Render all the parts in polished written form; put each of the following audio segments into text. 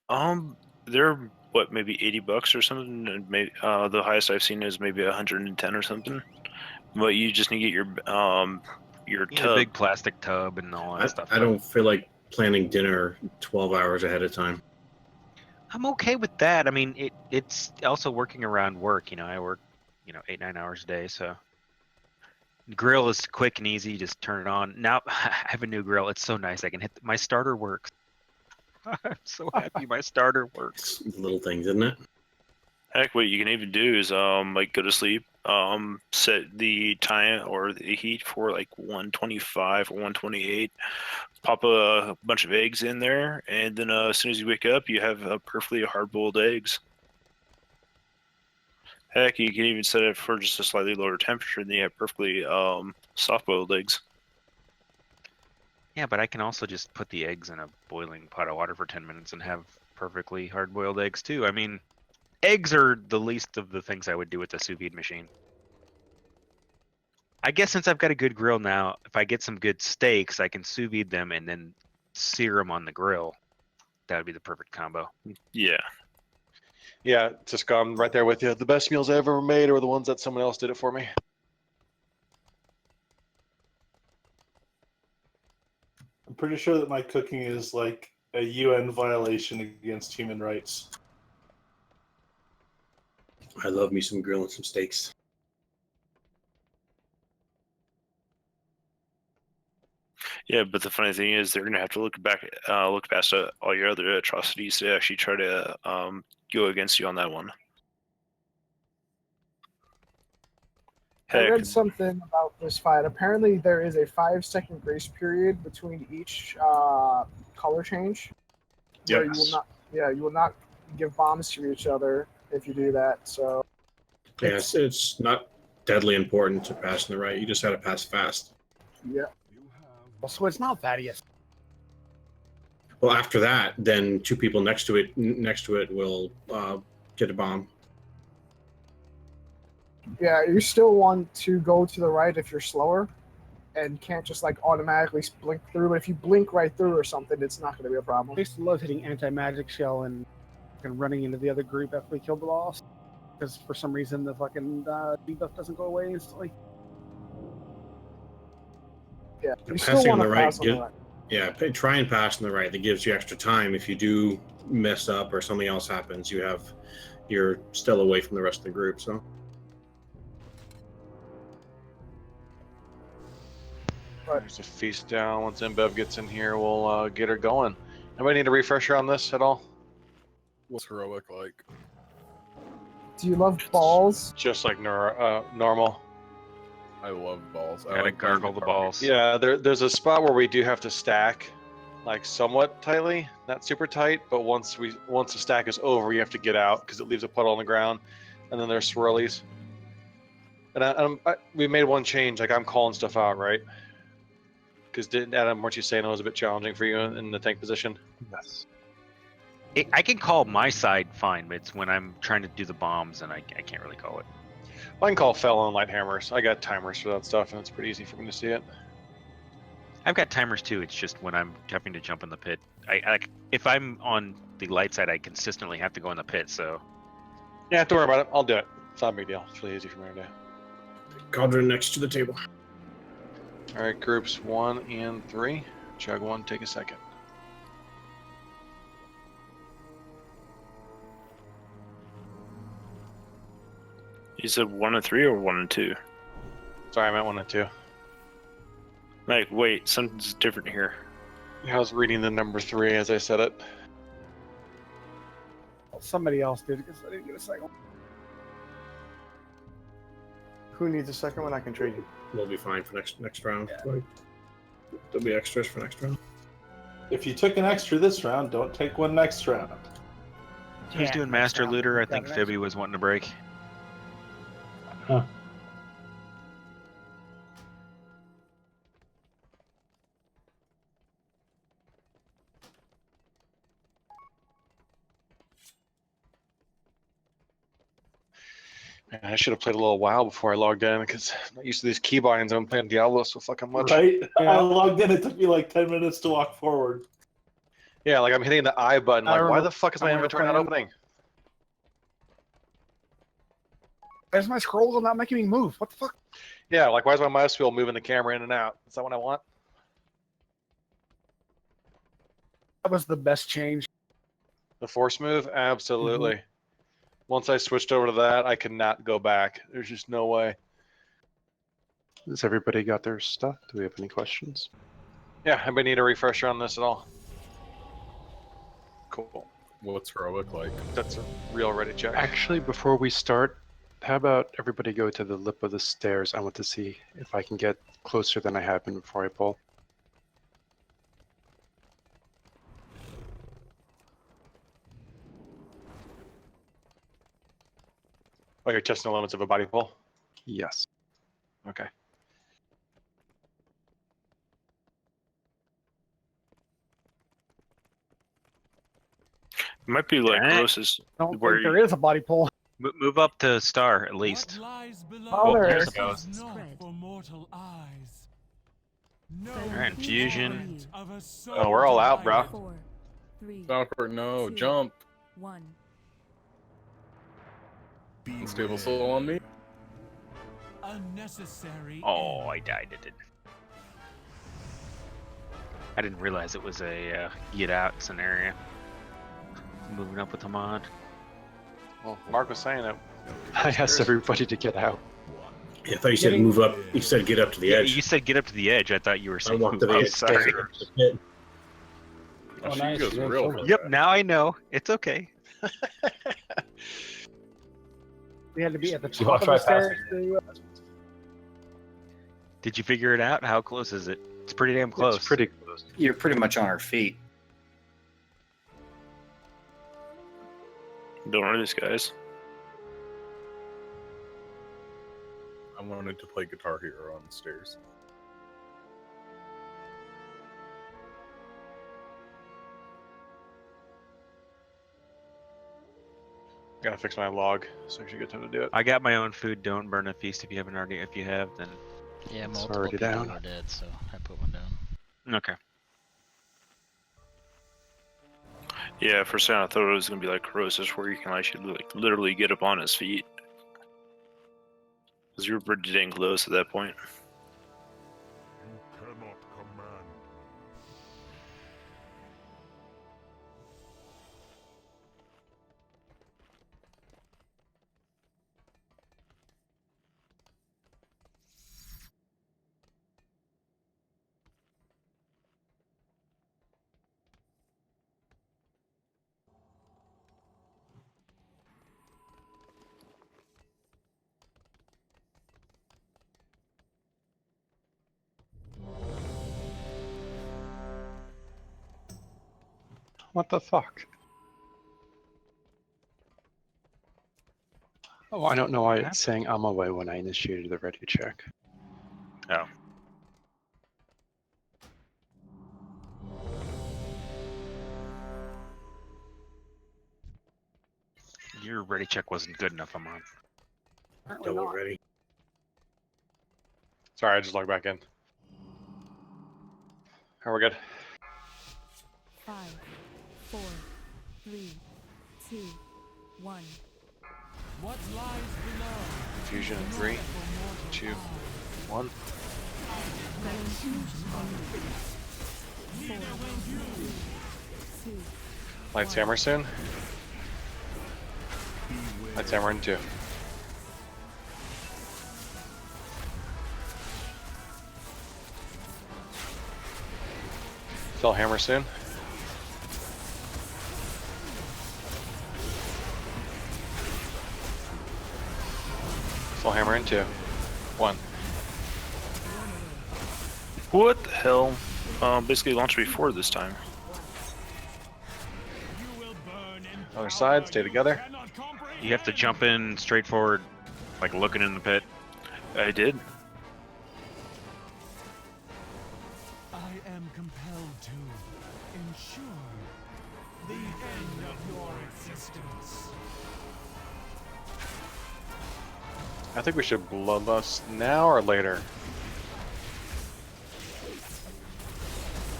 They're what, maybe $80 or something. And maybe the highest I've seen is maybe 110 or something. But you just need to get your You need a tub. big plastic tub and all that I, stuff. I But don't feel like planning dinner 12 hours ahead of time. I'm okay with that. I mean, it's also working around work. I work, 8, 9 hours a day, so grill is quick and easy. Just turn it on. Now I have a new grill. It's so nice. I can hit my starter works. I'm so happy my starter works. It's the little things, isn't it? Heck, what you can even do is like go to sleep, set the time or the heat for like 125 or 128. Pop a bunch of eggs in there, and then as soon as you wake up, you have perfectly hard-boiled eggs. Heck, you can even set it for just a slightly lower temperature, and then you have perfectly soft-boiled eggs. Yeah, but I can also just put the eggs in a boiling pot of water for 10 minutes and have perfectly hard-boiled eggs too. I mean, eggs are the least of the things I would do with a sous vide machine. I guess since I've got a good grill now, if I get some good steaks, I can sous vide them and then sear them on the grill. That would be the perfect combo. Yeah. Yeah, just I'm right there with you. The best meals I ever made are the ones that someone else did it for me. I'm pretty sure that my cooking is like a UN violation against human rights. I love me some grill and some steaks. Yeah, but the funny thing is, they're gonna have to look past all your other atrocities to actually try to go against you on that one. I Heck, read something about this fight. Apparently, there is a 5-second grace period between each color change, where you will not, you will not give bombs to each other if you do that. So, Yeah, it's not deadly important to pass in the right. You just got to pass fast. yeah. So it's not Thaddeus. Well, after that, then two people next to it will get a bomb. Yeah, you still want to go to the right if you're slower, and can't just like automatically blink through. But if you blink right through or something, it's not going to be a problem. I used to love hitting anti-magic shell and running into the other group after we killed the boss, because for some reason the fucking debuff doesn't go away instantly. Yeah, you And still passing on want the to right, pass on the right. yeah, try and pass on the right. That gives you extra time. If you do mess up or something else happens, you're still away from the rest of the group. So. There's a feast down. Once InBev gets in here, we'll get her going. Anybody need a refresher on this at all? What's heroic like? Do you love balls? Just like normal. I love balls. I Gotta like gargle the balls. Yeah, there's a spot where we do have to stack, like somewhat tightly, not super tight, but once the stack is over, you have to get out because it leaves a puddle on the ground, and then there's swirlies. And we made one change. Like I'm calling stuff out, right? Because Adam, weren't you saying it was a bit challenging for you in the tank position? Yes. I can call my side fine, but it's when I'm trying to do the bombs and I can't really call it. I can call fellow and light hammers. I got timers for that stuff, and it's pretty easy for me to see it. I've got timers too. It's just when I'm having to jump in the pit. If I'm on the light side, I consistently have to go in the pit. So yeah, don't worry about it. I'll do it. It's not a big deal. It's really easy for me to do. Cauldron next to the table. All right, groups 1 and 3. Chug 1, take a second. you said 1 and 3 or 1 and 2? Sorry, I meant 1 and 2. Like, wait, something's different here. I was reading the number 3 as I said it. Well, somebody else did because I didn't get a second. Who needs a second one? I can trade you. We'll be fine for next round. Yeah. There'll be extras for next round. If you took an extra this round, don't take one next round. who's doing Master Looter? I think Phoebe was wanting to break. Huh. Man, I should have played a little while before I logged in because I'm not used to these keybinds. I'm playing Diablo so fucking much. Right? Yeah. I logged in. It took me like 10 minutes to walk forward. Yeah, like I'm hitting the I button. I Like, why remember- the fuck is I my remember inventory not playing- opening? Where's my scrolls are not making me move? What the fuck? Yeah, like why is my mouse wheel moving the camera in and out? Is that what I want? That was the best change. The force move? Absolutely. Once I switched over to that, I cannot go back. There's just no way. Has everybody got their stuff? Do we have any questions? Yeah, anybody need a refresher on this at all? Cool. What's heroic like? That's a real ready check. Actually, before we start, how about everybody go to the lip of the stairs? I want to see if I can get closer than I have been before I pull. Oh, you're testing the limits of a body pull? Yes. Okay. It might be like Dang. closest. I don't Where think there is a body pull. Move up to star at least. Oh, there there's is. a ghost. Spread. Alright, infusion. Oh, we're all out, bro. 4, 3, Valkyrie, no, 2, jump. 1. Stable soul on me. Unnecessary. Oh, I died. I didn't realize it was a get out scenario. Moving up with the mod. Well, Mark was saying it. I asked everybody to get out. Yeah, I thought you said move up. You said get up to the Yeah, edge. you said get up to the edge. I thought you were I saying walked to move the up. edge. Sorry. Oh, she goes real fast. Yep, now I know. It's okay. We had to be at the You wanna top of the try stairs. to, Did you figure it out? How close is it? It's pretty damn close. It's pretty close. You're pretty much on our feet. Don't worry, these guys. I wanted to play Guitar Hero on the stairs. Gotta fix my log, so I should get time to do it. I got my own food. Don't burn a feast if you haven't already. If you have, then Yeah, It's multiple already people down. are dead, so I put one down. okay. Yeah, for a second I thought it was gonna be like Corrosive, where you can actually like literally get up on his feet. Because you were pretty dang close at that point. What the fuck? Oh, I don't know why it's saying I'm away when I initiated the ready check. Oh. Your ready check wasn't good enough, I'm on. apparently Double not. ready. Sorry, I just logged back in. Are we good? 5, 4, 3, 2, 1. What lies below? Fusion in 3, 2, 1. Lights hammer soon. Lights hammer in 2. Spell hammer soon. Full hammer in 2. 1. What the hell? Basically launched before this time. Other side, stay together. You have to jump in straight forward, like looking in the pit. I did. I am compelled to ensure the end of your existence. I think we should bloodlust now or later.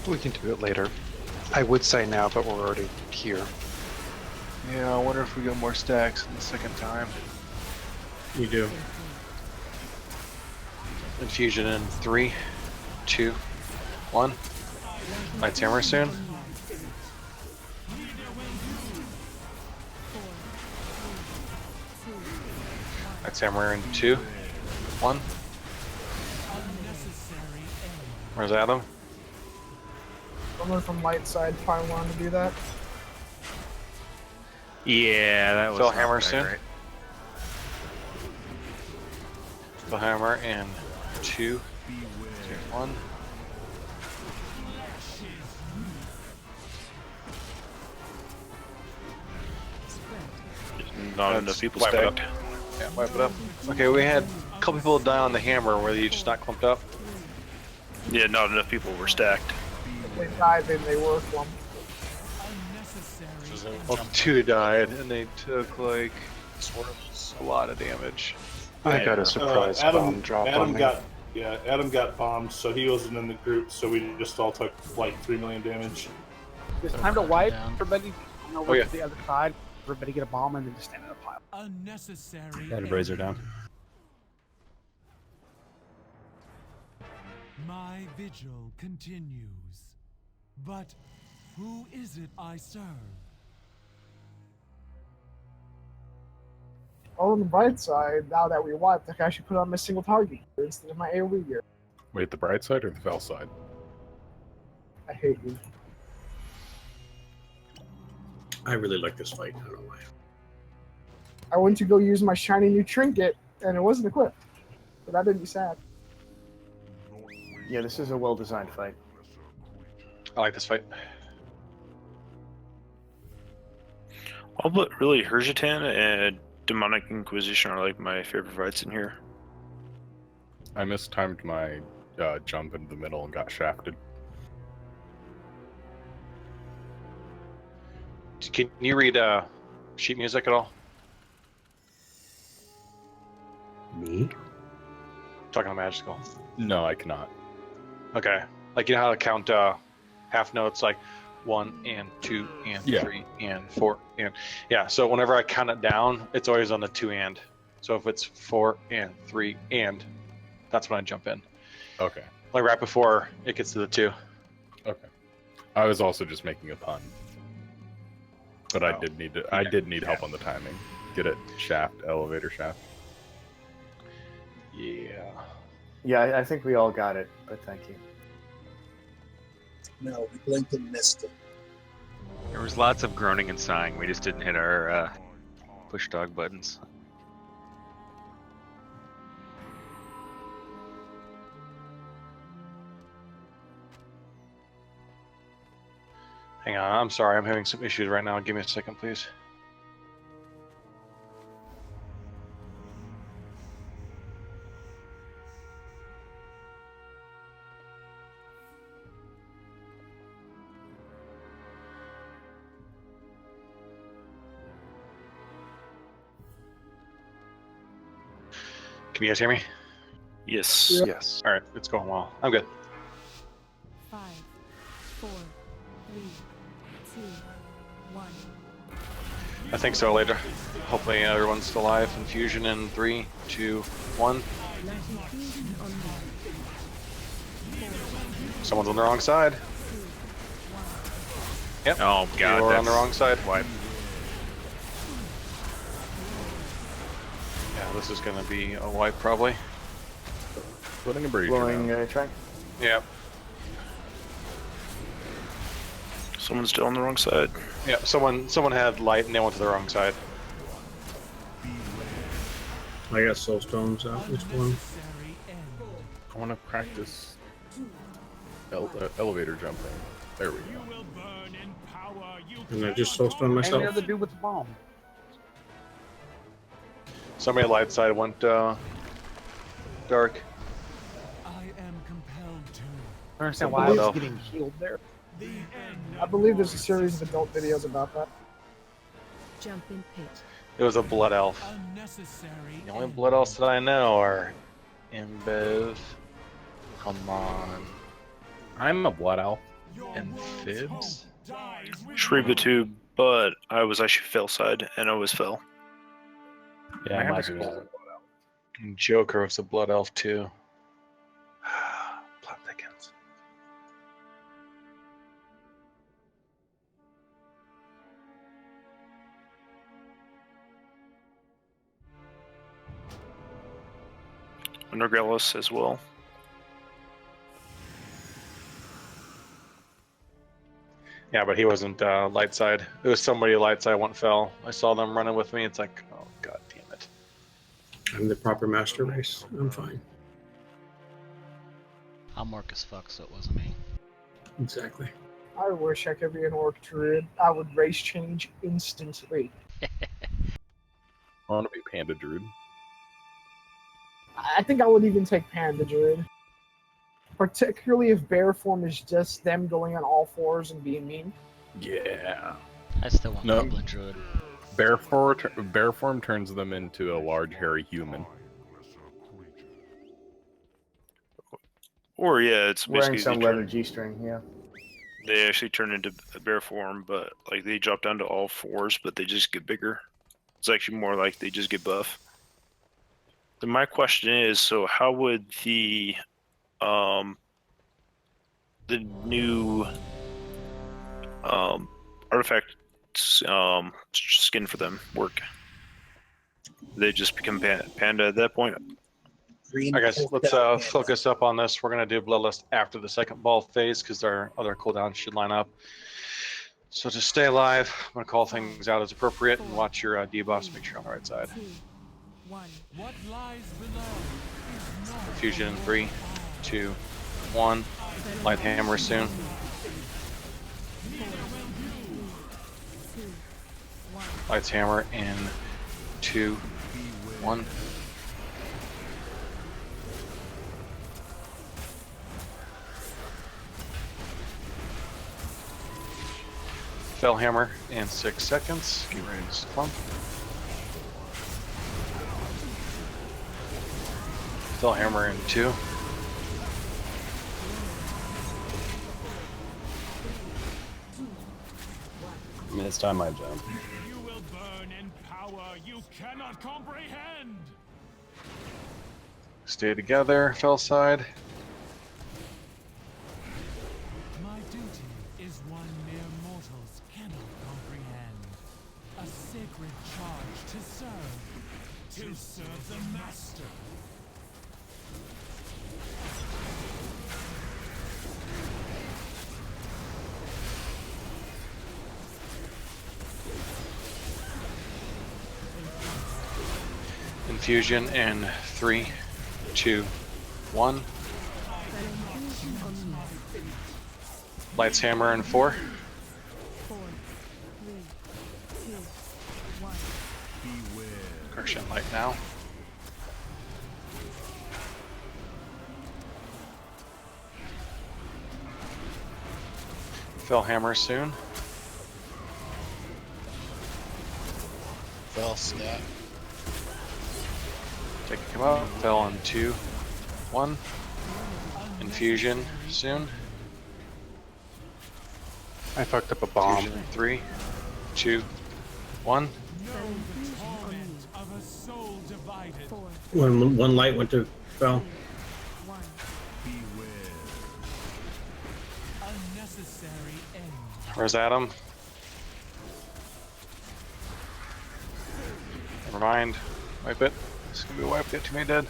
We can do it later. I would say now, but we're already here. Yeah, I wonder if we get more stacks in the second time. You do. Infusion in 3, 2, 1. Lights hammer soon. Lights hammer in 2, 1. Where's Adam? Someone from light side probably wanted to do that. Yeah, that was Phil not hammer that soon. great. The hammer in 2, 2, 1. Not Let's enough people wipe it stacked. up. Yeah, wipe it up. Okay, we had a couple people die on the hammer. Were you just not clumped up? Yeah, not enough people were stacked. If they died, then they were clumped. Well, 2 died, and they took like a lot of damage. I got a surprise bomb drop on me. Adam got bombed, so he wasn't in the group. So we just all took like 3 million damage. It's time to wipe Down. everybody. Over yeah. to the other side. Everybody get a bomb and then just stand in a pile. Unnecessary. Got a brazier down. My vigil continues. But who is it I serve? On the bright side, now that we wiped, I can actually put on my single target gear instead of my AoE gear. Wait, the bright side or the fell side? I hate you. I really like this fight. I don't know why. I went to go use my shiny new trinket, and it wasn't equipped. So that made me sad. Yeah, this is a well-designed fight. I like this fight. All but really Hergitan and Demonic Inquisition are like my favorite fights in here. I mistimed my jump into the middle and got shafted. Can you read sheet music at all? Me? Talking about magical. No, I cannot. Okay. Like, you know how to count half notes, like 1 and 2 and 3 and 4 and yeah. So whenever I count it down, it's always on the 2 and. So if it's 4 and 3 and, that's when I jump in. Okay. Like right before it gets to the 2. Okay. I was also just making a pun. But I did need to. I did need help on the timing. Get it shaft, elevator shaft. Yeah. Yeah, I think we all got it, but thank you. No, we blinked and missed it. There was lots of groaning and sighing. We just didn't hit our push dog buttons. Hang on, I'm sorry, I'm having some issues right now. Give me a second, please. Can you guys hear me? Yes. Yes. All right, it's going well. I'm good. 5, 4, 3, 2, 1. I think so later. Hopefully everyone's still alive. Infusion in 3, 2, 1. Someone's on the wrong side. Yep. Oh god, You're on the wrong side. Wipe. Yeah, this is gonna be a wipe probably. Putting a brazier Blowing down. track. Yep. Someone's still on the wrong side. Yep. Someone had light and they went to the wrong side. I got soul stones out. Which one? I want to practice elevator jumping. There we go. And I just soul stone And the myself. other dude with the bomb. Somebody light side went dark. I am compelled to. I don't understand why I was getting healed there. I believe there's a series of adult videos about that. Jump in pit. It was a blood elf. Unnecessary. The only blood elves that I know are Imbev. Come on. I'm a blood elf. And Fibs. Shriba too, but I was actually fell side, and I was fell. Yeah, Man, Magic was Joker was a blood elf too. Plot thickens. Undergallus as well. Yeah, but he wasn't light side. It was somebody light side went fell. I saw them running with me. It's like, oh god damn it. I'm the proper master race. I'm fine. I'm orc as fuck, so it wasn't me. Exactly. I wish I could be an orc druid. I would race change instantly. I want to be Panda Druid. I think I would even take Panda Druid. Particularly if bear form is just them going on all fours and being mean. Yeah. I still want No. Goblin Druid. Bear form turns them into a large hairy human. Or yeah, it's Wearing basically some leather G-string, yeah. they actually turn into a bear form, but like they drop down to all fours, but they just get bigger. It's actually more like they just get buff. Then my question is, so how would the new artifact skin for them work? They just become panda at that point. I guess let's focus up on this. We're going to do Bloodlust after the second ball phase because our other cooldowns should line up. So to stay alive, I'm going to call things out as appropriate and watch your debuffs. Make sure you're on the right side. Fusion in 3, 2, 1. Light hammer soon. Lights hammer in 2, 1. Fell hammer in 6 seconds. Get ready to clump. Fell hammer in 2. I mean, it's time I jump. You will burn in power you cannot comprehend. Stay together, fell side. My duty is one mere mortals cannot comprehend. A sacred charge to serve the master. Infusion in 3, 2, 1. Lights hammer in 4. Correction light now. Fell hammer soon. Fell stat. Take a come out. Fell on 2, 1. Infusion soon. I fucked up a bomb. Infusion 3, 2, 1. One light went to fell. Where's Adam? Never mind. Wipe it. It's gonna be wiped. Get too many dead.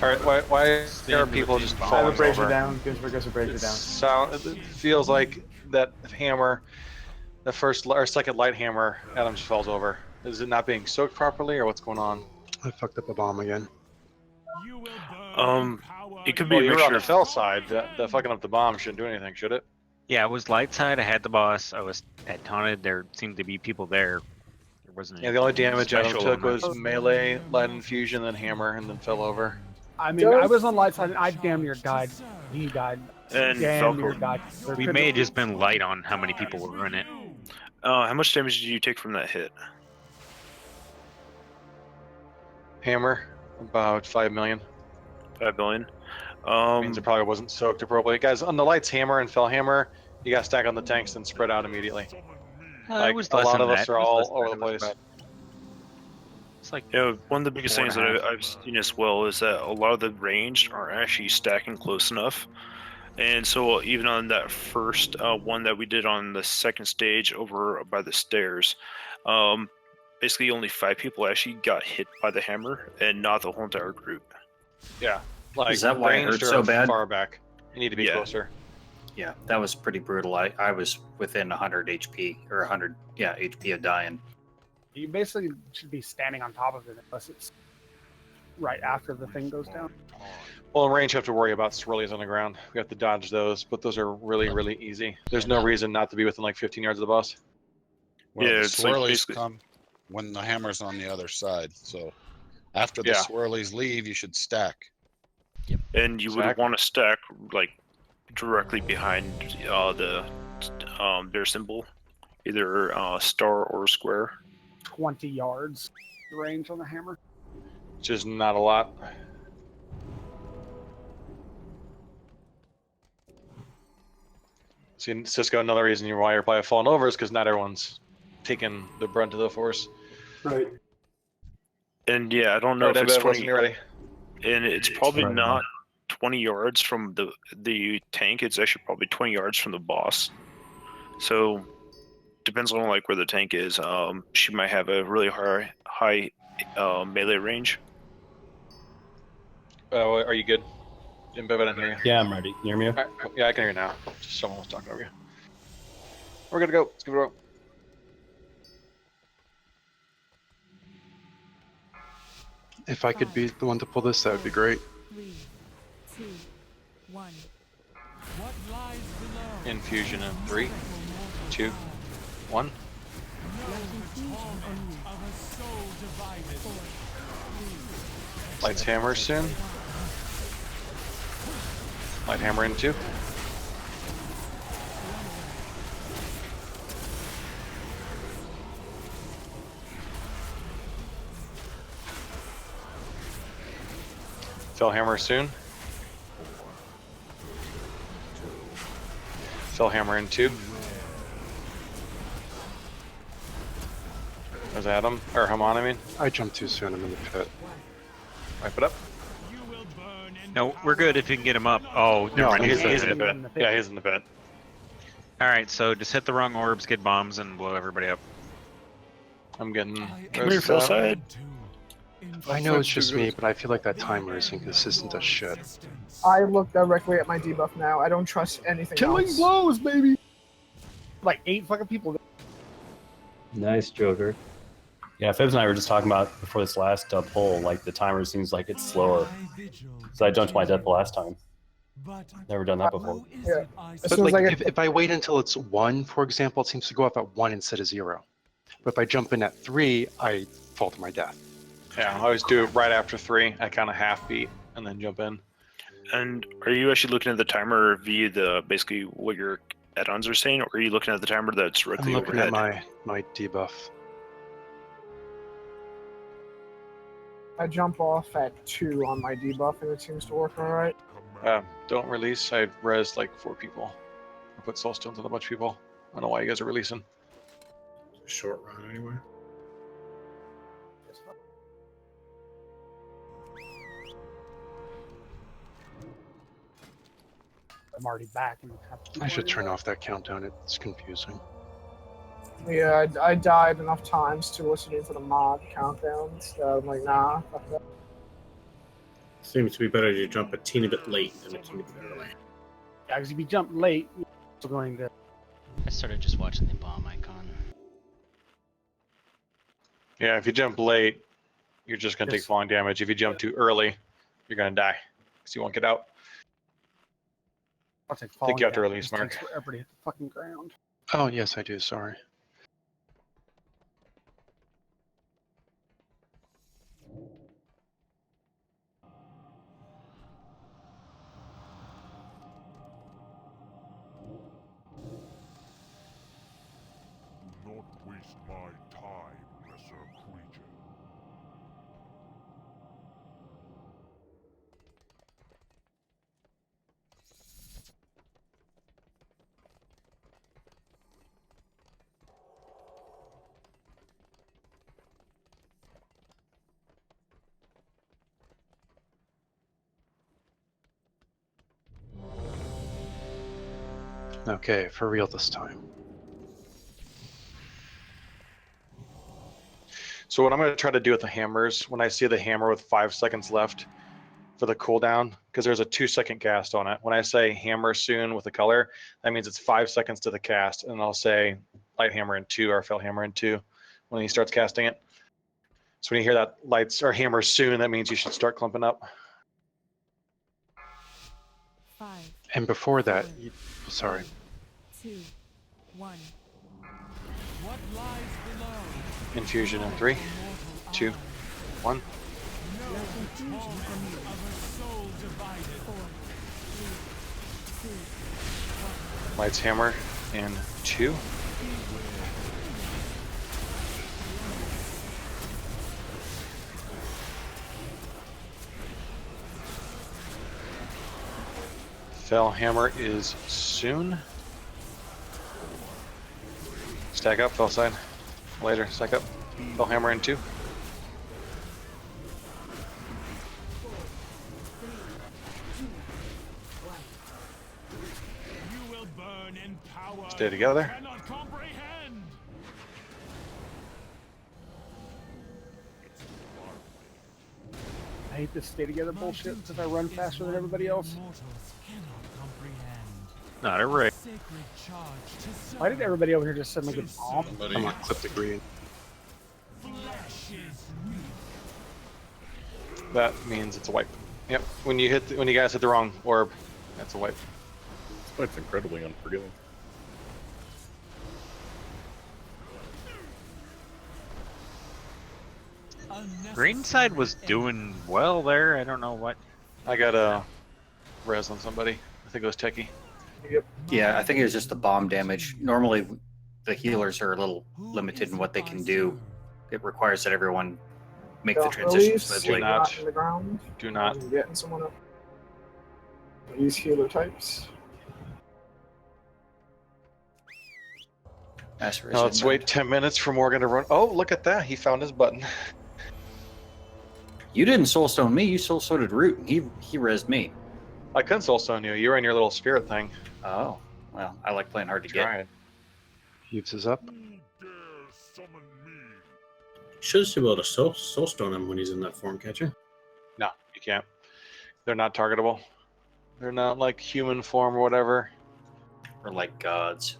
Alright, why are people just I have falling a brazier over? down. Goes a brazier down. It feels like that hammer, the first or second light hammer, Adam just falls over. Is it not being soaked properly, or what's going on? I fucked up a bomb again. It could be Well, a you were on mixture the fell side. The fucking up the bomb shouldn't do anything, should it? Yeah, it was light side. I had the boss. I was at taunted. There seemed to be people there. There wasn't. Yeah, the only damage Adam special took on was that. melee, light infusion, then hammer, and then fell over. I mean, I was on light side and I damn near died. He died. And Damn near Falcor. died. There We could may be- have just been light on how many people were in it. How much damage did you take from that hit? Hammer, about 5 million. 5 million. Means it probably wasn't soaked appropriately. Guys, on the lights hammer and fell hammer, you got to stack on the tanks and spread out immediately. It was a less lot than of us that. are It was less all than over that. the It was place. about- It's like Yeah, one of the biggest things that 4.5. I've seen as well is that a lot of the ranged are actually stacking close enough. And so even on that first one that we did on the second stage over by the stairs, basically only 5 people actually got hit by the hammer and not the whole entire group. Yeah. Like, Is that why it ranged hurt so are bad? far back. You need to be Yeah. closer. Yeah, that was pretty brutal. I was within 100 HP or 100 HP of dying. You basically should be standing on top of it unless it's right after the thing goes down. Well, in range, you have to worry about swirlies on the ground. We have to dodge those, but those are really, really easy. There's no reason not to be within like 15 yards of the boss. Well, Yeah, the it's like swirlies basically- come when the hammer's on the other side. So after the Yeah. swirlies leave, you should stack. And you would Exactly. want to stack like directly behind their symbol, either star or square. 20 yards range on the hammer. Which is not a lot. See, Cisco, another reason why you're probably falling over is because not everyone's taking the brunt of the force. Right. And yeah, I don't know All right, if it's Ebev, 20. listen, you ready? And it's probably Right. not 20 yards from the tank. It's actually probably 20 yards from the boss. So depends on like where the tank is. She might have a really high melee range. Are you good? Ebev, I didn't hear you. Yeah, I'm ready. Can you hear me? All right, yeah, I can hear you now. Just someone was talking over you. We're good to go. Let's give it a go. If I could be the one to pull this, that would be great. 3, 2, 1. What lies below? Infusion in 3, 2, 1. Of a soul divided. Lights hammer soon. Light hammer in 2. Fell hammer soon. Fell hammer in 2. There's Adam, or Haman, I mean. I jumped too soon. I'm in the pit. Wipe it up. No, we're good if you can get him up. Oh, never No, mind. he's He's in the pit. Yeah, he's in the pit. All right, so just hit the wrong orbs, get bombs, and blow everybody up. I'm getting. Come here, Phil side. I know it's just me, but I feel like that timer is inconsistent as shit. I look directly at my debuff now. I don't trust anything Killing else. blows, baby! Like 8 fucking people. Nice, Joker. Yeah, Fibs and I were just talking about before this last pull, like the timer seems like it's slower. So I jumped to my death the last time. Never done that before. Yeah. But like, if I wait until it's 1, for example, it seems to go off at 1 instead of 0. But if I jump in at 3, I fall to my death. Yeah, I always do it right after 3. I count a half beat and then jump in. And are you actually looking at the timer via the basically what your add-ons are saying, or are you looking at the timer that's directly I'm looking overhead? at my debuff. I jump off at 2 on my debuff and it seems to work alright. Don't release. I res like 4 people. I put soul stones on a bunch of people. I don't know why you guys are releasing. Short run anyway. I'm already back. And I should turn off that countdown. It's confusing. Yeah, I died enough times to listening to the mod countdowns. So I'm like, nah, fuck that. Seems to be better to jump a teeny bit late than a teeny bit early. Yeah, because if you jump late, you're still going to. I started just watching the bomb icon. Yeah, if you jump late, you're just going to take falling damage. If you jump too early, you're going to die because you won't get out. I'll take I think you have to falling release, damage. Mark. Takes forever to hit the fucking ground. Oh, yes, I do. Sorry. Do not waste my time, lesser creature. Okay, for real this time. So what I'm going to try to do with the hammers, when I see the hammer with 5 seconds left for the cooldown, because there's a 2-second cast on it. When I say hammer soon with the color, that means it's 5 seconds to the cast, and I'll say light hammer in 2 or fell hammer in 2 when he starts casting it. So when you hear that lights or hammer soon, that means you should start clumping up. 5. And before that, sorry. 2, 1. What lies below? Infusion in 3, 2, 1. Lights hammer in 2. Fell hammer is soon. Stack up, fell side. Later, stack up. Fell hammer in 2. Stay together. I hate this stay together bullshit because I run faster than everybody else. Not a right. Why did everybody over here just suddenly get bombed? I'm gonna clip the green. That means it's a wipe. Yep. When you guys hit the wrong orb, that's a wipe. It's incredibly unforgiving. Green side was doing well there. I don't know what. I got a res on somebody. I think it was Techie. Yep. Yeah, I think it was just the bomb damage. Normally, the healers are a little limited in what they can do. It requires that everyone make the Don't transition release, smoothly. Do not. in the ground. Do not. I'm getting someone up. These healer types. Now let's wait 10 minutes for Morgan to run. Oh, look at that. He found his button. You didn't soulstone me. You soulstoned Root. He rezzed me. I couldn't soulstone you. You were in your little spirit thing. Oh, well, I like playing hard to Try get. it. Hughes is up. Should just be able to soulstone him when he's in that form catcher. No, you can't. They're not targetable. They're not like human form or whatever. Or like gods.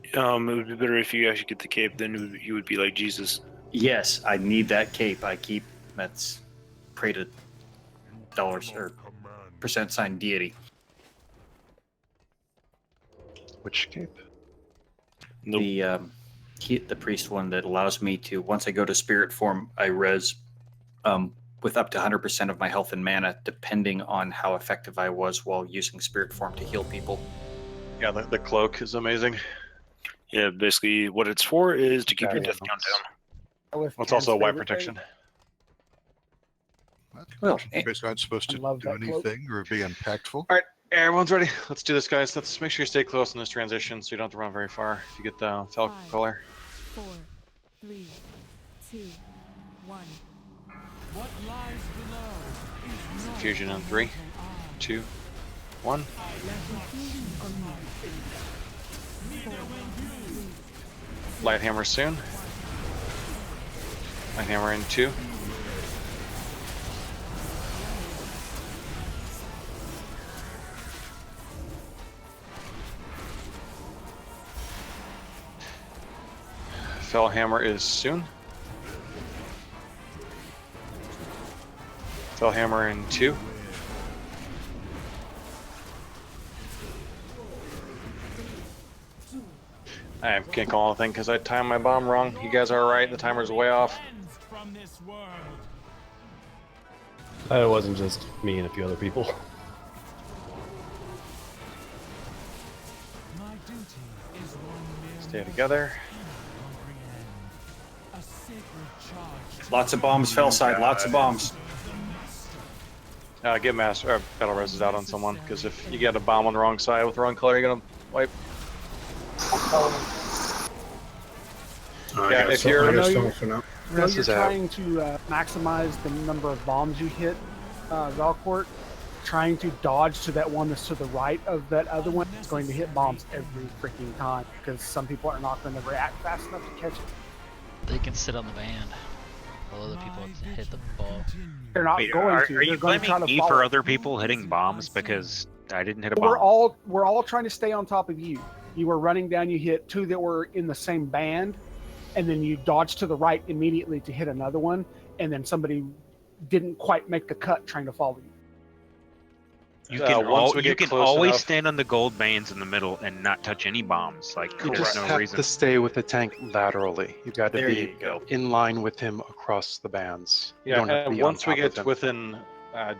It would be better if you actually get the cape. Then you would be like Jesus. Yes, I need that cape. That's pray to dollars or percent sign deity. Which cape? Nope. The priest one that allows me to, once I go to spirit form, I res with up to 100% of my health and mana, depending on how effective I was while using spirit form to heal people. Yeah, the cloak is amazing. Yeah, basically what it's for is to keep your death count down. Well, it's also a white protection. Well, you guys aren't supposed to do anything or be impactful. All right, everyone's ready. Let's do this, guys. Let's make sure you stay close in this transition so you don't have to run very far if you get the fell color. 4, 3, 2, 1. What lies below? Infusion in 3, 2, 1. Light hammer soon. Light hammer in 2. Fell hammer is soon. Fell hammer in 2. I can't call anything because I timed my bomb wrong. You guys are right. The timer's way off. It wasn't just me and a few other people. Stay together. Lots of bombs, fell side. Lots of bombs. Get master or battle reses out on someone because if you get a bomb on the wrong side with the wrong color, you're gonna wipe. Yeah, if you're trying to maximize the number of bombs you hit, Valcourt, trying to dodge to that one that's to the right of that other one is going to hit bombs every freaking time because some people are not going to react fast enough to catch it. They can sit on the band while other people hit the ball. They're not Wait, going to. are you They're going to try blaming to me follow. for other people hitting bombs because I didn't hit a bomb? We're all trying to stay on top of you. You were running down. You hit two that were in the same band, and then you dodged to the right immediately to hit another one, and then somebody didn't quite make the cut trying to follow you. You can, once we get close always enough- stand on the gold bands in the middle and not touch any bombs. Like You there's just no have reason. to stay with the tank laterally. You got to There be you go. in line with him across the bands. You Yeah, don't have to and be on once we top of get him. within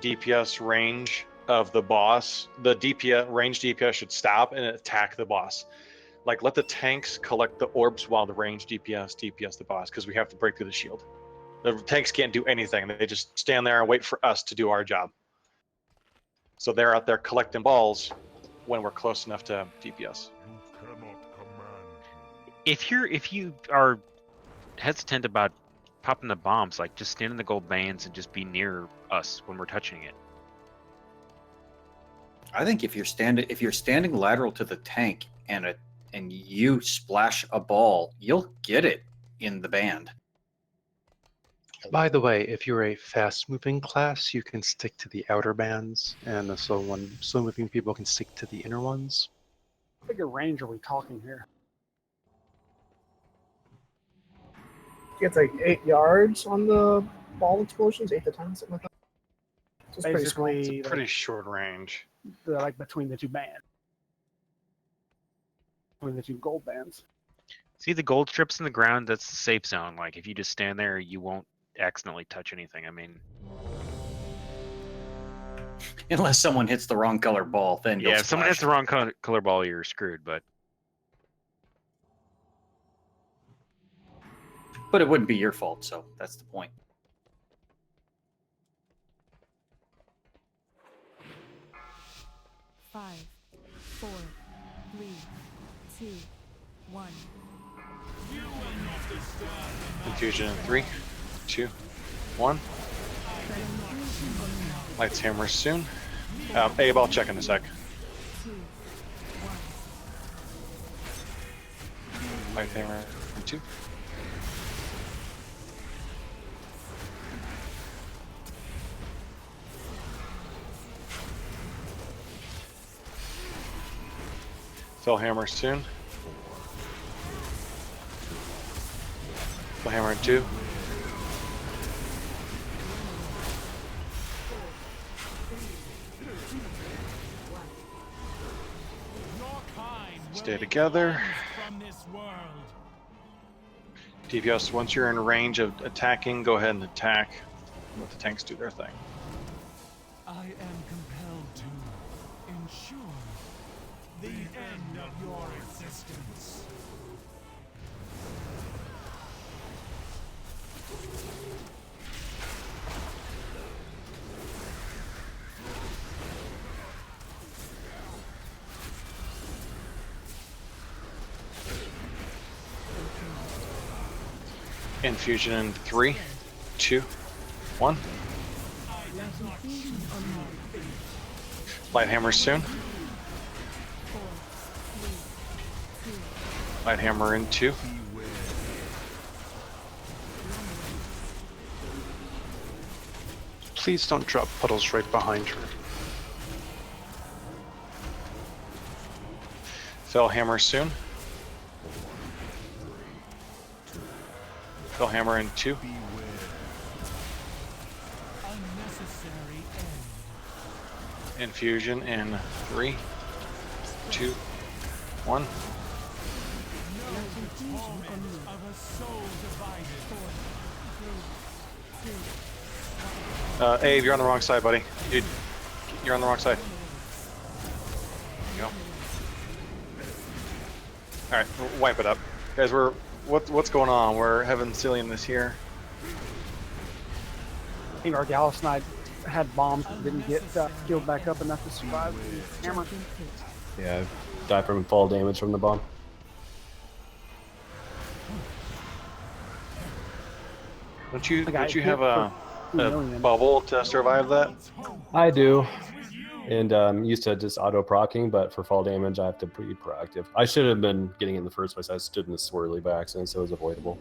DPS range of the boss, the DPS range DPS should stop and attack the boss. Like let the tanks collect the orbs while the range DPS the boss, because we have to break through the shield. The tanks can't do anything. They just stand there and wait for us to do our job. So they're out there collecting balls when we're close enough to DPS. If you are hesitant about popping the bombs, like just stand in the gold bands and just be near us when we're touching it. I think if you're standing lateral to the tank and you splash a ball, you'll get it in the band. By the way, if you're a fast-moving class, you can stick to the outer bands, and the slow-moving people can stick to the inner ones. How big a range are we talking here? It's like 8 yards on the ball explosions, 8 to 10, something like that. So it's pretty small. Basically, Pretty short range. like between the two bands, between the two gold bands. See the gold strips in the ground? That's the safe zone. Like if you just stand there, you won't accidentally touch anything. I mean, Unless someone hits the wrong color ball, then you'll yeah, if someone hits splash. the wrong color ball, you're screwed. But it wouldn't be your fault, so that's the point. Five, 4, 3, 2, 1. Infusion in 3, 2, 1. Lights hammer soon. Abe, I'll check in a sec. 2, 1. Light hammer in 2. Fell hammer soon. Fell hammer in 2. Stay together. DPS, once you're in range of attacking, go ahead and attack. Let the tanks do their thing. I am compelled to ensure the end of your existence. Infusion in 3, 2, 1. Light hammer soon. Light hammer in 2. Please don't drop puddles right behind her. Fell hammer soon. Fell hammer in 2. Unnecessary end. Infusion in 3, 2, 1. Of a soul divided. Abe, you're on the wrong side, buddy. Dude, you're on the wrong side. There you go. All right, wipe it up, guys. What's going on? We're having silliness here. I think our Gallus Knight had bombs but didn't get healed back up enough to survive the hammer. Yeah, die from fall damage from the bomb. Don't you have a bubble to survive that? I do. and used to just auto procking, but for fall damage, I have to be proactive. I should have been getting in the first place. I stood in the swirly by accident, so it was avoidable.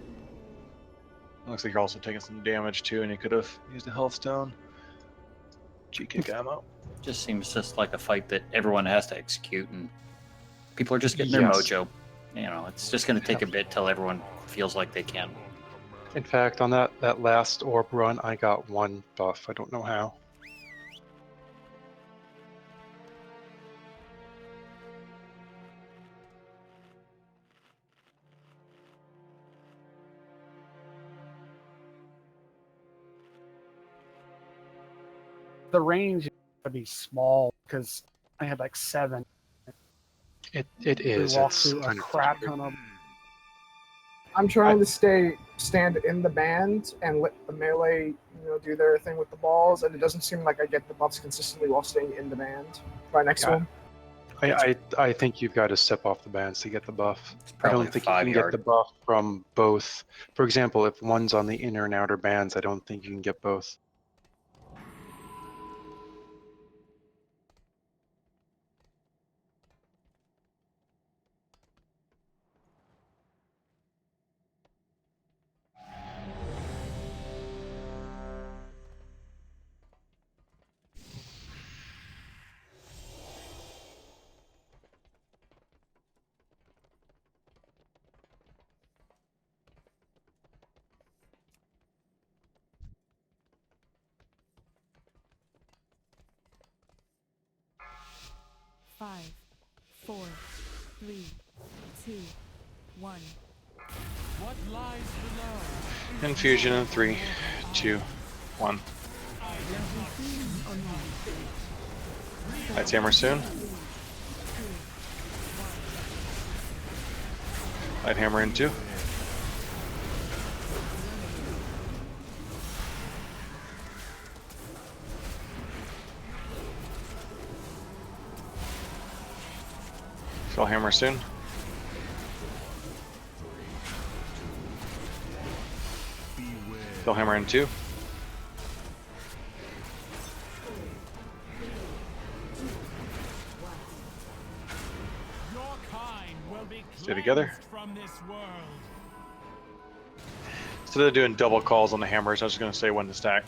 Looks like you're also taking some damage too, and you could have used a health stone. G-kick ammo. Just seems just like a fight that everyone has to execute, and people are just getting their Yes. mojo. You know, it's just going to take a bit till everyone feels like they can. In fact, on that last orb run, I got 1 buff. I don't know how. The range would be small because I had like 7. It We is. walked It's through a kind of crap ton of. I'm trying to stand in the band and let the melee, do their thing with the balls, and it doesn't seem like I get the buffs consistently while staying in the band right next to him. I think you've got to step off the bands to get the buff. I probably don't think you 5 can yard. get the buff from both. For example, if one's on the inner and outer bands, I don't think you can get both. Five, 4, 3, 2, 1. What lies below? Infusion in 3, 2, 1. Lights hammer soon. Light hammer in 2. Spell hammer soon. Spell hammer in 2. Stay together. Instead of doing double calls on the hammers, I was just going to say when to stack.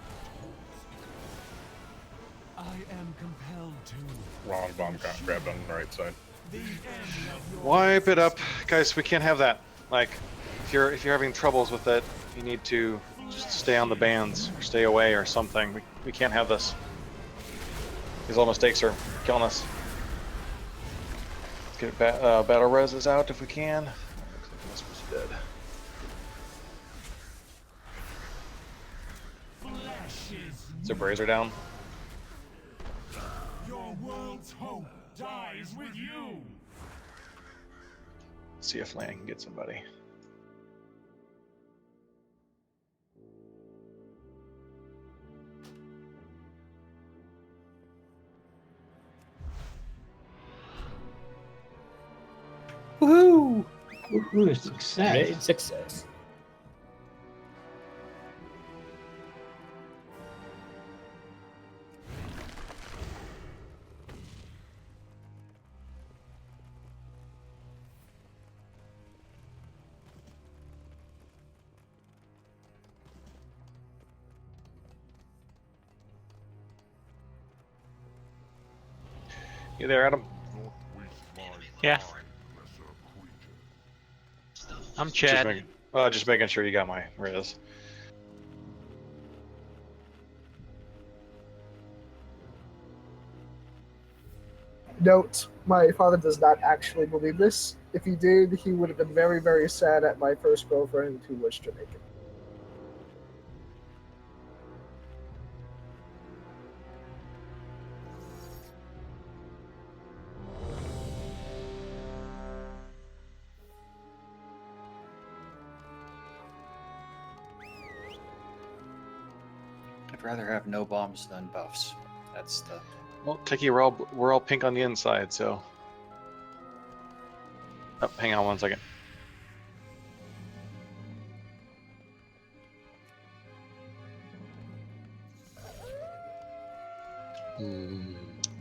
I am compelled to. Wrong bomb got grabbed on the right side. Wipe it up, guys. We can't have that. Like, if you're having troubles with it, you need to just stay on the bands or stay away or something. We can't have this. These little mistakes are killing us. Let's get battle reses out if we can. Looks like this was dead. Is their brazier down? Your world's hope dies with you. See if Lan can get somebody. Woohoo! Woohoo! Success! Great success. You there, Adam? Yeah. I'm Chad. Just making sure you got my res. Note, my father does not actually believe this. If he did, he would have been very, very sad at my first girlfriend who was Jamaican. I'd rather have no bombs than buffs. That's the. Well, Tiki, we're all pink on the inside, so. Oh, hang on 1 second.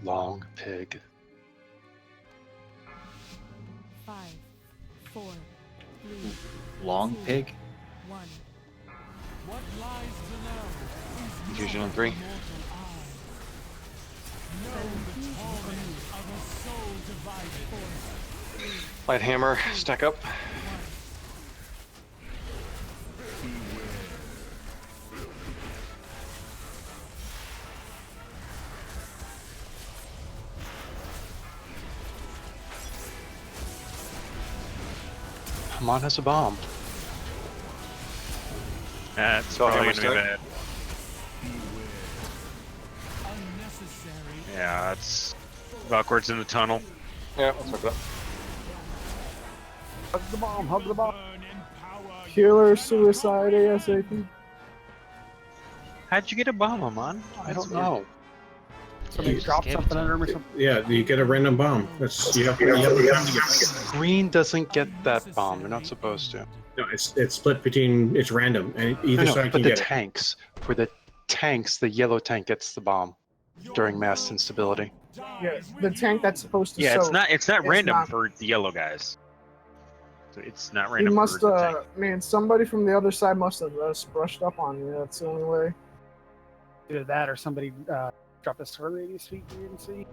Long pig. 5, 4, 3, Long 2, pig? 1. What lies below is Confusion on no 3. mortal eye. Know the torment of a soul divided. Light hammer, stack up. Hamon has a bomb. That's So probably hammer gonna be stack. bad. Yeah, that's Buckward's in the tunnel. Yeah, let's hook it up. Hug the bomb, hug the bomb. Killer suicide ASAP. How'd you get a bomb, Amon? I don't know. Somebody just dropped gave it something to under him. me. Something. Yeah, you get a random bomb. That's you have to time to get. Green doesn't get that bomb. They're not supposed to. No, it's split between. It's random, and either No, side but can the get it. tanks. For the tanks, the yellow tank gets the bomb during mass instability. Yeah, the tank that's supposed to Yeah, soak. it's not random not- for the yellow guys. So it's not You random must, for the tank. man, somebody from the other side must have brushed up on you. That's the only way. Either that or somebody dropped a swirly at his feet you didn't see.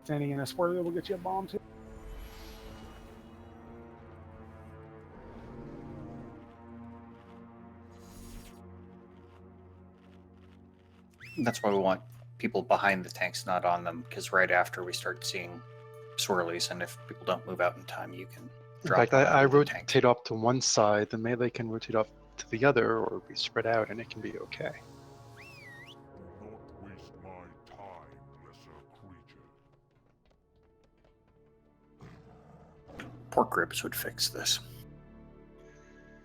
Standing in a swirly will get you a bomb too. That's why we want people behind the tanks, not on them, because right after we start seeing swirlies, and if people don't move out in time, you can In drop fact, them I out of the tank. rotate off to one side, the melee can rotate off to the other, or be spread out, and it can be okay. Do not waste my time, lesser creature. Pork ribs would fix this.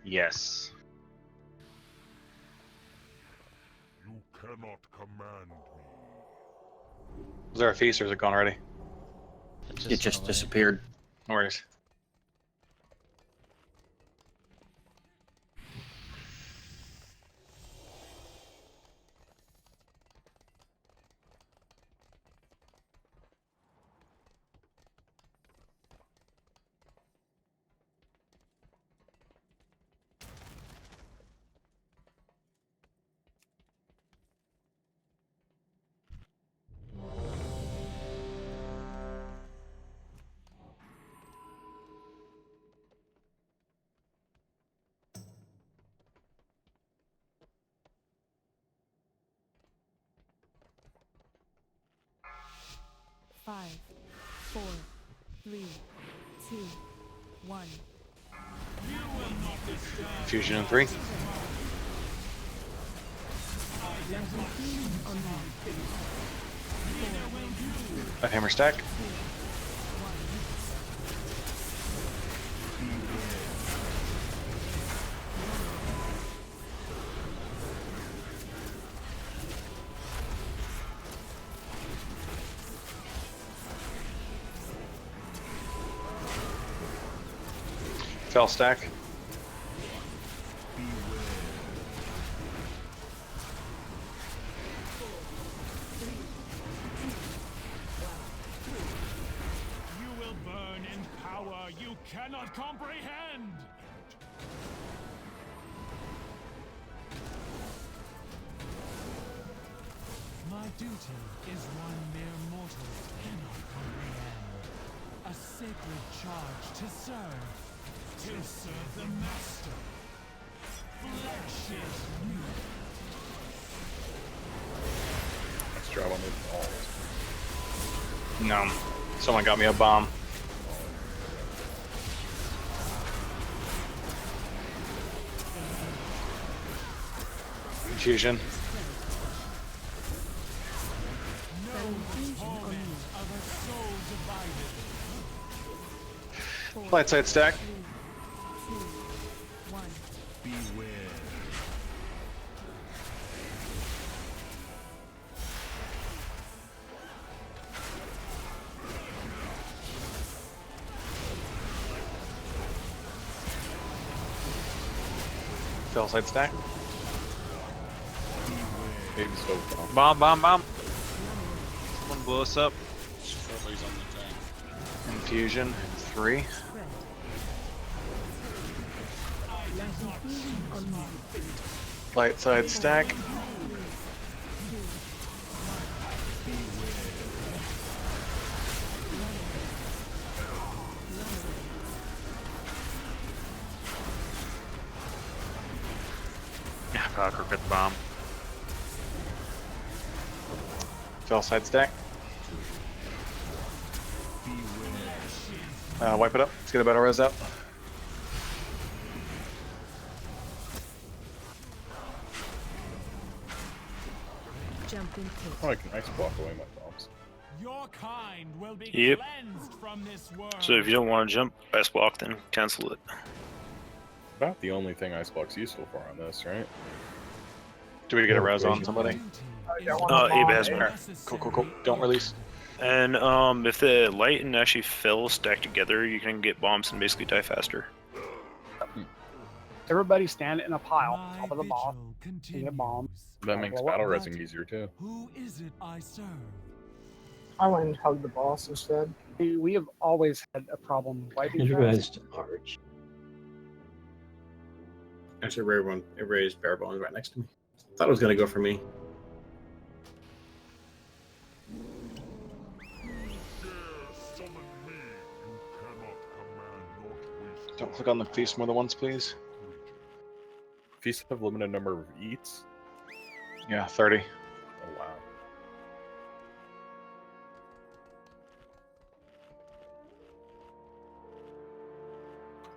Yes. You cannot command me. Is there a feast or is it gone already? It just disappeared. No worries. Five, 4, 3, 2, 1. Fusion in 3. Light hammer stack. Fell stack. You will burn in power you cannot comprehend. My duty is one mere mortal cannot comprehend. A sacred charge to serve the master. Flesh is meat. Nice job on those balls. No. Someone got me a bomb. Confusion. Light side stack. 3, 2, 1. Beware. Fell side stack. Maybe stove bomb. Bomb, bomb, bomb. Someone blow us up. Swirlies on the thing. Infusion, 3. Light side stack. Yeah, Cocker got the bomb. Fell side stack. Wipe it up. Let's get a battle res out. Oh, I can ice block away my bombs. Your kind will be Yep. cleansed from this world. So if you don't want to jump ice block, then cancel it. About the only thing ice block's useful for on this, right? Do we get a res on somebody? Abe has one. Alright, cool, cool, cool. Don't release. And if the light and actually fill stack together, you can get bombs and basically die faster. Everybody stand in a pile, top of the boss, and get bombs. That makes blow up. battle resing easier too. Who is it I serve? I went and hugged the boss instead. We have always had a problem wiping You traps. guys to Arch. Actually, it raised bare bones right next to me. Thought it was gonna go for me. Don't click on the feast more than once, please. Feasts have limited number of eats. Yeah, 30. Oh wow.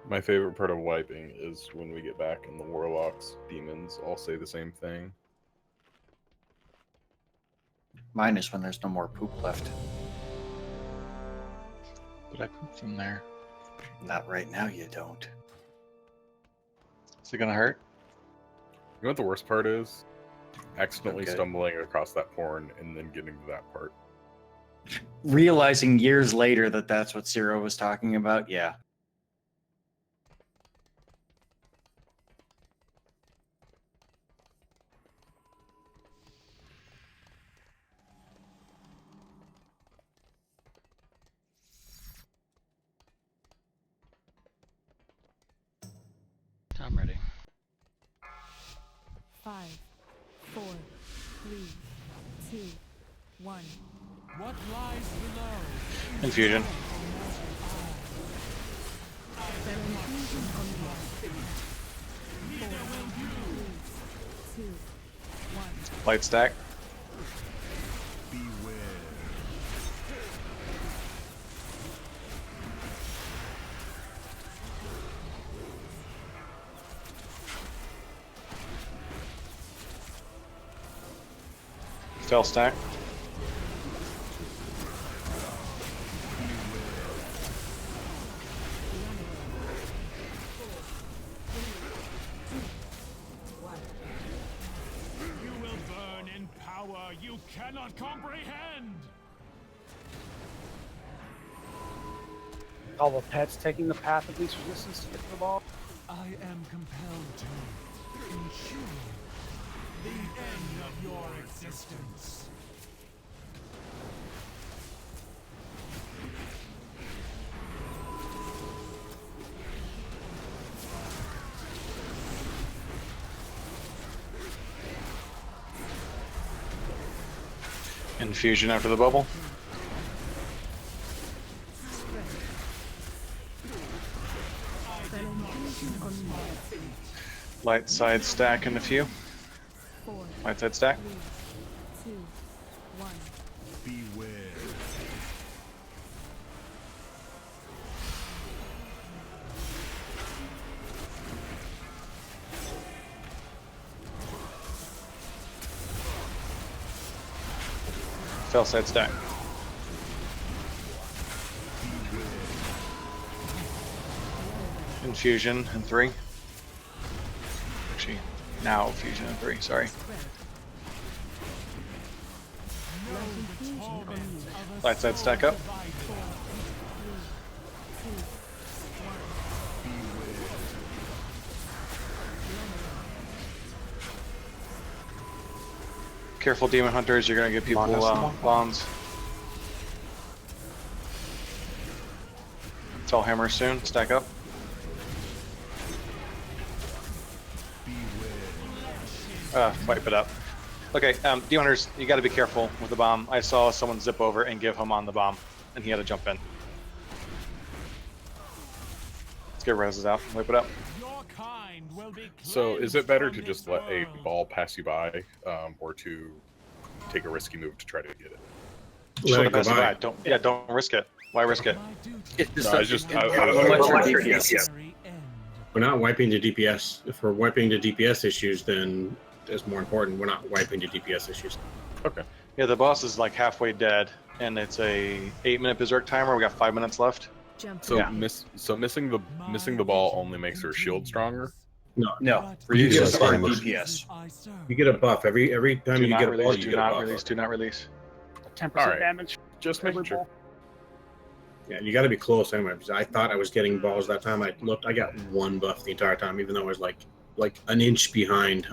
My favorite part of wiping is when we get back and the warlocks, demons all say the same thing. Mine is when there's no more poop left. But I pooped from there. Not right now, you don't. Is it gonna hurt? You know what the worst part is? Accidentally Okay. stumbling across that porn and then getting to that part. Realizing years later that that's what Zero was talking about, yeah. I'm ready. 5, 4, 3, 2, 1. What lies below? Infusion. Light stack. Fell stack. You will burn in power you cannot comprehend. All the pets taking the path of least resistance to get to the ball. I am compelled to ensure the end of your existence. Infusion after the bubble. Light side stack in a few. Light side stack. 2, 1. Beware. Fell side stack. Infusion in 3. Actually, now fusion in 3, sorry. Light side stack up. Careful, demon hunters. You're gonna get people bombs. It's all hammers soon. Stack up. Wipe it up. Okay, demon hunters, you got to be careful with the bomb. I saw someone zip over and give him on the bomb, and he had to jump in. Let's get reses out. Wipe it up. So, is it better to just let a ball pass you by, or to take a risky move to try to get it? Let it go by. Don't risk it. Why risk it? We're not wiping the DPS. If we're wiping the DPS issues, then it's more important. We're not wiping the DPS issues. Okay. Yeah, the boss is like halfway dead, and it's a 8-minute berserk timer. We got 5 minutes left. So missing the ball only makes her shield stronger. No. Reduces DPS. You get a buff every time you get a ball. You Do get a not buff. release. Do not release. 10% damage. Just making sure. Yeah, you got to be close anyway. Because I thought I was getting balls that time. I got one buff the entire time, even though I was like an inch behind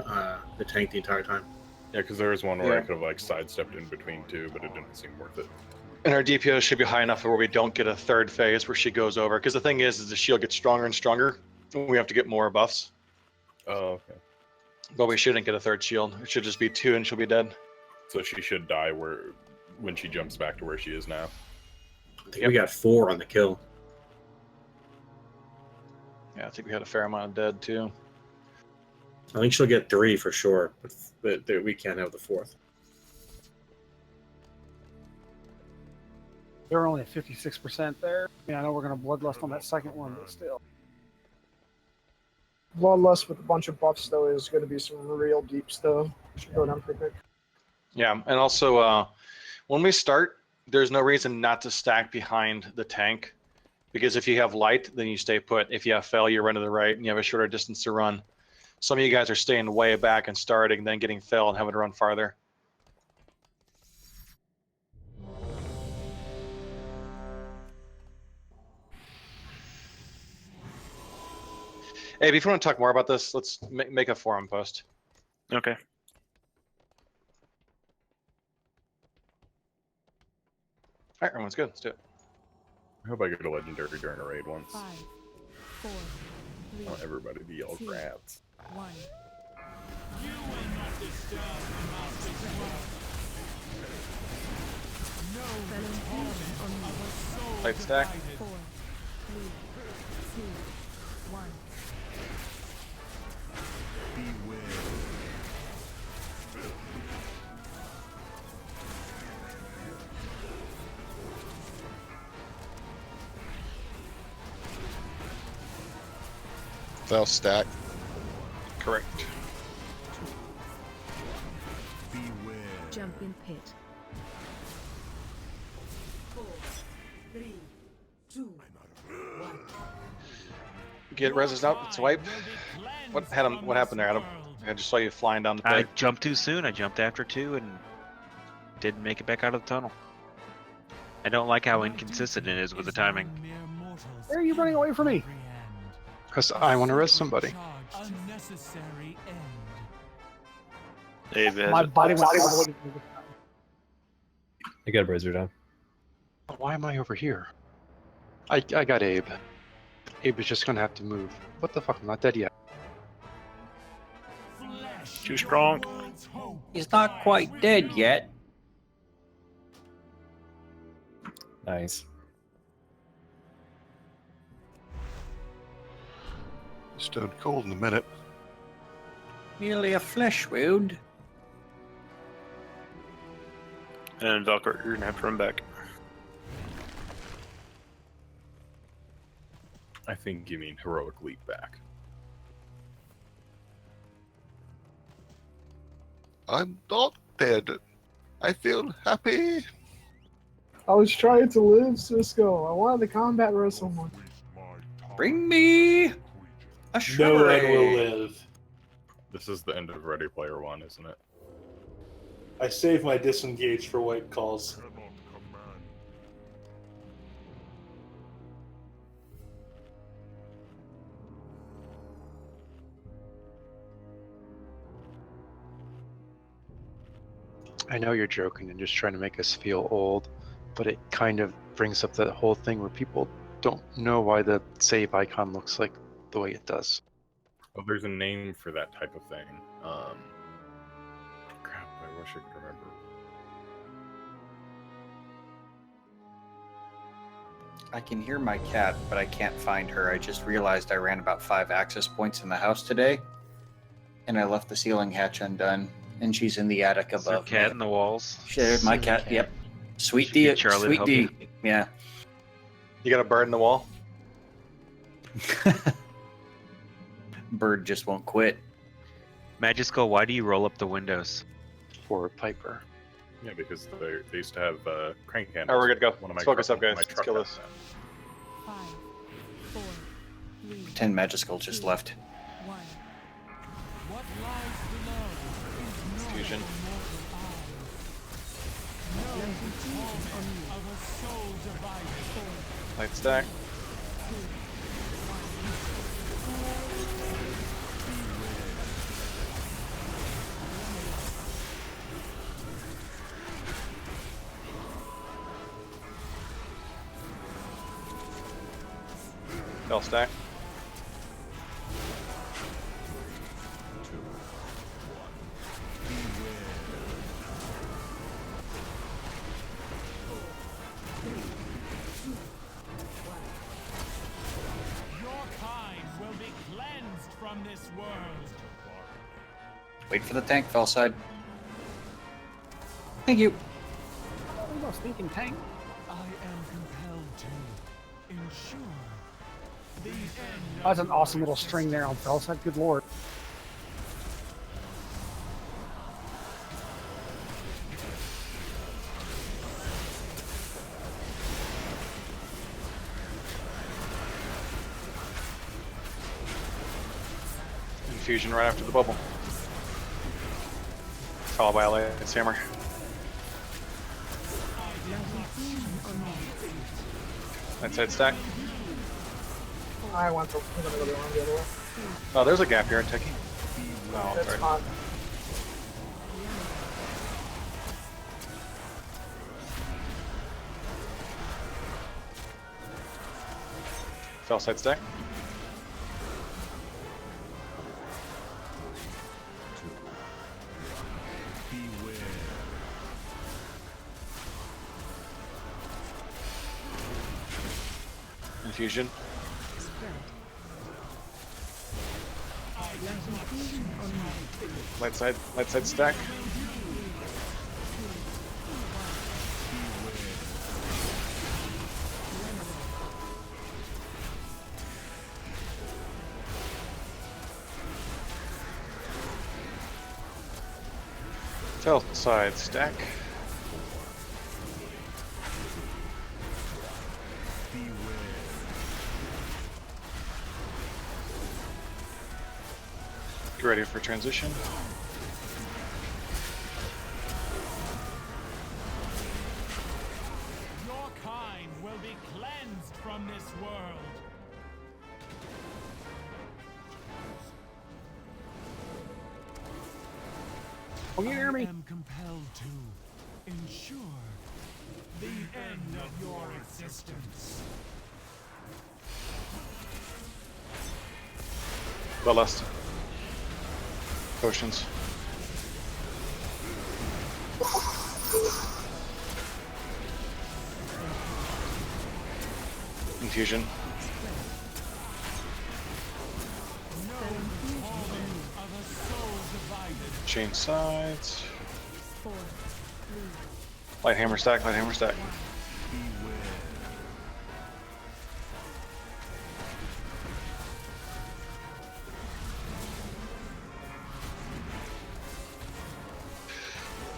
the tank the entire time. Yeah, because there was one where I could have like sidestepped in between two, but it didn't seem worth it. And our DPS should be high enough where we don't get a third phase where she goes over. Because the thing is the shield gets stronger and stronger. And we have to get more buffs. Oh, okay. But we shouldn't get a third shield. It should just be 2 and she'll be dead. So she should die when she jumps back to where she is now. I think we got 4 on the kill. Yeah, I think we had a fair amount of dead too. I think she'll get 3 for sure, but we can't have the 4th. They're only at 56% there. Yeah, I know we're going to bloodlust on that second one, but still. Bloodlust with a bunch of buffs, though, is going to be some real deep stuff. Should go down pretty quick. Yeah, and also when we start, there's no reason not to stack behind the tank, because if you have light, then you stay put. If you have fail, you run to the right, and you have a shorter distance to run. Some of you guys are staying way back and starting, then getting fail and having to run farther. Hey, if you want to talk more about this, let's make a forum post. Okay. All right, everyone's good. Let's do it. I hope I get a legendary during a raid once. 5, 4, 3, I want everybody to yell 2, grats. 1. Light stack. 4, 3, 2, 1. They'll stack. Correct. Jump in pit. 4, 3, 2, 1. Get reses out. Let's wipe. What happened there, Adam? I just saw you flying down the pit. I jumped too soon. I jumped after 2 and didn't make it back out of the tunnel. I don't like how inconsistent it is with the timing. Where are you running away from me? Because I want to res somebody. My body went all the way. I got a brazier down. Why am I over here? I got Abe. Abe is just going to have to move. What the fuck? I'm not dead yet. Too strong. He's not quite dead yet. Nice. Stone cold in a minute. Merely a flesh wound. And Valkyrie, you're gonna have to run back. I think you mean heroic leap back. I'm not dead. I feel happy. I was trying to live, Cisco. I wanted to combat wrestle someone. Bring me a No shrubbery. one will live. This is the end of Ready Player One, isn't it? I save my disengage for white calls. I know you're joking and just trying to make us feel old, but it kind of brings up that whole thing where people don't know why the save icon looks like the way it does. Well, there's a name for that type of thing. Crap, I wish I could remember. I can hear my cat, but I can't find her. I just realized I ran about 5 access points in the house today, and I left the ceiling hatch undone, and she's in the attic Is there a above cat me. in the walls? My cat, yep. Sweet D, Charlie to Sweet help D. you? Yeah. You got a bird in the wall? Bird just won't quit. Magical, why do you roll up the windows? For Piper. Yeah, because they used to have crank handles. Alright, we're good to go. One of Let's my focus up, guys. my Let's truck kill had this. that. 5, 4, 3, 10 Magical just left. 1. What lies below is no Fusion. mortal eye. No torment of a soul divided. Light stack. Spell stack. Your kind will be cleansed from this world. Wait for the tank, fell side. Thank you. Oh, stinking tank. I am compelled to ensure the end That was an awesome little string there on Fellside. Good lord. Infusion right after the bubble. Followed by a light's hammer. Light side stack. I went to, I'm gonna go the other way. Oh, there's a gap here in Techie. Oh, It's sorry. fine. Fell side stack. Infusion. Light side stack. Fell side stack. Get ready for transition. Your kind will be cleansed from this world. Oh, you hear me? I am compelled to ensure the end of your existence. Ballast. Potions. Infusion. Chain sides. 4, 3, Light hammer stack, light hammer stack.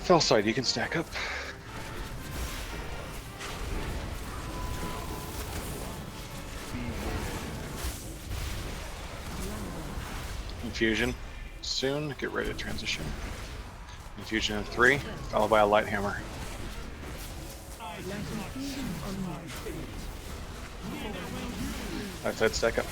Fell side, you can stack up. Infusion soon. Get ready to transition. Infusion in 3, followed by a light hammer. Light side stack up.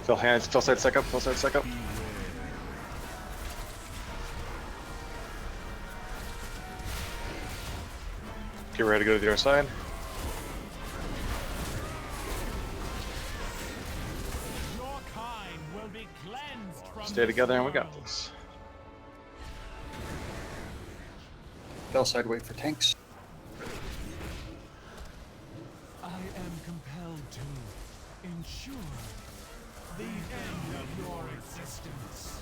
Fill hands, fill side stack up, fill side stack up. Get ready to go to the other side. Stay together and we got this. Fell side, wait for tanks. I am compelled to ensure the end of your existence.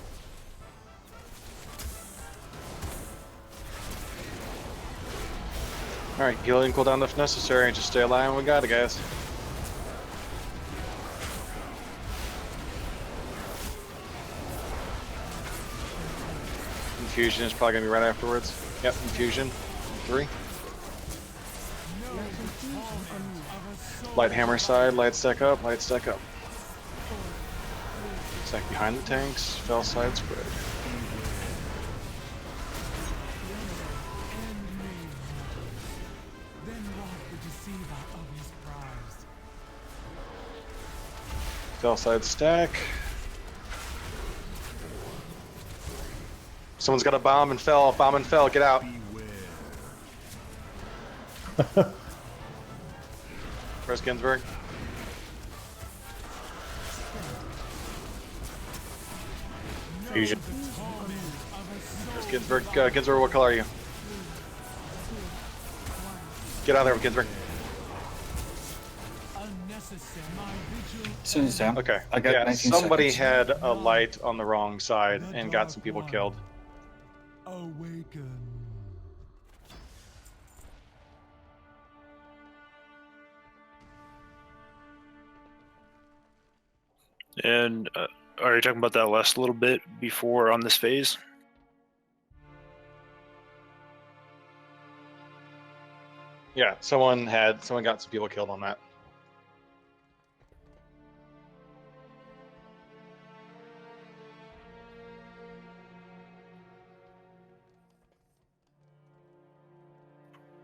Alright, heal and cool down if necessary, and just stay alive and we got it, guys. Infusion is probably gonna be right afterwards. Yep, infusion. 3. Light hammer side, light stack up, light stack up. Stack behind the tanks, fell side spread. Fell side stack. Someone's got a bomb and fell, get out. Where's Ginsburg? Fusion. Where's Ginsburg? Ginsburg, what color are you? Get out of there with Ginsburg. As soon as down. Okay. I got 19 somebody seconds. had a light on the wrong side and got some people killed. Awaken. And are you talking about that last little bit before on this phase? Yeah, someone got some people killed on that.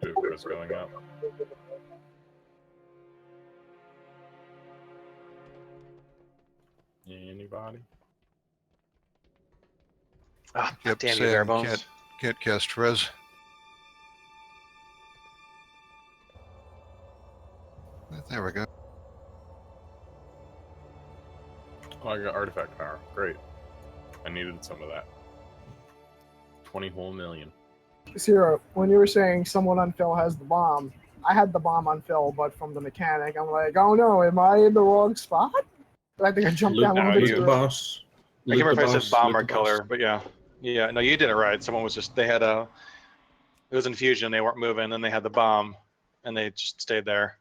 Joker's going up. Anybody? Ah, Kept damn you, saying Barebones. can't cast res. There we go. Oh, I got artifact power. Great. I needed some of that. 20 whole million. Zero, when you were saying someone on Phil has the bomb, I had the bomb on Phil, but from the mechanic, I'm like, oh no, am I in the wrong spot? I think I jumped down one bit too early. Boss. I can't remember if I said bomb or killer, but yeah. Yeah, no, you did it right. Someone was just, it was infusion, they weren't moving, then they had the bomb, and they just stayed there.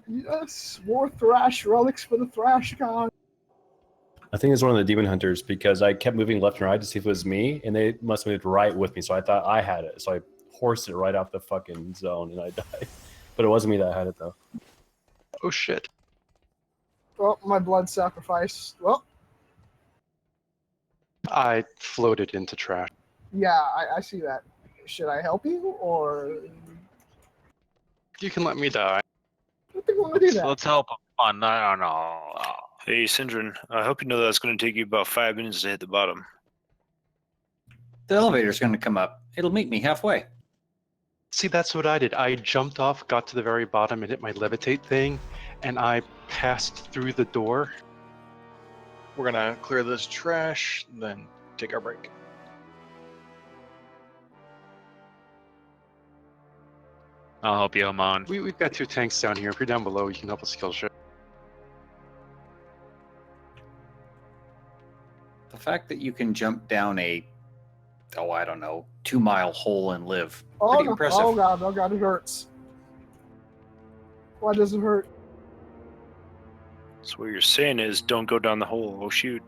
Yes, more thrash relics for the thrash god. I think it's one of the demon hunters because I kept moving left and right to see if it was me, and they must have moved right with me, so I thought I had it. So I horsed it right off the fucking zone, and I died. But it wasn't me that had it, though. Oh, shit. Well, my blood sacrifice. Well, I floated into trash. yeah, I see that. Should I help you, or... You can let me die. I think we'll do that. Let's help him. Oh, no. Hey, Syndron, I hope you know that's going to take you about 5 minutes to hit the bottom. The elevator's going to come up. It'll meet me halfway. See, that's what I did. I jumped off, got to the very bottom, and hit my levitate thing, and I passed through the door. We're gonna clear this trash, then take our break. I'll help you, Amon. We've got 2 tanks down here. If you're down below, you can help us kill shit. The fact that you can jump down a, I don't know, 2-mile hole and live. Oh, Pretty no. impressive. Oh god, it hurts. Why does it hurt? So what you're saying is don't go down the hole. Oh, shoot.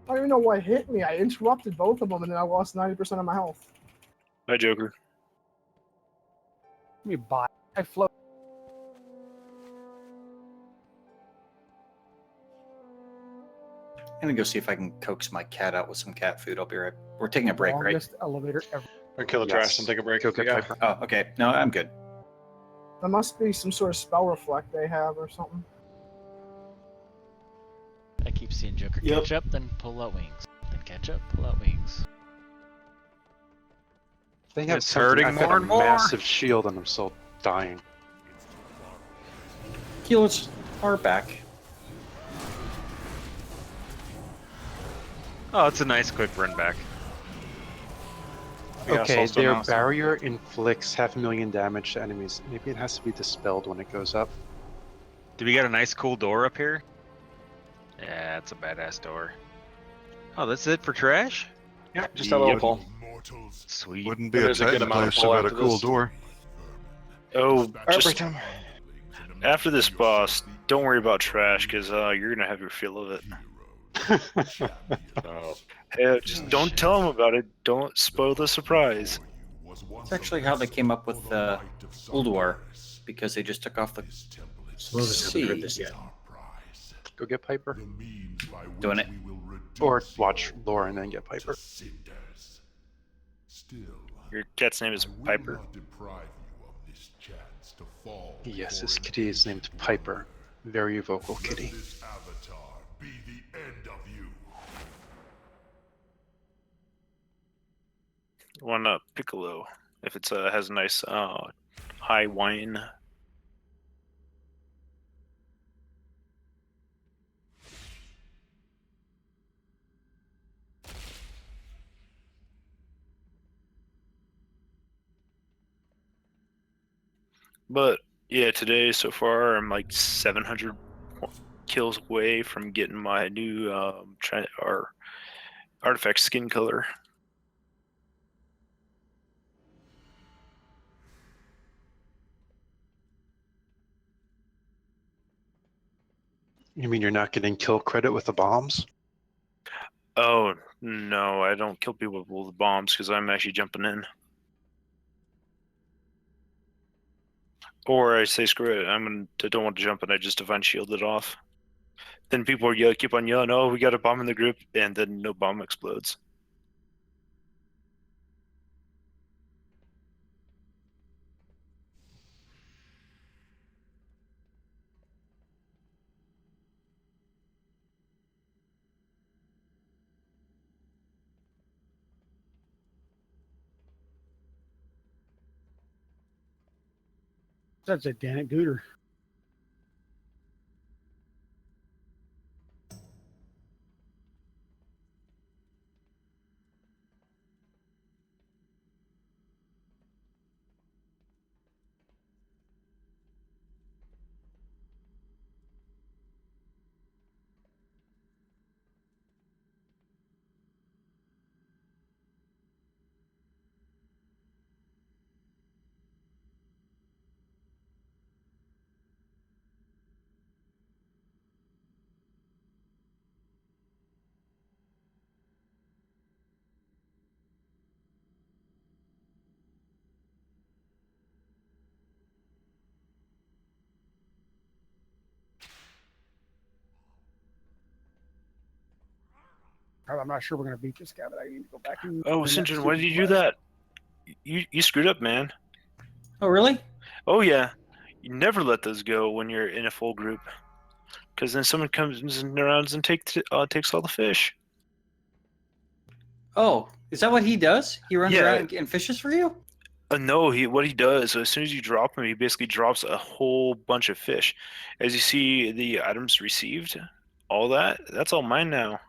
I don't even know what hit me. I interrupted both of them, and then I lost 90% of my health. Hi, Joker. Let me buy. I float. I'm gonna go see if I can coax my cat out with some cat food. I'll be right. We're taking a break, right? Longest elevator ever. Or kill the trash and take a break. Yeah. Oh, okay. No, I'm good. There must be some sort of spell reflect they have or something. I keep seeing Joker catch up, then pull out wings. Then catch up, pull out wings. They have It's something. hurting I've more got a and more. massive shield and I'm still dying. Healers are back. Oh, it's a nice quick run back. Okay, their barrier inflicts 500,000 damage to enemies. Maybe it has to be dispelled when it goes up. Do we got a nice cool door up here? Yeah, it's a badass door. Oh, that's it for trash? Yeah, just that little pull. Sweet. Wouldn't be a There's a good Titan amount of place pull without a after cool this. door. Oh, just Every time. after this boss, don't worry about trash because you're gonna have your feel of it. Oh. Yeah, just don't tell them about it. Don't spoil the surprise. It's actually how they came up with Ulduar, because they just took off the Some of us haven't heard this yet. Go get Piper. Doing it. Or watch Laura and then get Piper. Your cat's name is Piper. Yes, this kitty is named Piper. Very vocal kitty. One Piccolo, if it's has a nice high whine. But yeah, today so far I'm like 700 kills away from getting my new artifact skin color. You mean you're not getting kill credit with the bombs? Oh no, I don't kill people with bombs because I'm actually jumping in. Or I say screw it, I don't want to jump and I just divine shield it off. Then people keep on yelling, "Oh, we got a bomb in the group," and then no bomb explodes. That's a Danik Gooter. I'm not sure we're going to beat this guy, but I need to go back and. Oh, Sinjin, why did you do that? You screwed up, man. Oh, really? Oh yeah, you never let those go when you're in a full group, because then someone comes around and takes all the fish. Oh, is that what he does? He runs Yeah. around and fishes for you? No, what he does, as soon as you drop him, he basically drops a whole bunch of fish. As you see the items received, all that's all mine now.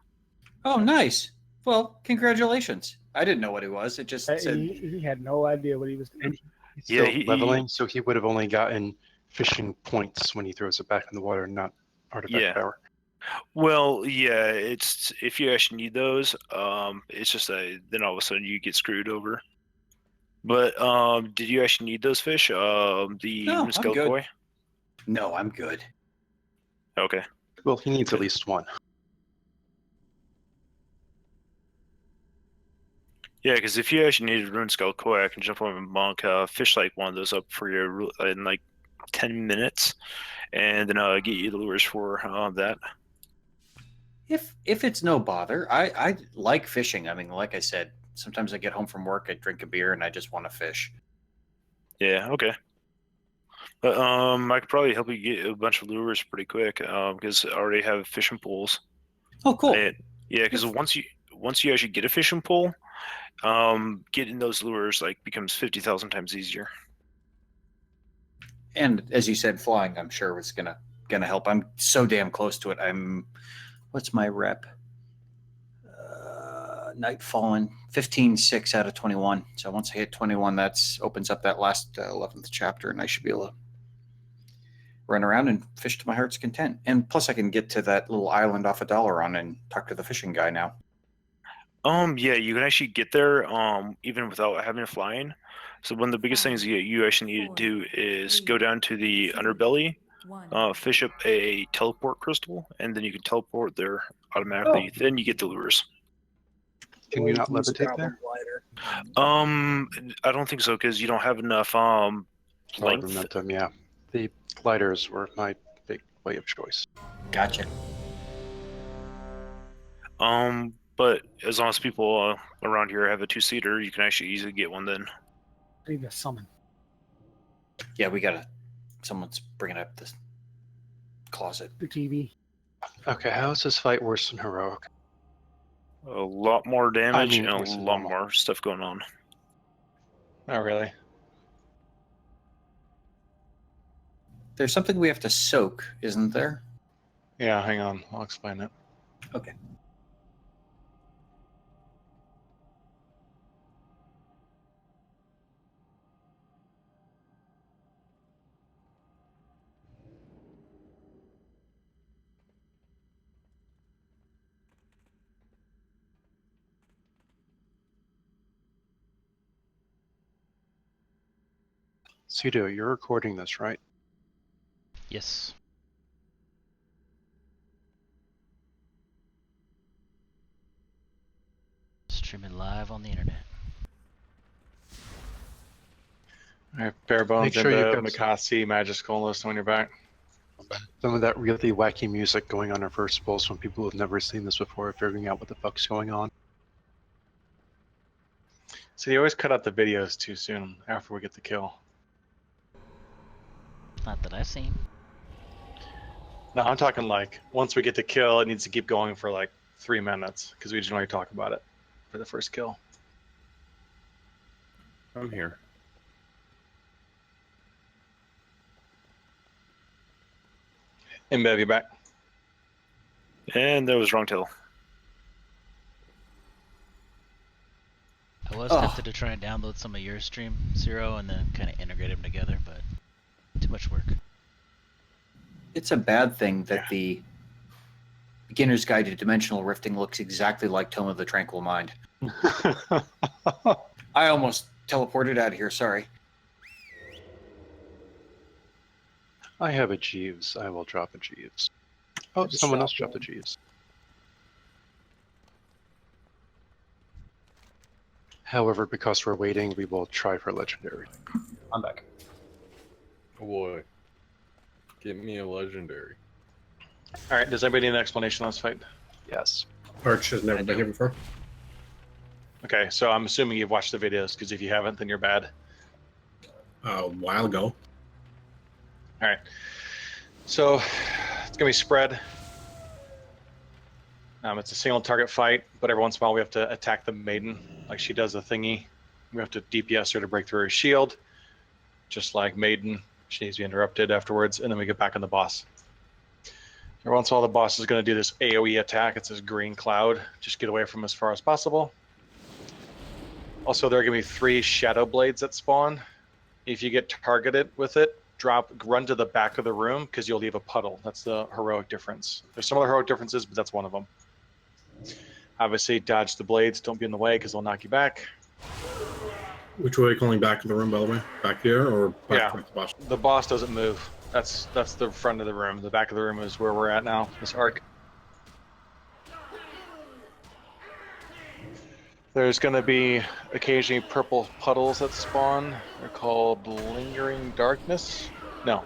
Oh, nice. Well, congratulations. I didn't know what he was. It just said He had no idea what he was doing. He's still leveling, so he would have only gotten fishing points when he throws it back in the water, not artifact power. Well, yeah, it's if you actually need those, it's just then all of a sudden you get screwed over. But did you actually need those fish? The No, I'm Skeleton good. Koi? No, I'm good. Okay. Well, he needs at least one. Yeah, because if you actually needed Rune Skull Koi, I can jump on a monk, fish like one of those up for you in like 10 minutes, and then get you the lures for that. If it's no bother, I like fishing. I mean, like I said, sometimes I get home from work, I drink a beer, and I just want to fish. Yeah, okay. But I could probably help you get a bunch of lures pretty quick because I already have fishing pools. Oh, cool. Yeah, because once you actually get a fishing pole, getting those lures like becomes 50,000 times easier. And as you said, flying, I'm sure was gonna help. I'm so damn close to it. What's my rep? Night Fallen, 15-6 out of 21. So once I hit 21, that's opens up that last 11th chapter, and I should be able to run around and fish to my heart's content. And plus, I can get to that little island off of Dalaran and talk to the fishing guy now. Yeah, you can actually get there even without having to fly in. So one of the biggest things you actually need to do is go down to the underbelly, fish up a teleport crystal, and then you can teleport there automatically. Then you get the lures. Can you not levitate there? I don't think so because you don't have enough length. Momentum, yeah. The gliders were my big way of choice. Gotcha. But as long as people around here have a two-seater, you can actually easily get one then. I need to summon. Yeah, someone's bringing up this closet. The TV. Okay, how is this fight worse than heroic? A lot more damage and a worse than lot normal. more stuff going on. Not really. There's something we have to soak, isn't there? Yeah, hang on. I'll explain it. Okay. Cedo, you're recording this, right? Yes. Streaming live on the internet. All right, bare bones Make sure into you've got Mikasi, Magical list on your back. some of that really wacky music going on in first pulse when people have never seen this before, figuring out what the fuck's going on. So you always cut out the videos too soon after we get the kill. Not that I've seen. No, I'm talking like once we get the kill, it needs to keep going for like 3 minutes because we generally talk about it for the first kill. I'm here. Embev, you back? And that was wrong tail. I was tempted to try and download some of your stream, Zero, and then kind of integrate them together, but too much work. It's a bad thing that the Beginner's Guide to Dimensional Rifting looks exactly like Tome of the Tranquil Mind. I almost teleported out of here, sorry. I have a Jeeves. I will drop a Jeeves. Oh, someone else dropped a Jeeves. However, because we're waiting, we will try for legendary. I'm back. Oh boy. Give me a legendary. All right, does anybody need an explanation on this fight? Yes. Arch has never been here before. Okay, so I'm assuming you've watched the videos, because if you haven't, then you're bad. A while ago. All right, so it's gonna be spread. It's a single target fight, but every once in a while we have to attack the maiden, like she does a thingy. We have to DPS her to break through her shield, just like maiden. She needs to be interrupted afterwards, and then we get back on the boss. Every once in a while the boss is going to do this AoE attack. It's this green cloud. Just get away from as far as possible. Also, there are going to be 3 shadow blades that spawn. If you get targeted with it, run to the back of the room because you'll leave a puddle. That's the heroic difference. There's some other heroic differences, but that's one of them. Obviously, dodge the blades. Don't be in the way because they'll knock you back. Which way are you calling back in the room, by the way? Back here or back towards the boss? The boss doesn't move. That's the front of the room. The back of the room is where we're at now, this arc. There's going to be occasionally purple puddles that spawn. They're called Lingering Darkness. No.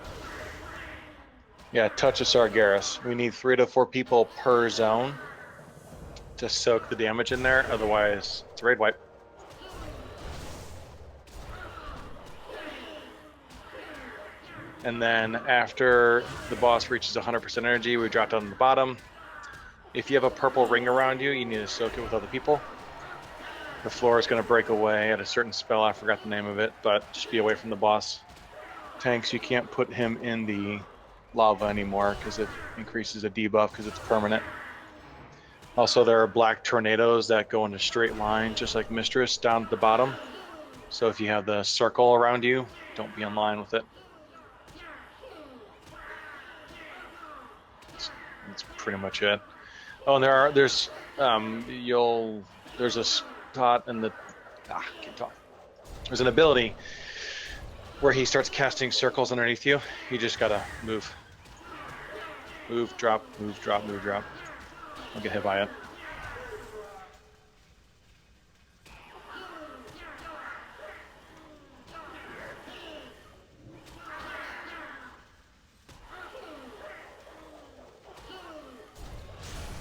Yeah, Touch of Sargeras. We need 3 to 4 people per zone to soak the damage in there. Otherwise, it's a raid wipe. And then after the boss reaches 100% energy, we drop down to the bottom. If you have a purple ring around you, you need to soak it with other people. The floor is going to break away at a certain spell. I forgot the name of it, but just be away from the boss. Tanks, you can't put him in the lava anymore because it increases a debuff because it's permanent. Also, there are black tornadoes that go in a straight line, just like Mistress, down at the bottom. So if you have the circle around you, don't be in line with it. That's pretty much it. Oh, and there's a spot in the can't talk. There's an ability where he starts casting circles underneath you. You just gotta move. Move, drop, move, drop, move, drop. Don't get hit by it.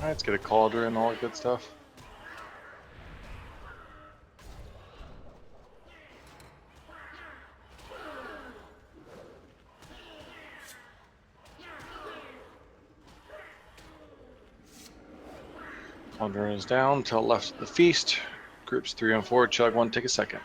Alright, let's get a cauldron and all that good stuff. Cauldron is down, till left of the feast. Groups 3 and 4, chug 1, take a second.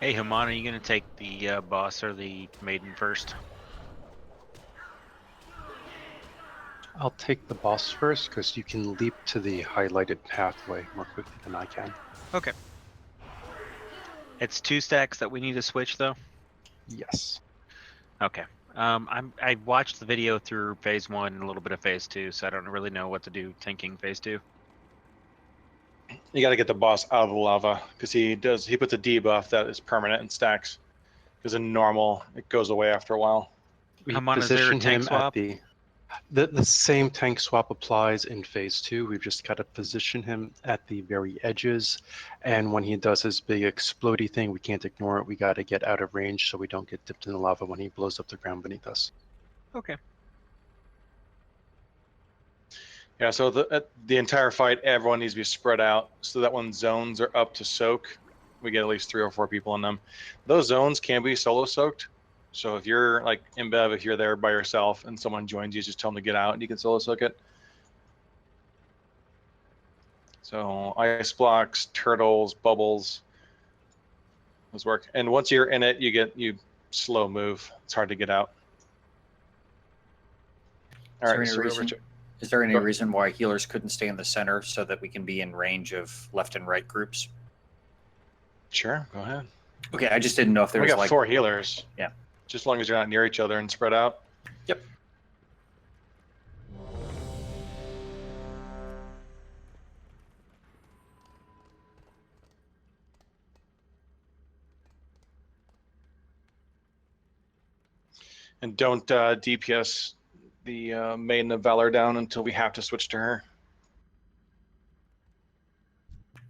Hey, Haman, are you going to take the boss or the maiden first? I'll take the boss first because you can leap to the highlighted pathway more quickly than I can. Okay. It's 2 stacks that we need to switch, though? Yes. Okay. I watched the video through phase 1 and a little bit of phase 2, so I don't really know what to do thinking phase 2. You got to get the boss out of the lava because he puts a debuff that is permanent and stacks. Because in normal, it goes away after a while. We Haman, is there a position tank him swap? at the same tank swap applies in phase 2. We've just got to position him at the very edges, and when he does his big explodey thing, we can't ignore it. We got to get out of range so we don't get dipped in the lava when he blows up the ground beneath us. Okay. Yeah, so the entire fight, everyone needs to be spread out so that when zones are up to soak, we get at least 3 or 4 people in them. Those zones can be solo soaked. So if you're like in Bev, if you're there by yourself and someone joins you, just tell them to get out and you can solo soak it. So ice blocks, turtles, bubbles, those work. And once you're in it, you slow move. It's hard to get out. All right, so is there any reason why healers couldn't stay in the center so that we can be in range of left and right groups? Sure, go ahead. Okay, I just didn't know if there was like 4 healers. Yeah. Just as long as you're not near each other and spread out. Yep. And don't DPS the Maiden of Valor down until we have to switch to her.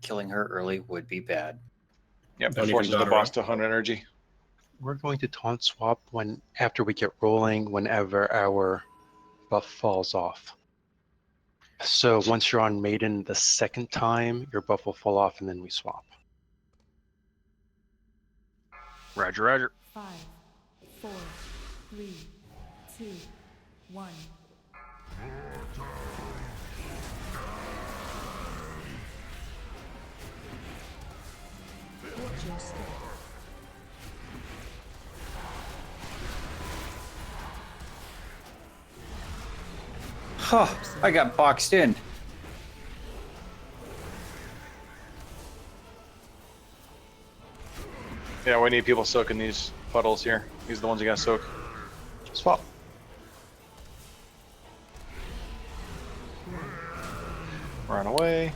Killing her early would be bad. Yep, it forces the boss to 100 energy. We're going to taunt swap after we get rolling, whenever our buff falls off. So once you're on Maiden the second time, your buff will fall off and then we swap. Roger, roger. 5, 4, 3, 2, 1. Watch your step. Huh, I got boxed in. Yeah, we need people soaking these puddles here. These are the ones you gotta soak. Swap. Run away.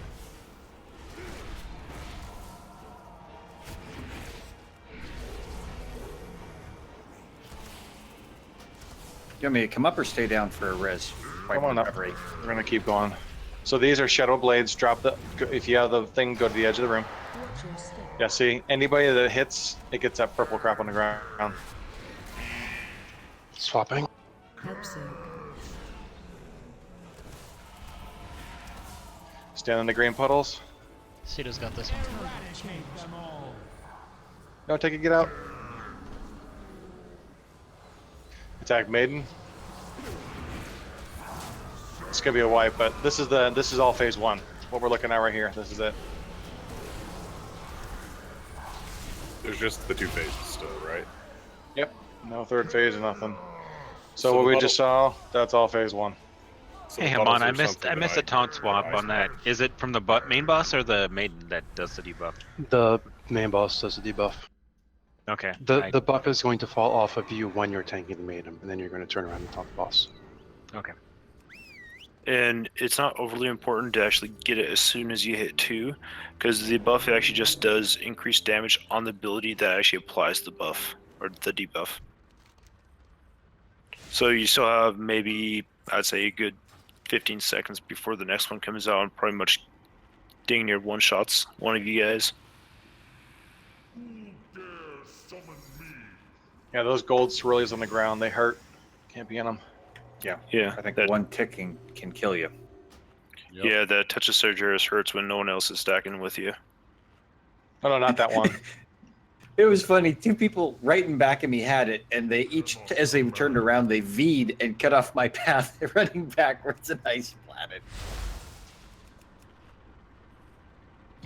You want me to come up or stay down for a res? Come on up. We're gonna keep going. So these are shadow blades. Drop the. If you have the thing, go to the edge of the room. Yeah, see, anybody that hits, it gets that purple crap on the ground. Swapping. Stand in the green puddles. Cito's got this one. No, take a get out. Attack Maiden. It's gonna be a wipe, but this is all phase 1. What we're looking at right here. This is it. There's just the 2 phases still, right? Yep. No third phase or nothing. So, So what the we puddle- just saw, that's all phase 1. So Hey, the Hamon, puddles I are missed something I that missed a taunt swap ignore on that. Is it from the main boss or the maiden that does the debuff? The main boss does the debuff. Okay. The buff is going to fall off of you when you're tanking the maiden, and then you're going to turn around and taunt the boss. Okay. And it's not overly important to actually get it as soon as you hit 2, because the buff actually just does increased damage on the ability that actually applies the buff, or the debuff. So you still have maybe, I'd say, a good 15 seconds before the next one comes out, and pretty much dang near one-shots one of you guys. Yeah, those gold swirlies on the ground, they hurt. Can't be in them. Yeah, I think that, one tick can kill you. yeah, that touch of Sargeras hurts when no one else is stacking with you. Oh, no, not that one. It was funny. 2 people right in back of me had it, and they each, as they turned around, they V'd and cut off my path, running backwards, and I splatted.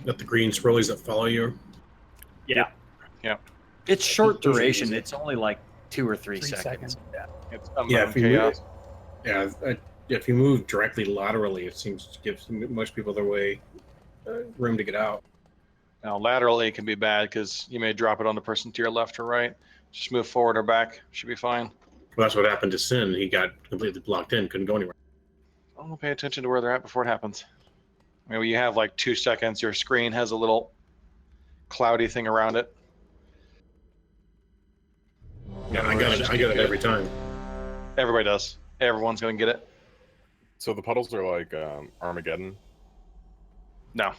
Got the green swirlies that follow you. Yeah. Yeah. It's short Those are duration. easy. It's only like 2 or 3 seconds. Yeah. It's Yeah, if you chaos. if you move directly laterally, it seems to give most people their way room to get out. Now, laterally can be bad because you may drop it on the person to your left or right. Just move forward or back. Should be fine. Well, that's what happened to Sin. He got completely blocked in, couldn't go anywhere. Don't pay attention to where they're at before it happens. I mean, when you have like 2 seconds, your screen has a little cloudy thing around it. Yeah, I got it every time. Everybody does. Everyone's gonna get it. So the puddles are like Armageddon. No.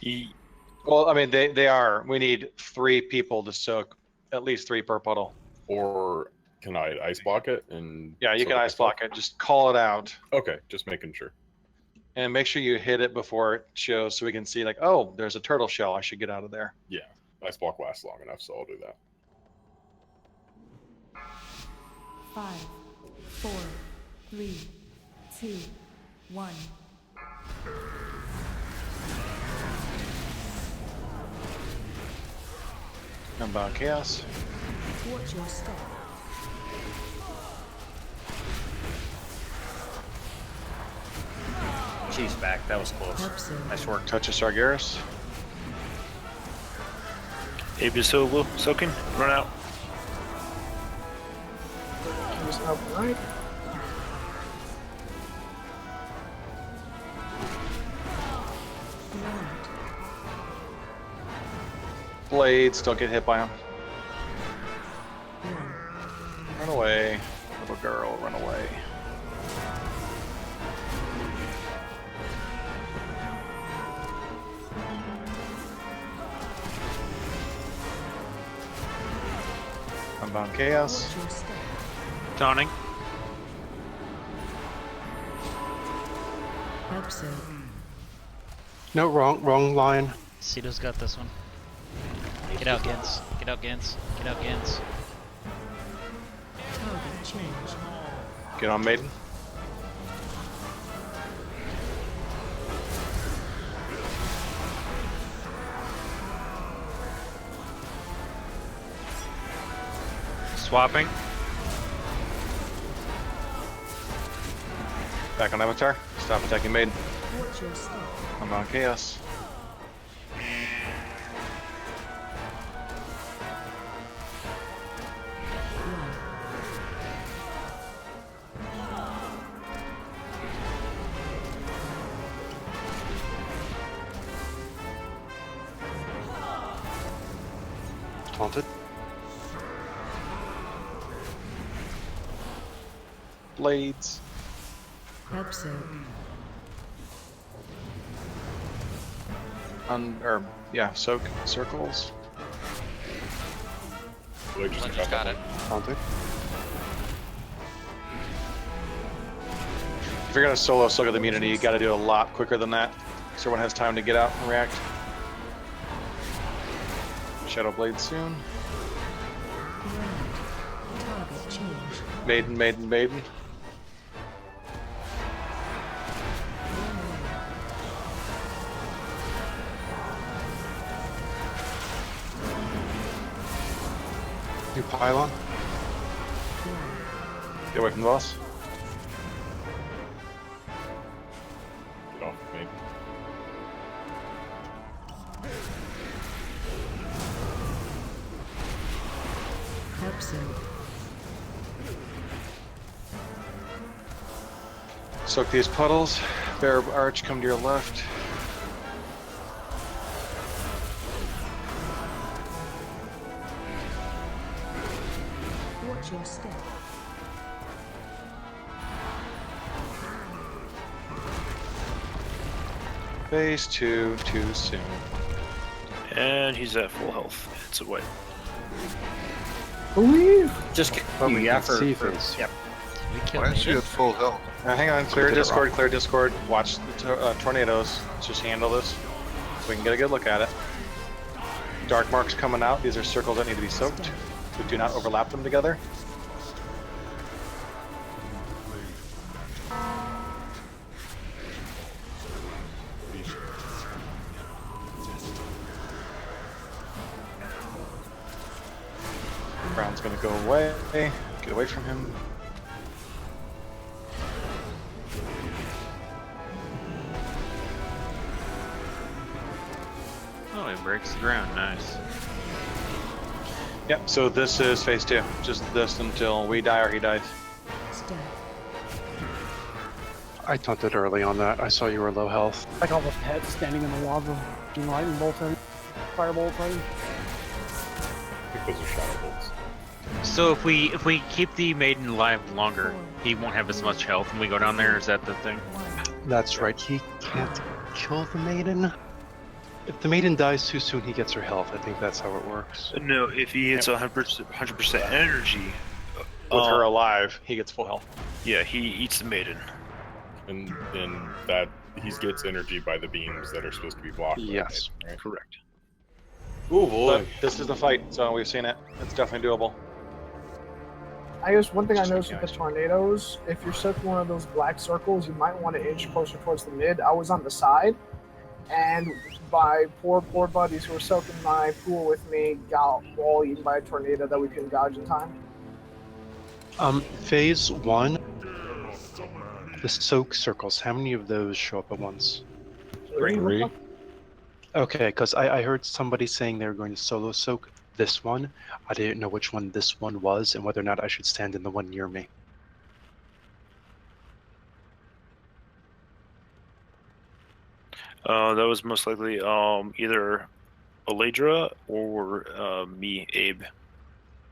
Well, I mean, they are. We need 3 people to soak, at least 3 per puddle. Or can I ice block it? And Yeah, you soak can it ice block it. Just call it out. Okay, just making sure. And make sure you hit it before it shows so we can see, like, oh, there's a turtle shell. I should get out of there. Yeah, ice block lasts long enough, so I'll do that. 5, 4, 3, 2, 1. Unbound chaos. Watch your step. She's back. That was close. Nice work. Touch of Sargeras. Abe solo soaking, run out. Just up right. Blades, don't get hit by them. Run away. Little girl, run away. Unbound chaos. Taunting. No, wrong line. Cito's got this one. Get out, Gens. Get out, Gens. Get out, Gens. Get on Maiden. Swapping. Back on Avatar. Stop attacking Maiden. I'm on Chaos. Taunted. Blades. Episode. Or Yeah, soak circles. Legends got it. Haunted. If you're gonna solo soak of the immunity, you got to do it a lot quicker than that, so everyone has time to get out and react. Shadow Blade soon. Target change. Maiden, maiden, maiden. New pylon. Get away from the boss. Get off of me. Soak these puddles. Bear Arch, come to your left. Watch your step. Phase 2, too soon. And he's at full health. It's a white. Believe. Just kidding. But we Yeah, can see things. Yep. We killed Why is she Maiden. at full health? Hang on, clear Did it Discord, wrong. clear Discord. Watch the tornadoes. Let's just handle this so we can get a good look at it. Dark marks coming out. These are circles that need to be soaked. So do not overlap them together. Brown's gonna go away. Get away from him. Oh, it breaks the ground. Nice. Yep, so this is phase 2. Just this until we die or he dies. Step. I taunted early on that. I saw you were low health. Like all the pets standing in the lava, doing lightning bolt and firebolt fighting. I think those are shadow bolts. So if we keep the maiden alive longer, he won't have as much health when we go down there. Is that the thing? That's right. He can't kill the maiden. If the maiden dies too soon, he gets her health. I think that's how it works. No, if he hits 100% energy, With her alive, he gets full health. yeah, he eats the maiden. And that he gets energy by the beams that are supposed to be blocked. Yes. Right? Correct. Ooh, boy. But this is the fight, so we've seen it. It's definitely doable. I guess one thing I noticed with Nice. the tornadoes, if you're stuck in one of those black circles, you might want to inch closer towards the mid. I was on the side, and my poor buddies who were soaking my pool with me got wall eaten by a tornado that we couldn't dodge in time. Phase 1, the soak circles, how many of those show up at once? Three. Okay, because I heard somebody saying they were going to solo soak this one. I didn't know which one this one was and whether or not I should stand in the one near me. That was most likely either Aledra or me, Abe.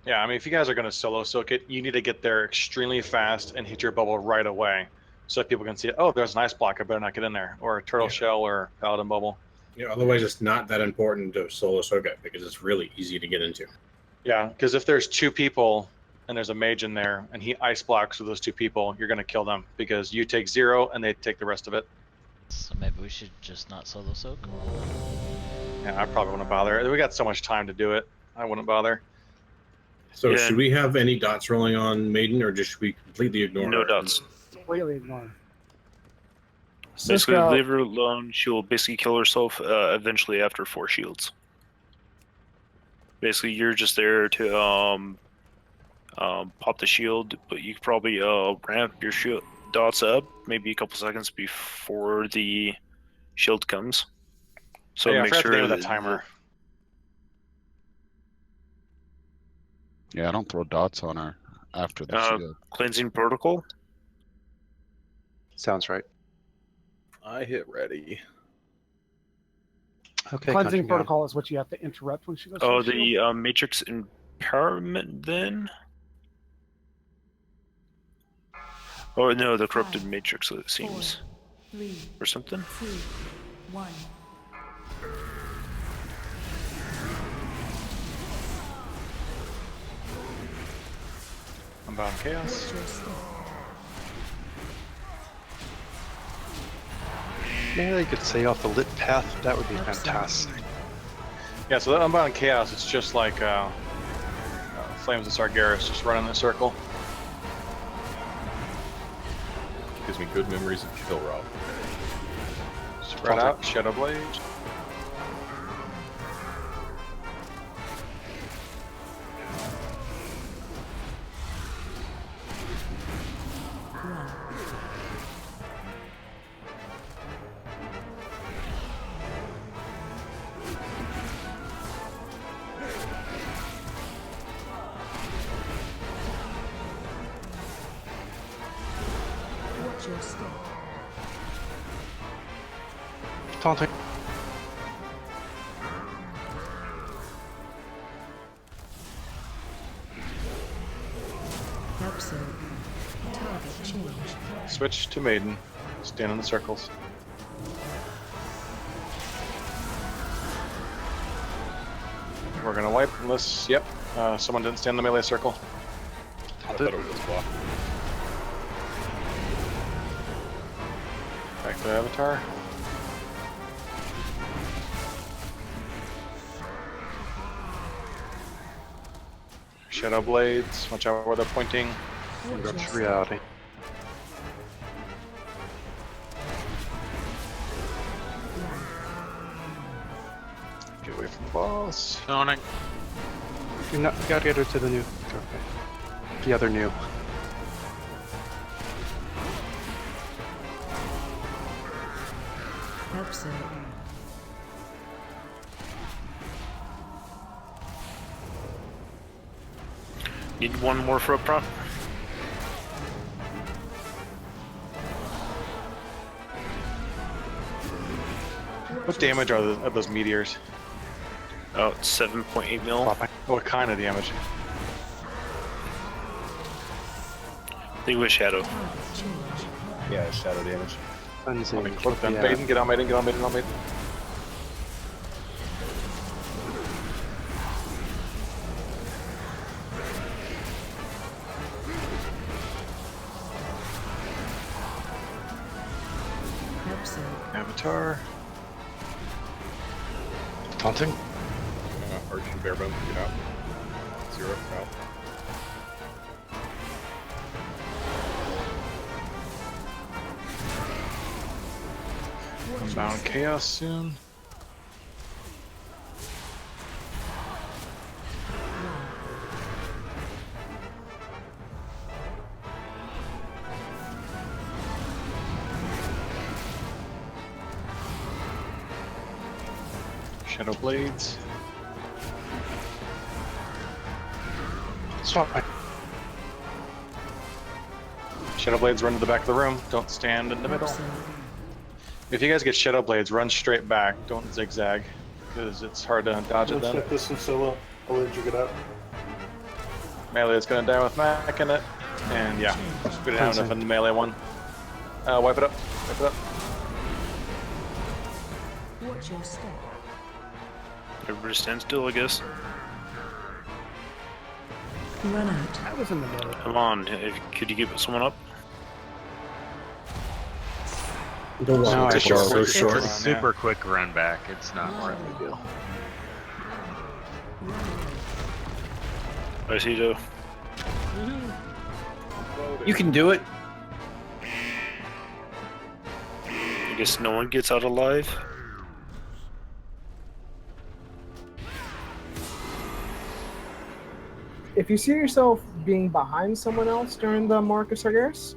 Yeah, I mean, if you guys are going to solo soak it, you need to get there extremely fast and hit your bubble right away so that people can see it. Oh, there's an ice block. I better not get in there. Or a turtle shell or paladin bubble. Yeah, otherwise it's not that important to solo soak it because it's really easy to get into. Yeah, because if there's 2 people and there's a mage in there and he ice blocks with those 2 people, you're going to kill them because you take 0 and they take the rest of it. So maybe we should just not solo soak. Yeah, I probably wouldn't bother. We got so much time to do it. I wouldn't bother. So Yeah. should we have any dots rolling on Maiden, or just should we completely ignore No her? dots. Completely ignore. Basically, Cisco, leave her alone. She'll basically kill herself eventually after 4 shields. Basically, you're just there to pop the shield, but you could probably ramp your shield dots up maybe a couple seconds before the shield comes. So Yeah, I make forgot the name sure of that timer. Yeah, I don't throw dots on her after the shield. Cleansing protocol. Sounds right. I hit ready. Okay, Cleansing continue on. protocol is what you have to interrupt when she goes. Oh, to the shield. the Matrix Empowerment then? Oh no, the Corrupted Matrix, it seems. 4, 3, Or something? 2, 1. Unbound Chaos. Watch your step. Maybe you could say off the lit path. That would be fantastic. Yeah, so that Unbound Chaos, it's just like Flames of Sargeras, just running in a circle. Gives me good memories of Kill Rob. Spread out, Shadow Blade. Watch your step. Taunting. Help zone. Target change. Switch to Maiden. Stand in the circles. We're gonna wipe unless, yep, someone didn't stand in the melee circle. I thought it was blocked. Back to Avatar. Shadow Blades, watch out where they're pointing. That's reality. Get away from the boss. Sonic. You gotta get her to the new. Okay. The other new. Help zone. Need one more for up front. What damage are those meteors? Oh, it's 7.8 mil. What kind of damage? I think it was shadow. Yeah, shadow damage. Cleansing. Clip them. Yeah. Maiden, get on Maiden, get on Maiden, get on Maiden. Help zone. Avatar. Taunting. Arch and Barebone, get out. 0, out. Unbound Chaos soon. Shadow Blades. Swap. Shadow Blades run to the back of the room. Don't stand in the middle. If you guys get Shadow Blades, run straight back. Don't zigzag, because it's hard to dodge it Let's then. check this in solo. I'll let you get out. Melee is going to die with Mac in it. And yeah, we didn't have enough in the melee one. Wipe it up. Wipe it up. Watch your step. Everybody stand still, I guess. Run out. That was in the middle. Come on, could you give someone up? Don't No, want I to sure. so It's short. a super quick run back. It's not more of a deal. I see Joe. You can do it. I guess no one gets out alive. If you see yourself being behind someone else during the Mark of Sargeras,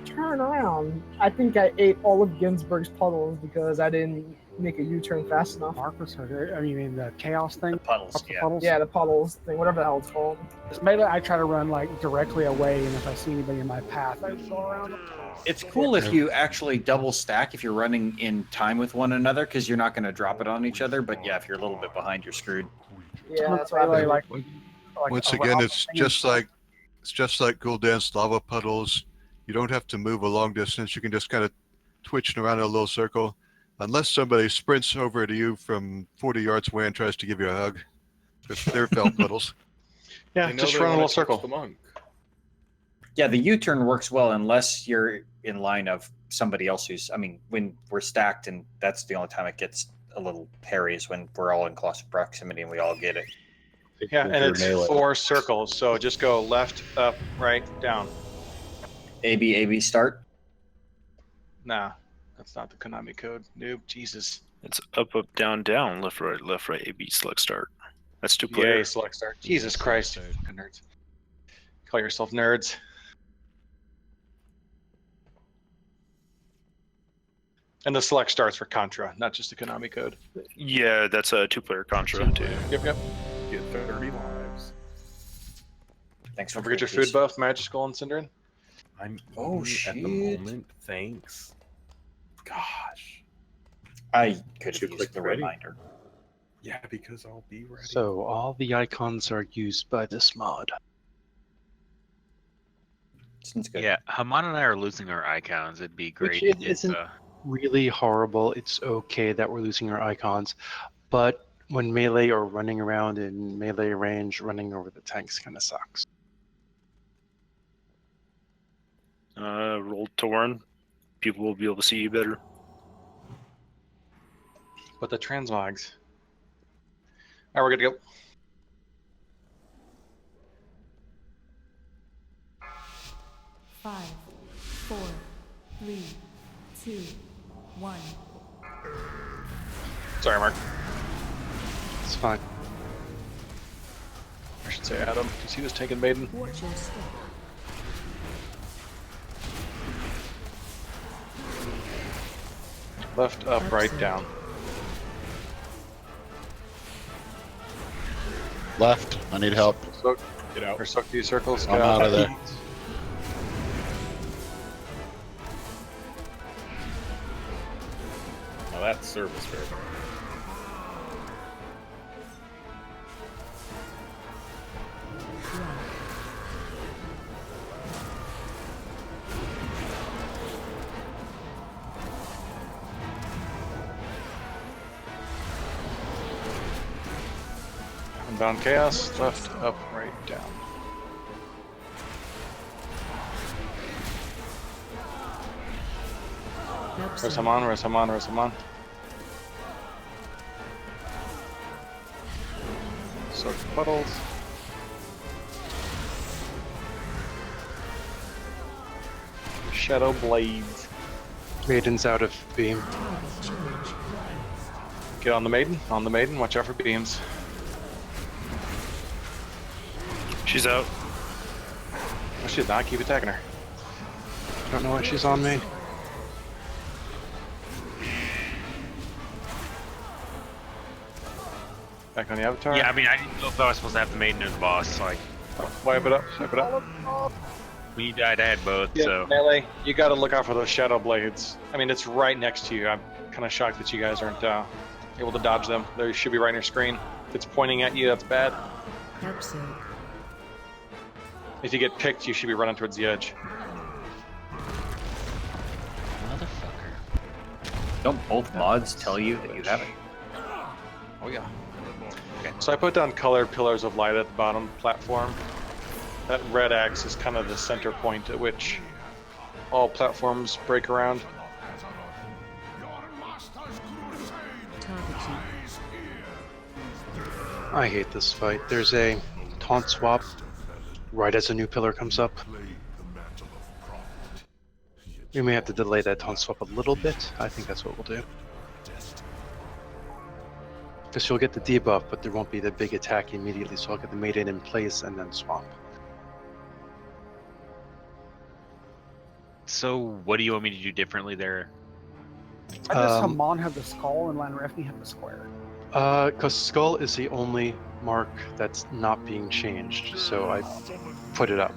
turn around. I think I ate all of Ginsburg's puddles because I didn't make a U-turn fast enough. Marcus, I mean the chaos thing. Puddles, Up the yeah. puddles. Yeah, the puddles thing, whatever the hell it's called. This melee, I try to run like directly away, and if I see anybody in my path, I just go around them. It's cool if you actually double stack if you're running in time with one another, because you're not going to drop it on each other. But yeah, if you're a little bit behind, you're screwed. Yeah, that's what I Melee, did. like Once around again, the it's thing just and- like Gul'dan's lava puddles. You don't have to move a long distance. You can just kind of twitch around in a little circle, unless somebody sprints over to you from 40 yards away and tries to give you a hug. Because they're felt puddles. Yeah, They know just they run a wanna little touch circle. The monk. Yeah, the U-turn works well unless you're in line of somebody else who's. I mean, when we're stacked, and that's the only time it gets a little hairy is when we're all in close proximity and we all get it. Yeah, and it's melee. 4 circles, so just go left, up, right, down. A B start. Nah, that's not the Konami code. Nope, Jesus. It's up, up, down, down, left, right, A, B, select, start. That's 2 VA player. select start. VA Jesus select Christ, start. you fucking nerds. Call yourself nerds. And the select starts for Contra, not just the Konami code. Yeah, that's a 2-player Contra too. Yep. Get 30 lives. Thanks Don't for forget your food buff, Magic Skull and Synderen. I'm Oh, eating at the shit. moment. Thanks. Gosh. I could have You used clicked the ready? reminder. Yeah, because I'll be ready. So all the icons are used by this mod. Sounds good. Yeah, Haman and I are losing our icons. It'd be great Which it if isn't really horrible. It's okay that we're losing our icons, but when melee or running around in melee range, running over the tanks kind of sucks. Roll Torn. People will be able to see you better. But the transmogs. All right, we're good to go. Five, 4, 3, 2, 1. Sorry, Mark. It's fine. I should say Adam, because he was taking Maiden. Watch your step. Left, up, right, down. Left. I need help. Soak. Get out. Or soak these circles. I'm Get out of there. Now that's service fair. Unbound Chaos. Left, up, right, down. Where's Haman? Where's Haman? Where's Haman? Soak the puddles. Shadow Blades. Maiden's out of beam. Get on the Maiden. On the Maiden. Watch out for beams. She's out. Oh, she's not. Keep attacking her. Don't know why she's on me. Back on the Avatar. Yeah, I mean, I didn't know if I was supposed to have the Maiden or the boss. Like, Wipe it up. Wipe it up. when you died, I had both. Yeah, So melee. You got to look out for those Shadow Blades. I mean, it's right next to you. I'm kind of shocked that you guys aren't able to dodge them. They should be right on your screen. If it's pointing at you, that's bad. If you get picked, you should be running towards the edge. Motherfucker. Don't both mods tell you that you have it? Oh yeah. Okay. So I put down colored pillars of light at the bottom platform. That red X is kind of the center point at which all platforms break around. I hate this fight. There's a taunt swap right as a new pillar comes up. We may have to delay that taunt swap a little bit. I think that's what we'll do. Because you'll get the debuff, but there won't be the big attack immediately, so I'll get the Maiden in place and then swamp. So, what do you want me to do differently there? Why does Haman have the skull and Lanrefni have the square? Because skull is the only mark that's not being changed, so I put it up.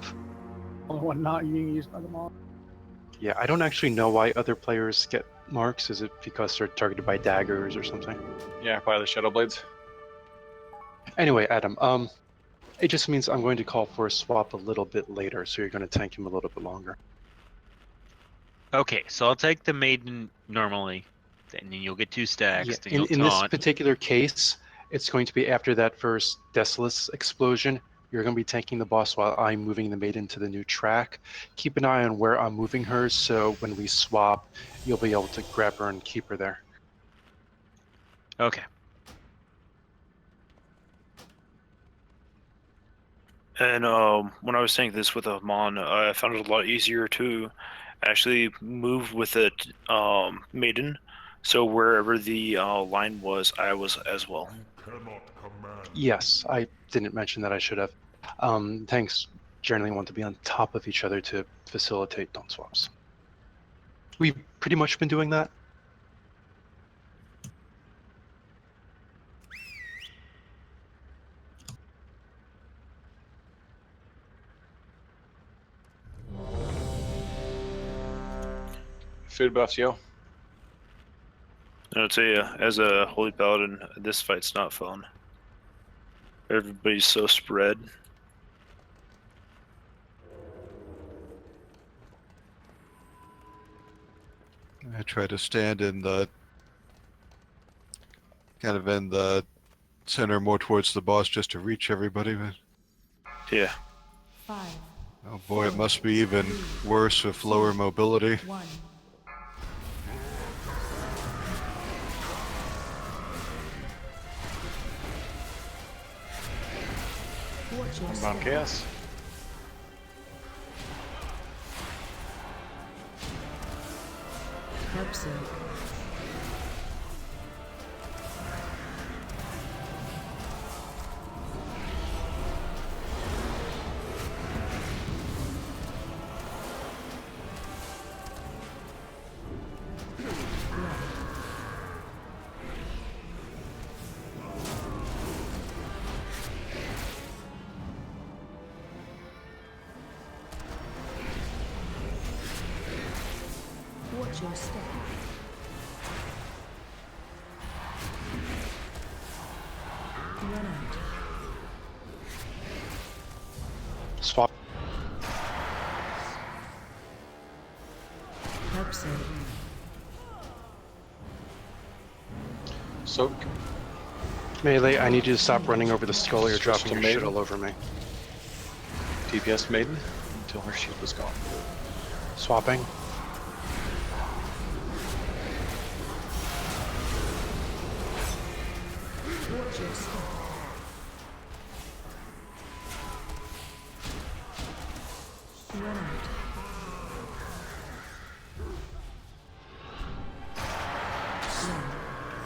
Only one not being used by the mod. Yeah, I don't actually know why other players get marks. Is it because they're targeted by daggers or something? Yeah, by the Shadow Blades. Anyway, Adam, it just means I'm going to call for a swap a little bit later, so you're going to tank him a little bit longer. Okay, so I'll take the Maiden normally, and then you'll get 2 stacks. Yeah, Then you'll in this taunt. particular case, it's going to be after that first Desolus explosion. You're going to be tanking the boss while I'm moving the maiden to the new track. Keep an eye on where I'm moving her, so when we swap, you'll be able to grab her and keep her there. Okay. And when I was saying this with Amon, I found it a lot easier to actually move with it maiden. So wherever the line was, I was as well. Yes, I didn't mention that. I should have. Tanks generally want to be on top of each other to facilitate don't swaps. We've pretty much been doing that. Food buffs, yo. I'll tell you, as a holy paladin, this fight's not fun. Everybody's so spread. I try to stand in the kind of in the center, more towards the boss, just to reach everybody. But yeah. 5. Oh boy, it must be even worse with lower mobility. 1. Bomb chaos. Watch your step. Run out. Swap. Help Soak. Melee, I need you to stop running over the skull. You're dropping your shit all over me. DPS maiden until her shield is gone. Swapping. Watch your step. Run out.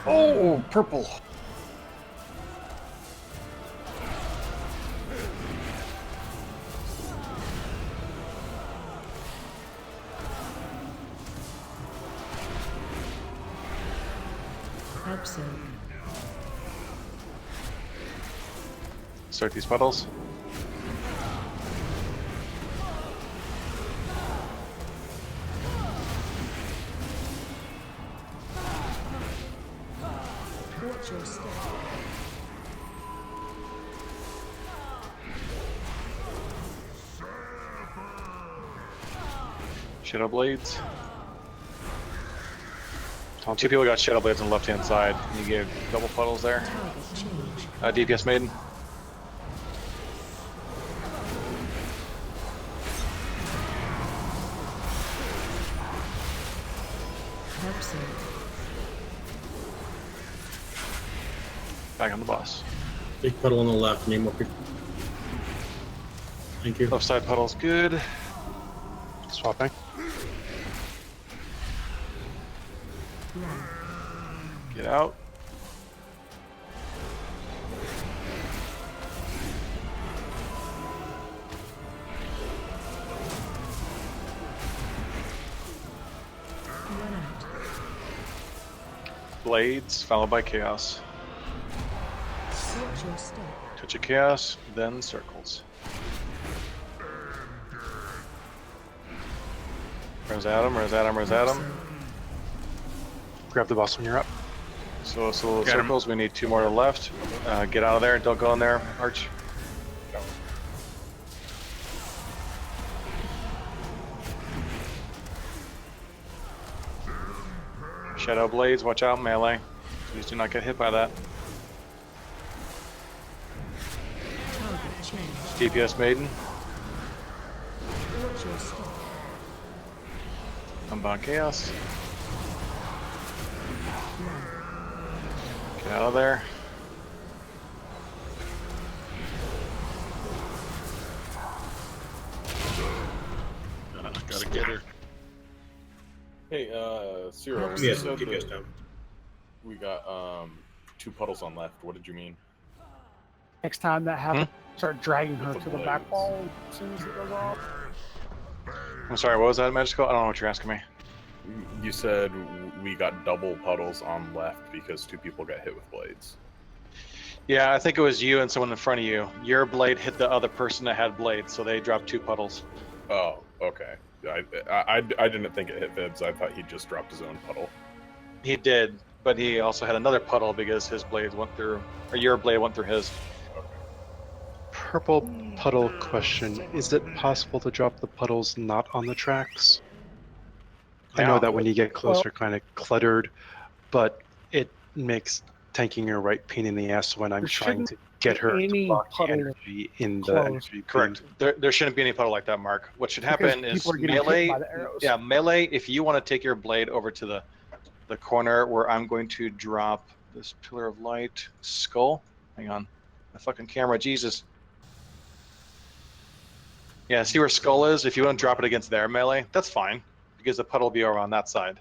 Oh, purple. Help so. Start these puddles. Watch your step. Shadow blades. Two people got shadow blades on the left hand side. You get double puddles there. DPS maiden. Help so. Back on the boss. Big puddle on the left. Need more people. Thank you. Left side puddle's good. Swapping. Get out. Run out. Blades, followed by chaos. Watch your step. Touch of chaos, then circles. Where's Adam? Where's Adam? Where's Adam? Grab the boss when you're up. So circles, we need 2 more to the left. Get out of there, don't go in there, Arch. Shadow blades, watch out, melee. Please do not get hit by that. Target changed. DPS Maiden. Watch your step. Unbound Chaos. Get out of there. Gotta get her. Hey, Ciro, when Yeah, you said DPS that down. we got 2 puddles on left, what did you mean? Next time that happens, start dragging her With to the the back blades. wall as soon as it goes off. I'm sorry, what was that, Magical? I don't know what you're asking me. You said we got double puddles on left because 2 people got hit with blades. Yeah, I think it was you and someone in front of you. Your blade hit the other person that had blades, so they dropped 2 puddles. Oh, okay. I didn't think it hit Fibs. I thought he just dropped his own puddle. He did, but he also had another puddle because his blade went through, or your blade went through his. Purple puddle question. Is it possible to drop the puddles not on the tracks? I know Yeah. that when you get closer, kind of cluttered, but it makes tanking her right pain in the ass when I'm There trying shouldn't to get be her to any block the puddle energy in the close. energy Correct. beam. There shouldn't be any puddle like that, Mark. What should Because happen is people are getting hit melee. by the arrows. Yeah, melee. If you want to take your blade over to the corner where I'm going to drop this pillar of light skull. Hang on, my fucking camera, Jesus. Yeah, see where skull is? If you want to drop it against their melee, that's fine because the puddle will be over on that side.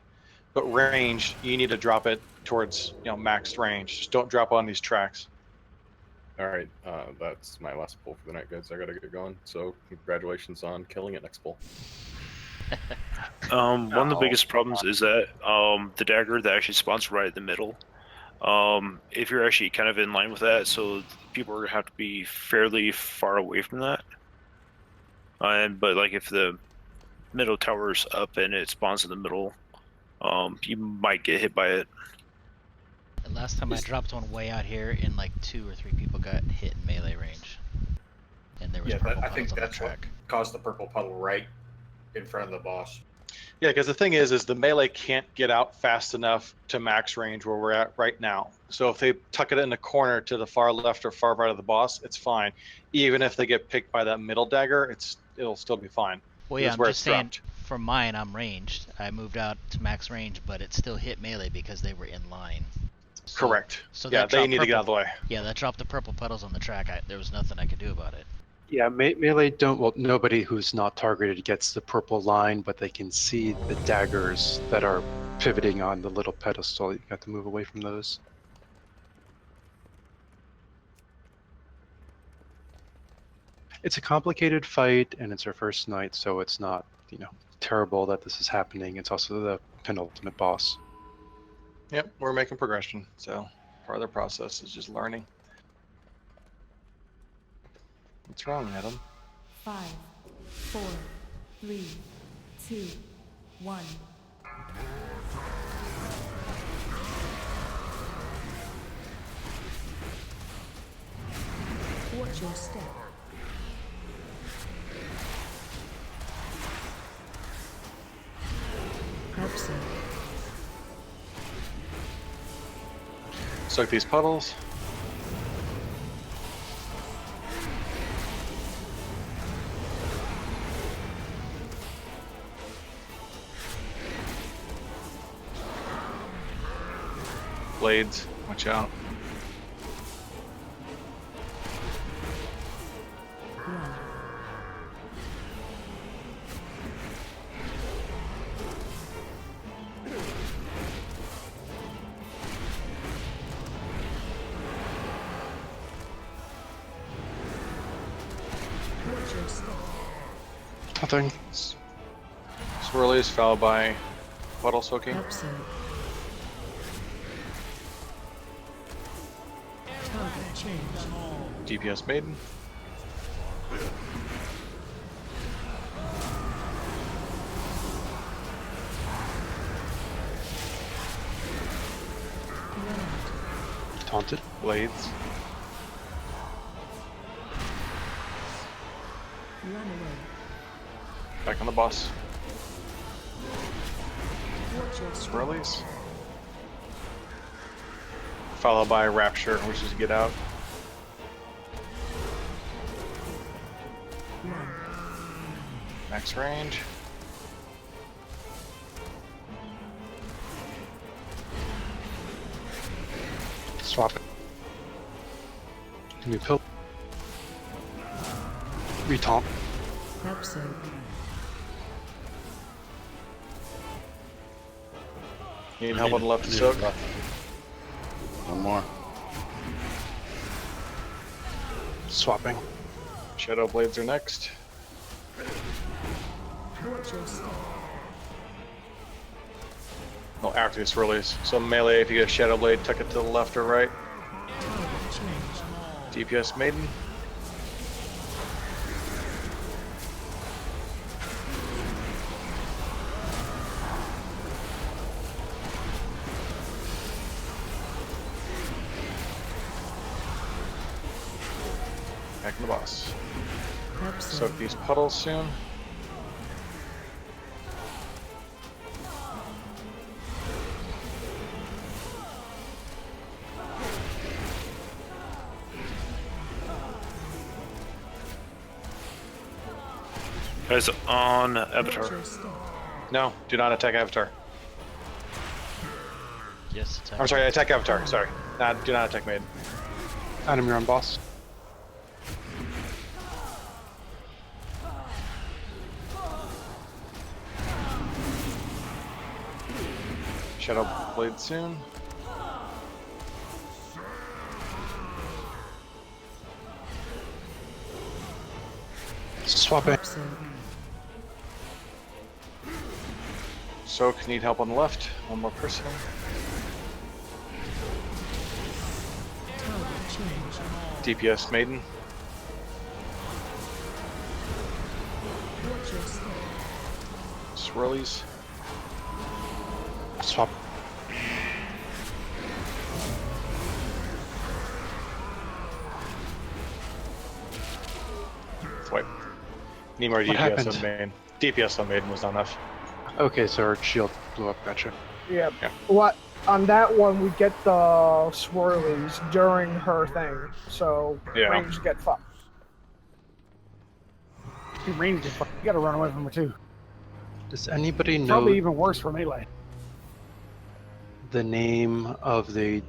But range, you need to drop it towards maxed range. Just don't drop on these tracks. All right, that's my last pull for the night, guys. I gotta get going. So congratulations on killing it next pull. One of the biggest problems is that the dagger that actually spawns right in the middle. If you're actually kind of in line with that, so people are gonna have to be fairly far away from that. But like if the middle tower's up and it spawns in the middle, you might get hit by it. The last time I dropped one way out here, and like 2 or 3 people got hit in melee range, and there was purple I think puddles on the that's what track. caused the purple puddle right in front of the boss. Yeah, because the thing is the melee can't get out fast enough to max range where we're at right now. So if they tuck it in the corner to the far left or far right of the boss, it's fine. Even if they get picked by that middle dagger, it'll still be fine. Well, yeah, That's I'm where just it's saying, dropped. for mine, I'm ranged. I moved out to max range, but it still hit melee because they were in line. So, Correct. So Yeah, that they dropped need to get out of purple- the way. Yeah, that dropped the purple puddles on the track. There was nothing I could do about it. Yeah, melee don't. Well, nobody who's not targeted gets the purple line, but they can see the daggers that are pivoting on the little pedestal. You got to move away from those. It's a complicated fight, and it's our first night, so it's not, terrible that this is happening. It's also the penultimate boss. Yep, we're making progression. So part of the process is just learning. What's wrong, Adam? 5, 4, 3, 2, 1. Watch your step. Absent. Soak these puddles. Blades, watch out. Watch your step. Nothing. Swirlies followed by puddle soaking. Absent. Target change. DPS Maiden. Taunted. Blades. Run away. Back on the boss. Watch your step. Swirlies. Followed by Rapture, which is get out. Max range. Swap it. Give me a pill. Retomp. Absent. Need help on the left to soak. One more. Swapping. Shadow blades are next. Fortress. Oh, after these swirlies. So melee, if you get a shadow blade, tuck it to the left or right. Target change. DPS maiden. Back in the boss. Absent. Soak these puddles soon. Guys, on Avatar. Fortress. No, do not attack Avatar. Yes, attack. I'm sorry, attack Avatar. Sorry. Do not attack Maiden. Adam, you're on boss. Shadow blade soon. Swap it. Absent. Soak, need help on the left. One more person. Target change. DPS maiden. Fortress. Swirlies. Swap. Swipe. Need more What DPS happened? on maiden. DPS on maiden was not enough. Okay, so our shield blew up. Gotcha. Yeah. Yeah. What on that one we get the swirlies during her thing, so Yeah. range get fucked. He ranged it. You gotta run away from her too. Does anybody know Probably even worse for melee. the name of the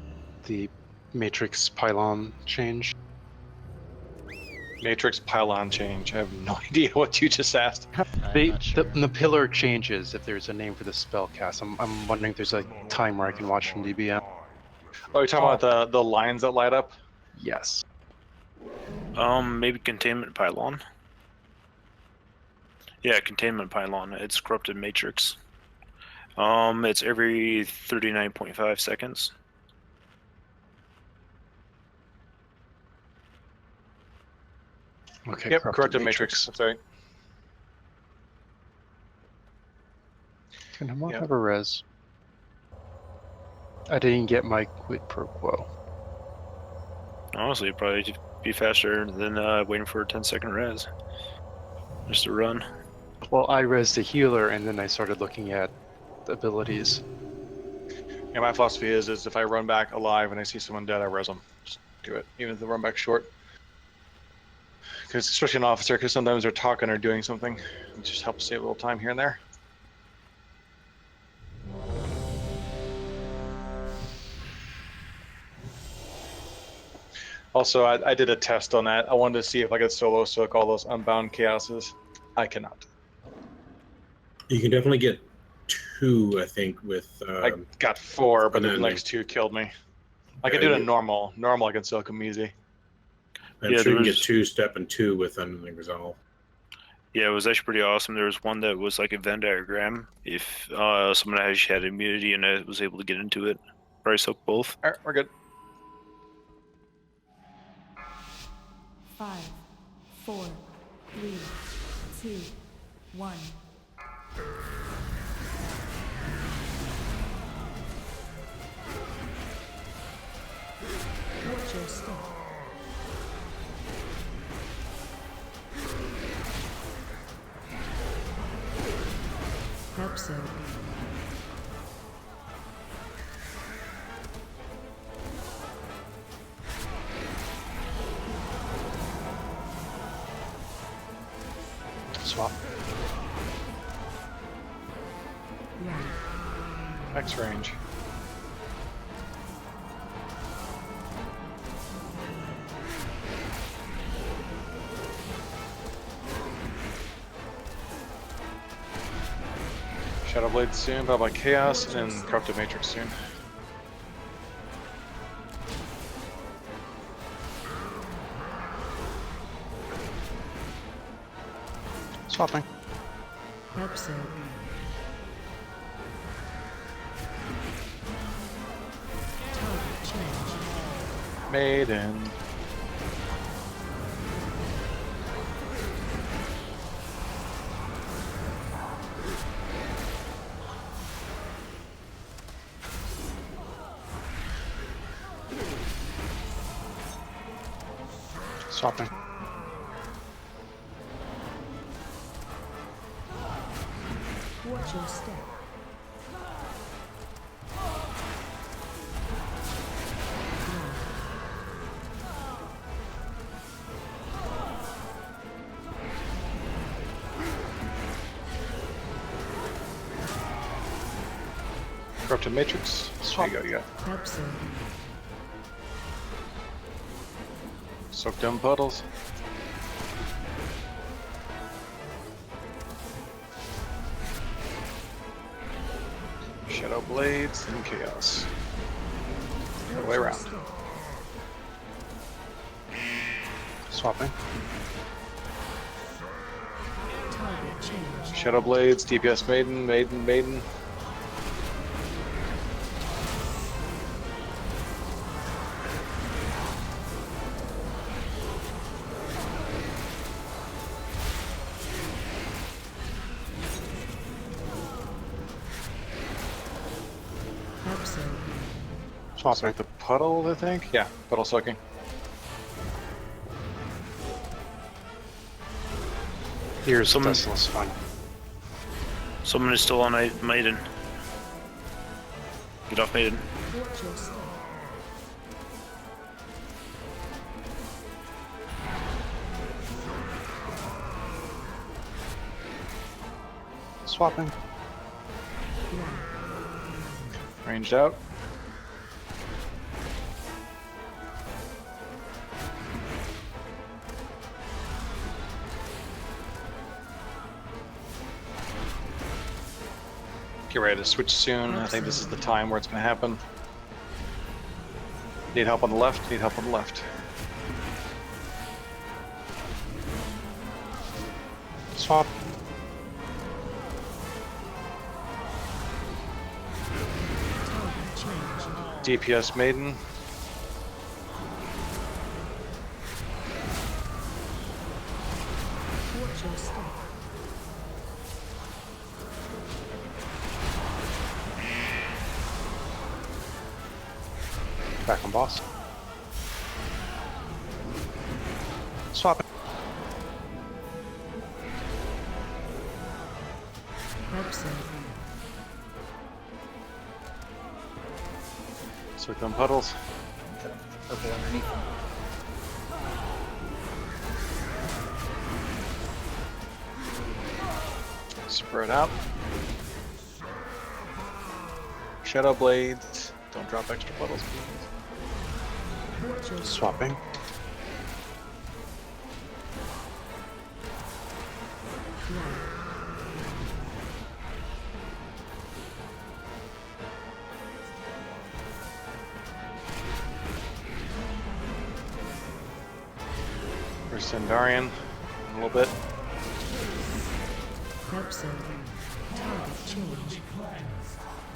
matrix pylon change? Matrix pylon change. I have no idea what you just asked. I'm not sure. The pillar changes if there's a name for the spell cast. I'm wondering if there's a time where I can watch from DBM. Oh, you're talking about the lines that light up? Yes. Maybe containment pylon. Yeah, containment pylon. It's corrupted matrix. It's every 39.5 seconds. Okay. Yep, corrupted matrix. That's right. Can I Yep. have a res? I didn't get my quid pro quo. Honestly, it'd probably be faster than waiting for a 10-second res. Just to run. Well, I res the healer, and then I started looking at the abilities. Yeah, my philosophy is if I run back alive and I see someone dead, I res them. Just do it, even if the run back's short. Because especially an officer, because sometimes they're talking or doing something. It just helps save a little time here and there. Also, I did a test on that. I wanted to see if I could solo soak all those unbound chaoses. I cannot. You can definitely get 2, I think, with. I got 4, but the unending. next 2 killed me. I could do it in normal. Normal, I can soak them easy. I'm sure you can get 2 step and 2 with unending resolve. Yeah, it was actually pretty awesome. There was one that was like a Venn diagram. If someone actually had immunity and I was able to get into it, probably soak both. All right, we're good. 5, 4, 3, 2, 1. Watch your step. Hope so. Swap. X range. Shadow Blade soon, followed by Chaos, and Corrupted Matrix soon. Swapping. Maiden. Swapping. Watch your step. Corrupted Matrix. There you go, Soak down puddles. Shadow Blades and Chaos. The other way around. Swapping. Shadow Blades, DPS Maiden, Maiden. Swapping. The puddle, I think? Yeah, puddle soaking. Here's Tesla's fun. Someone is still on Maiden. Get off Maiden. Swapping. Ranged out. Get ready to switch soon. I think this is the time where it's going to happen. Need help on the left, need help on the left. Swap. DPS Maiden. Back on boss. Swap it. Soak them puddles. Okay, underneath. Spread out. Shadow Blades. Don't drop extra puddles, please. Swapping. For Sendarian, a little bit.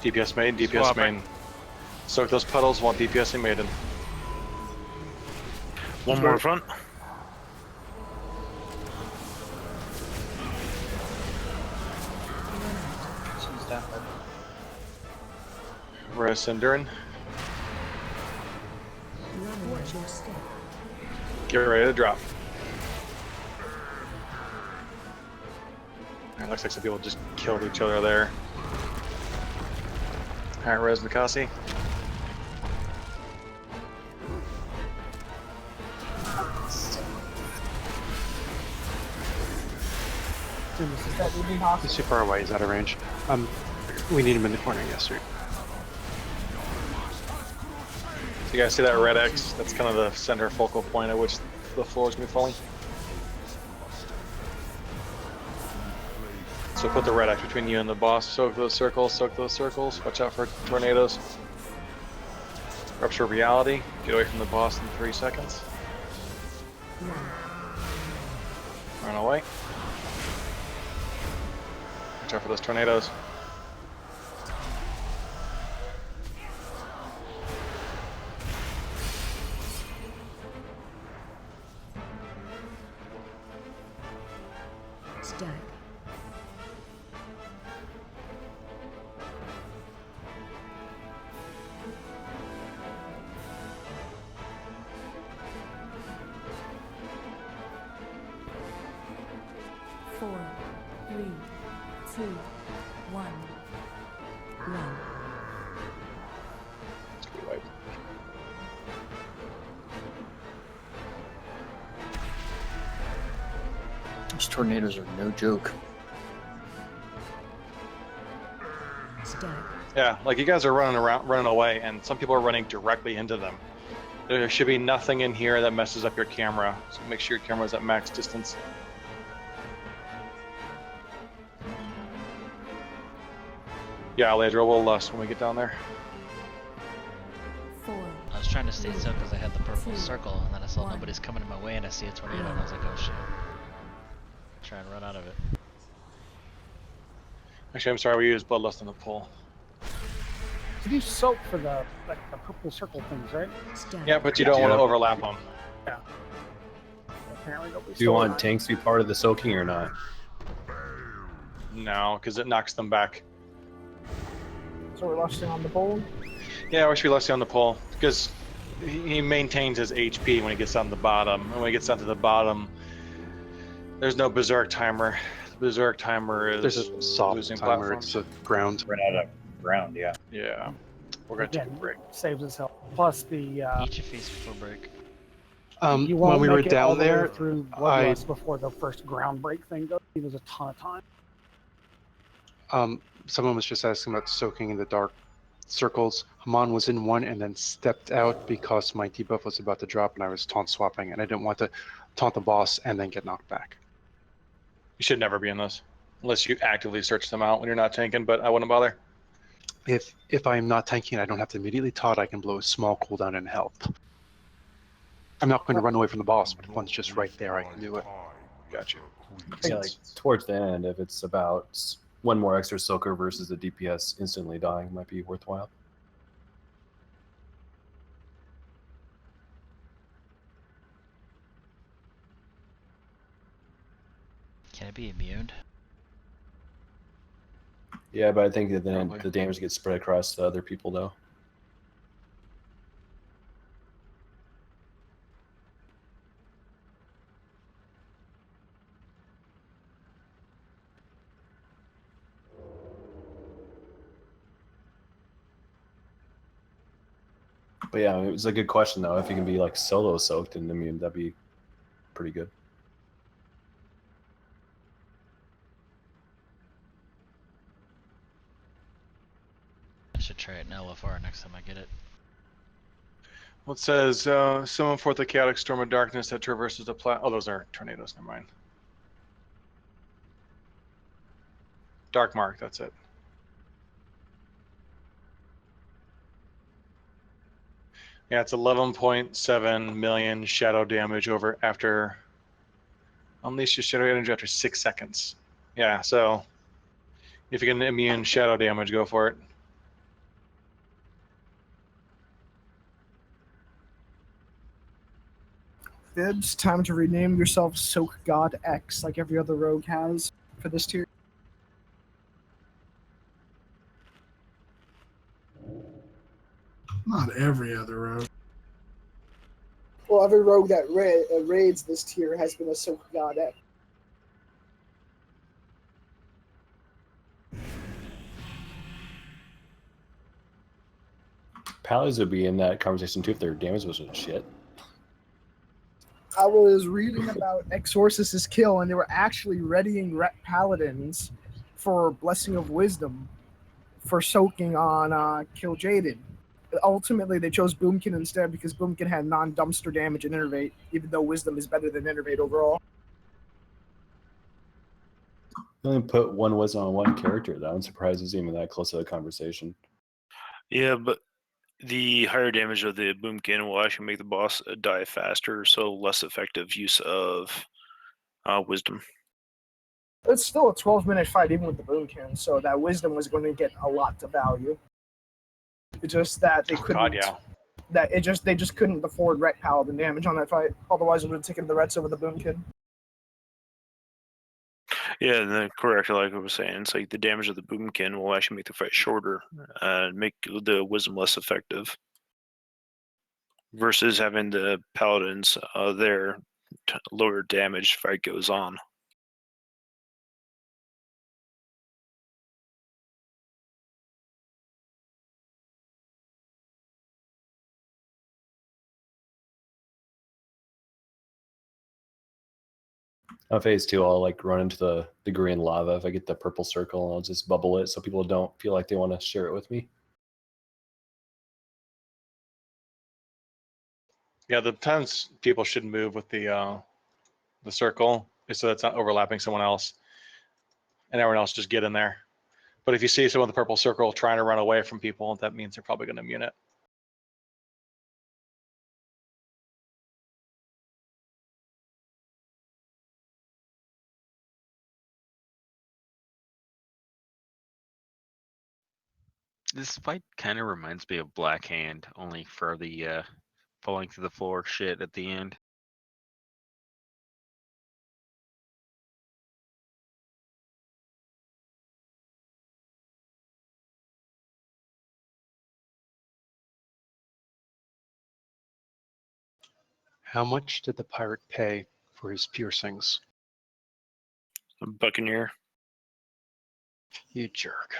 DPS Maiden, DPS Maiden. Soak those puddles while DPSing Maiden. One more in front. Res Sendurin. Get ready to drop. Alright, looks like some people just killed each other there. Alright, Res Mikasi. He's super away, he's out of range. We need him in the corner, yes, sir. So you guys see that red X? That's kind of the center focal point at which the floor is going to be falling. So put the red X between you and the boss. Soak those circles, soak those circles. Watch out for tornadoes. Rupture reality. Get away from the boss in 3 seconds. Run away. Watch out for those tornadoes. Stack. Four, three, two, one. Run. These tornadoes are no joke. Stack. Yeah, like you guys are running away, and some people are running directly into them. There should be nothing in here that messes up your camera, so make sure your camera is at max distance. Yeah, Aledra, we'll lust when we get down there. I was trying to stay still because I had the purple circle, and then I saw nobody's coming in my way, and I see a tornado, and I was like, oh shit. Try and run out of it. Actually, I'm sorry, we used Bloodlust on the pull. You do soak for the purple circle things, right? Yeah, but you don't want to overlap them. Yeah. Apparently nobody's Do you want tanks to be part of the soaking or not? No, because it knocks them back. So we're lusting on the pole? Yeah, we should be lusting on the pole, because he maintains his HP when he gets down to the bottom. And when he gets down to the bottom, there's no berserk timer. The berserk timer is There's a soft losing timer. platforms. It's a ground. Run out of ground, yeah. Yeah. We're going to take a break. Saves us help. Plus the. Eat your face before break. You When won't we were make it all down the way there, through Bloodlust before the first ground break thing goes. It was a ton of time. Someone was just asking about soaking in the dark circles. Haman was in one and then stepped out because my debuff was about to drop and I was taunt swapping and I didn't want to taunt the boss and then get knocked back. You should never be in those, unless you actively search them out when you're not tanking, but I wouldn't bother. If I'm not tanking, I don't have to immediately taunt. I can blow a small cooldown and help. I'm not going to run away from the boss, but if one's just right there, I can do it. Gotcha. Yeah, like towards the end, if it's about one more extra soaker versus the DPS instantly dying, might be worthwhile. Can it be immune? Yeah, but I think that then the damage gets spread across the other people, though. But yeah, it was a good question, though. If you can be like solo soaked and immune, that'd be pretty good. I should try it in LFR next time I get it. Well, it says, summon forth a chaotic storm of darkness that traverses the oh, those are tornadoes, never mind. Dark mark, that's it. Yeah, it's 11.7 million shadow damage after unleash your shadow energy after 6 seconds. Yeah, so if you can immune shadow damage, go for it. Fibs, time to rename yourself Soak God X, like every other rogue has for this tier. Not every other rogue. Well, every rogue that raids this tier has been a Soak God X. Paladins would be in that conversation too if their damage wasn't shit. I was reading about Exorcist's kill, and they were actually readying paladins for Blessing of Wisdom for soaking on Kill Jaden. Ultimately, they chose Boomkin instead because Boomkin had non-dumpster damage and Innervate, even though Wisdom is better than Innervate overall. I only put one Wisdom on one character, though. I'm surprised it's even that close to the conversation. Yeah, but the higher damage of the Boomkin will actually make the boss die faster, so less effective use of Wisdom. It's still a 12-minute fight, even with the Boomkin, so that Wisdom was going to get a lot to value. It's just that they couldn't. God, yeah. They just couldn't afford Ret Paladin damage on that fight. Otherwise, it would have taken the Rets over the Boomkin. Yeah, correct. Like I was saying, it's like the damage of the Boomkin will actually make the fight shorter and make the Wisdom less effective. Versus having the Paladins there lower damage fight goes on. On phase 2, I'll like run into the green lava if I get the purple circle, and I'll just bubble it so people don't feel like they want to share it with me. Yeah, the times people should move with the circle is so that's not overlapping someone else, and everyone else just get in there. But if you see someone with the purple circle trying to run away from people, that means they're probably going to immune it. This fight kind of reminds me of Black Hand, only for the falling to the floor shit at the end. How much did the pirate pay for his piercings? A Buccaneer. You jerk.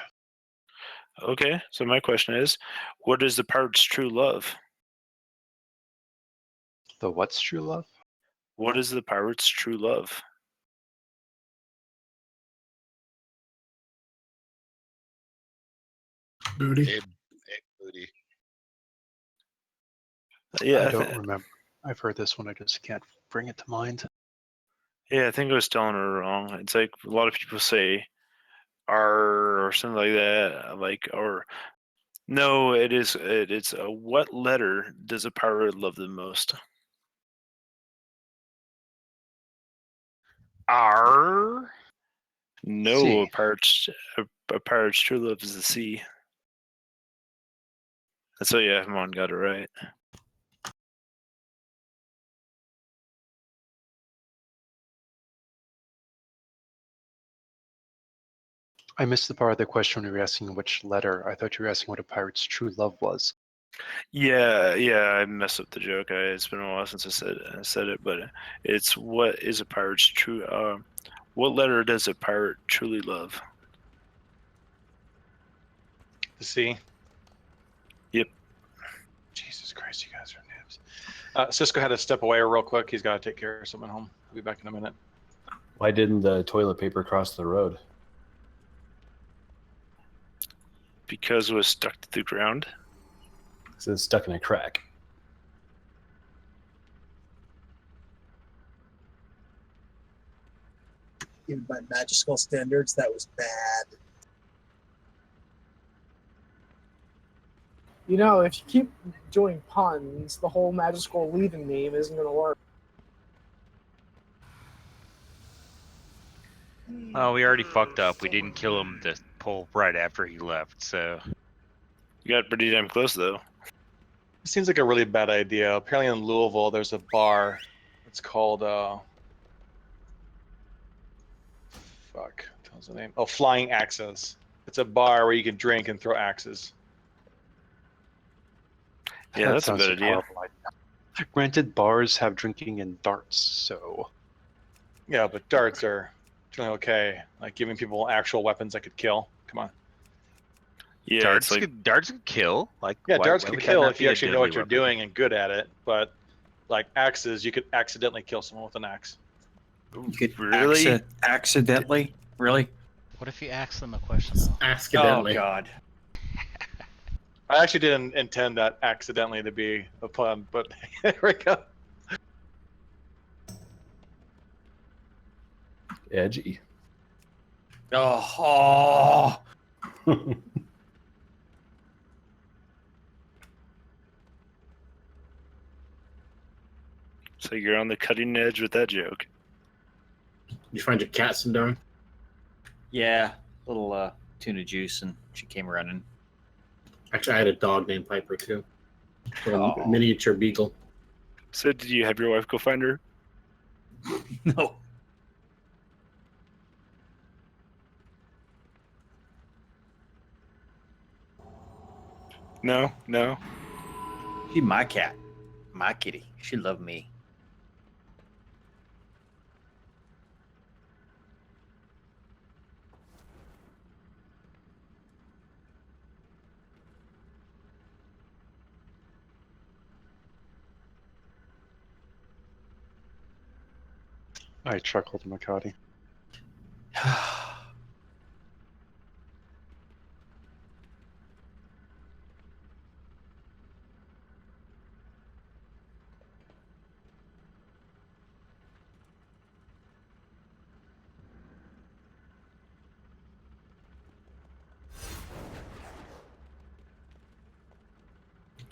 Okay, so my question is, what is the pirate's true love? The what's true love? What is the pirate's true love? Booty. Egg booty. Yeah, I don't remember. I've heard this one. I just can't bring it to mind. Yeah, I think I was telling her wrong. It's like a lot of people say R or something like that, like or no, it's what letter does a pirate love the most? R. No, C. a pirate's true love is the C. So yeah, everyone got it right. I missed the part of the question when you were asking which letter. I thought you were asking what a pirate's true love was. Yeah, I messed up the joke. It's been a while since I said it, but it's what is a pirate's true? What letter does a pirate truly love? The C. Yep. Jesus Christ, you guys are noobs. Cisco had to step away real quick. He's got to take care of someone home. He'll be back in a minute. Why didn't the toilet paper cross the road? Because it was stuck to the ground. So it's stuck in a crack. Even by magical standards, that was bad. You know, if you keep doing puns, the whole magical leaving meme isn't going to work. Oh, we already fucked up. We didn't kill him to pull right after he left, so. You got pretty damn close though. It seems like a really bad idea. Apparently in Louisville, there's a bar. It's called fuck, what's the name? Oh, Flying Axes. It's a bar where you can drink and throw axes. Yeah, that's a good idea. Granted, bars have drinking and darts, so. Yeah, but darts are generally okay. Like giving people actual weapons that could kill. Come on. Yeah, darts, it's like darts could kill. Like yeah, why, darts why could would that kill not if be you a actually know what deadly you're weapon? doing and good at it. But like axes, you could accidentally kill someone with an axe. You could really accidentally? Really? What if you ask them a question though? Accidentally. Oh God. I actually didn't intend that accidentally to be a pun, but there we go. Edgy. Oh. So you're on the cutting edge with that joke. You find your cat some down? Yeah, little tuna juice, and she came running. Actually, I had a dog named Piper too. Little miniature beagle. So did you have your wife go find her? No. No. She my cat. My kitty. She loved me. I chuckled, Makati.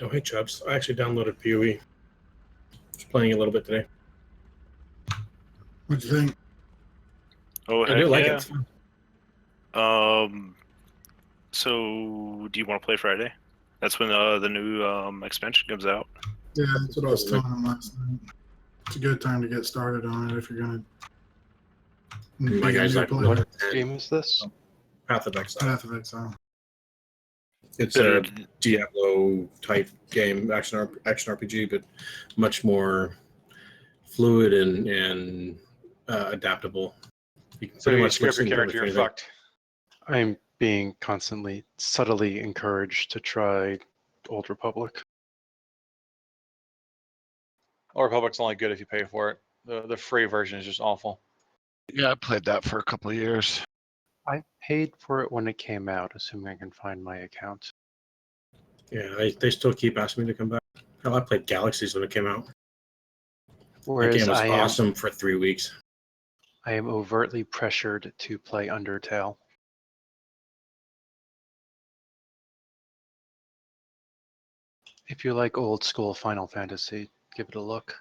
Oh, hey, Chubbs. I actually downloaded PoE. Just playing a little bit today. What'd you think? Oh, I do like yeah. it. It's fun. So do you want to play Friday? That's when the new expansion comes out. Yeah, that's what I was telling him last night. It's a good time to get started on it if you're gonna. My guy's like, what game is this? Path of Exile. Path of Exile. It's a Diablo type game, action RPG, but much more fluid and adaptable. You can So pretty you much screw up mix your in character, you're anything. fucked. I'm being constantly, subtly encouraged to try Old Republic. Old Republic's only good if you pay for it. The free version is just awful. Yeah, I played that for a couple of years. I paid for it when it came out, assuming I can find my account. Yeah, they still keep asking me to come back. Hell, I played Galaxies when it came out. Whereas that game was awesome for 3 weeks. I am overtly pressured to play Undertale. If you like old school Final Fantasy, give it a look.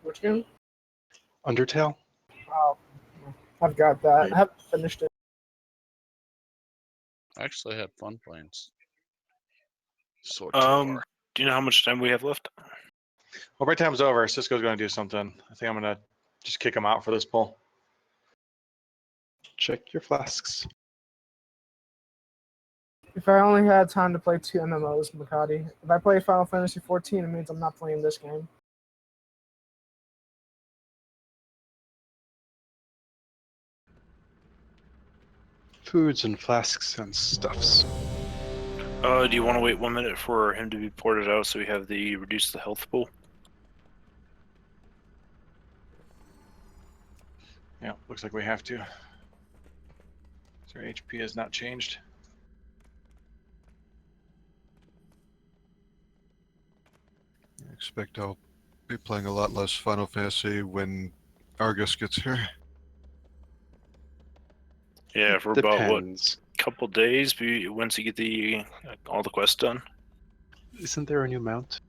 Which game? Undertale? Oh, I've got that. I haven't finished it. I actually had fun playing. Do you know how much time we have left? Well, break time's over. Cisco's going to do something. I think I'm going to just kick him out for this pull. Check your flasks. If I only had time to play 2 MMOs, Makati. If I play Final Fantasy 14, it means I'm not playing this game. Foods and flasks and stuffs. Do you want to wait 1 minute for him to be ported out so we have the reduce the health pool? Yeah, looks like we have to. So our HP has not changed. I expect I'll be playing a lot less Final Fantasy when Argus gets here. Yeah, for about what, couple days once you get the all the quests done. Isn't there a new mount?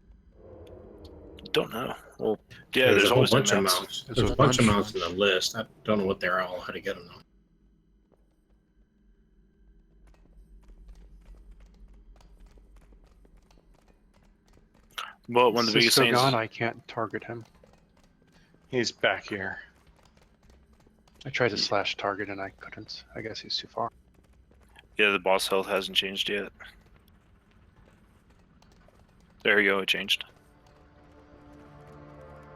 Don't know. Well, yeah, there's a whole always bunch new of mounts. mounts. There's a bunch of mounts in the list. I don't know what they're all, how to get them though. But one of the biggest Cisco things. gone, I can't target him. He's back here. I tried to slash target and I couldn't. I guess he's too far. Yeah, the boss health hasn't changed yet. There you go, it changed.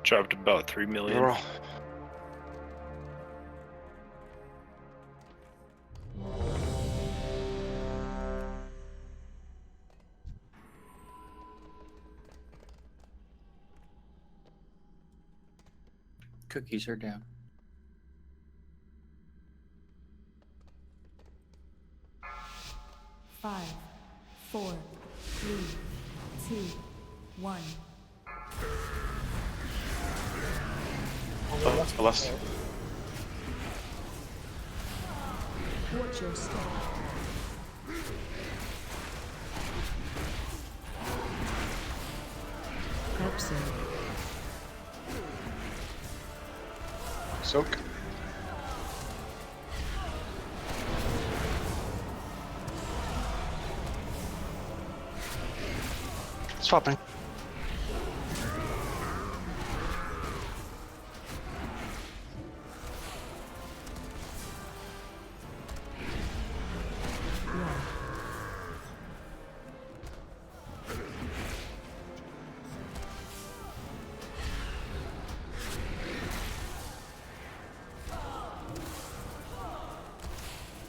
Dropped about 3 million. Cookies are down. Five, four, 3, 2, 1. Less. Watch your step. Help save. Soak. Swapping.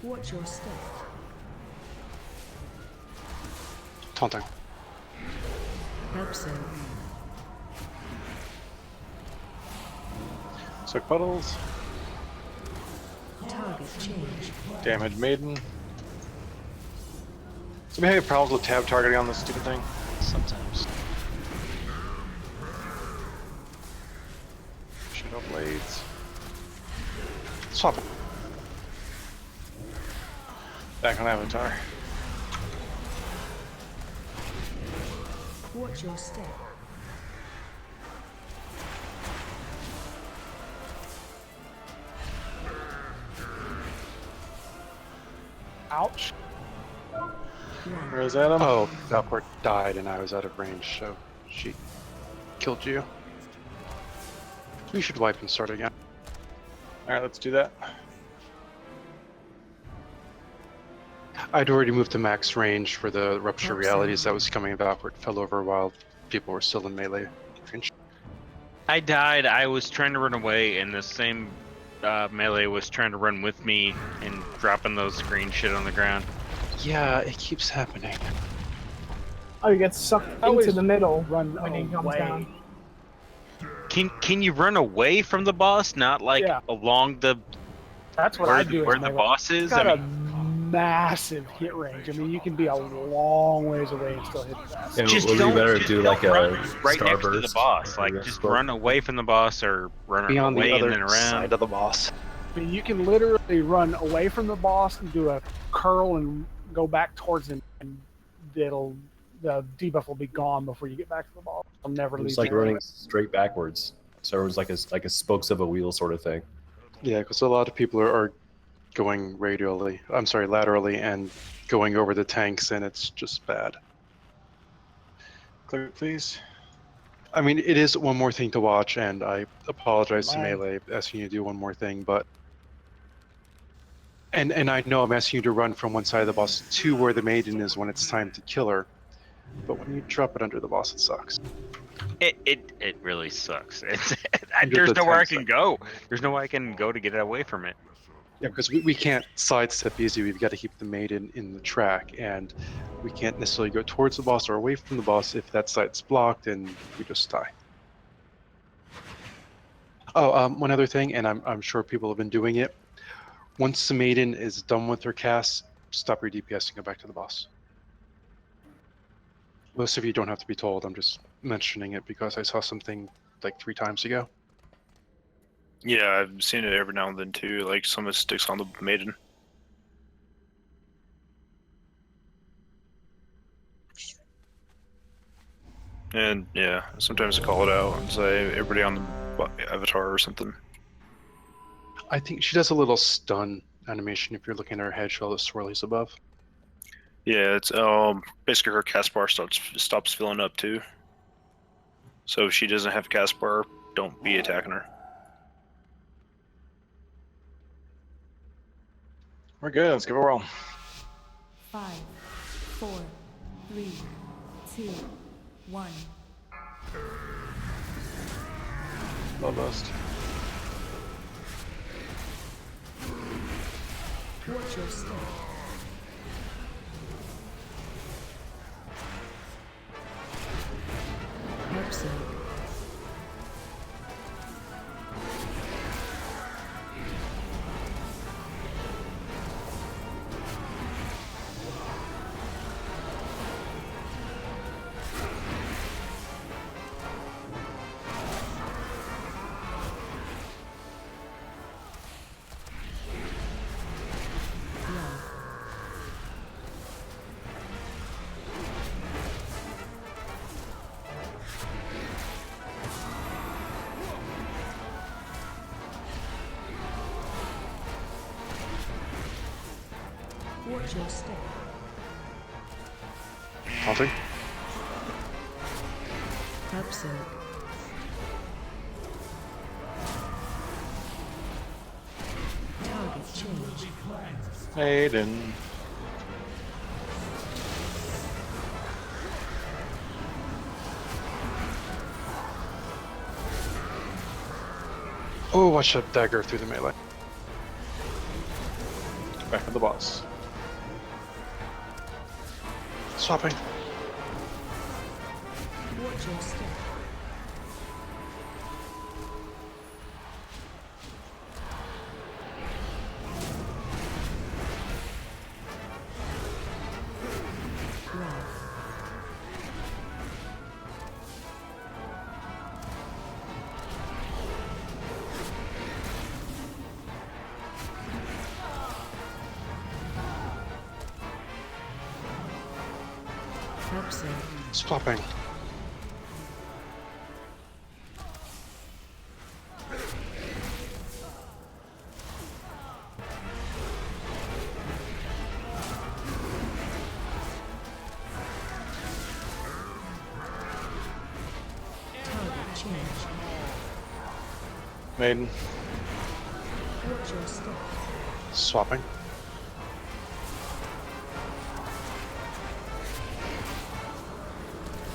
Watch your step. Taunting. Help save. Soak puddles. Target change. Damage maiden. Somebody have problems with tab targeting on this stupid thing? Sometimes. Shadow blades. Swap. Back on Avatar. Watch your step. Ouch. Where's Adam? Oh, Valport died and I was out of range, so she killed you. We should wipe and start again. Alright, let's do that. I'd already moved to max range for the rupture realities that was coming. Valport fell over while people were still in melee range. I died. I was trying to run away, and the same melee was trying to run with me and dropping those green shit on the ground. Yeah, it keeps happening. Oh, you get sucked into the middle when he comes down. Can you run away from the boss? Not like along the. That's what where I the, do. where the boss is. It's got I a mean, massive hit range. I mean, you can be a long ways away and still hit the boss. Yeah, just would don't, be better just do don't like a run right next to the starburst boss. or Like a just smoke. run away from the boss or run Be on away the and other then around. side of the boss. I mean, you can literally run away from the boss and do a curl and go back towards him, and the debuff will be gone before you get back to the boss. I'll never leave. It's like the running area. straight backwards. So it was like a spokes of a wheel sort of thing. Yeah, because a lot of people are going laterally and going over the tanks, and it's just bad. Clear, please. I mean, it is one more thing to watch, and I apologize to Right. Melee asking you to do one more thing, but and I know I'm asking you to run from one side of the boss to where the maiden is when it's time to kill her, but when you drop it under the boss, it sucks. It really sucks. It's, You get there's the nowhere I tank can go. There's nowhere I can go to get away from it. Yeah, because we can't sidestep easy. We've got to keep the maiden in the track, and we can't necessarily go towards the boss or away from the boss if that site's blocked, and we just die. Oh, one other thing, and I'm sure people have been doing it. Once the maiden is done with her cast, stop your DPS and go back to the boss. Most of you don't have to be told. I'm just mentioning it because I saw something like 3 times ago. Yeah, I've seen it every now and then too. Like someone sticks on the maiden. And yeah, sometimes I call it out and say everybody on the avatar or something. I think she does a little stun animation if you're looking at her head, show all the swirlies above. Yeah, it's basically her cast bar stops filling up too. So if she doesn't have cast bar, don't be attacking her. We're good. Let's give it a roll. 5, 4, 3, 2, 1. Low bust. Watch your step. Help save. Watch your step. Taunting. Upset. Target change. Maiden. Oh, watch a dagger through the melee. Back to the boss. Swapping. Watch your step. Upset. Swapping. Target change. Maiden. Watch your step. Swapping.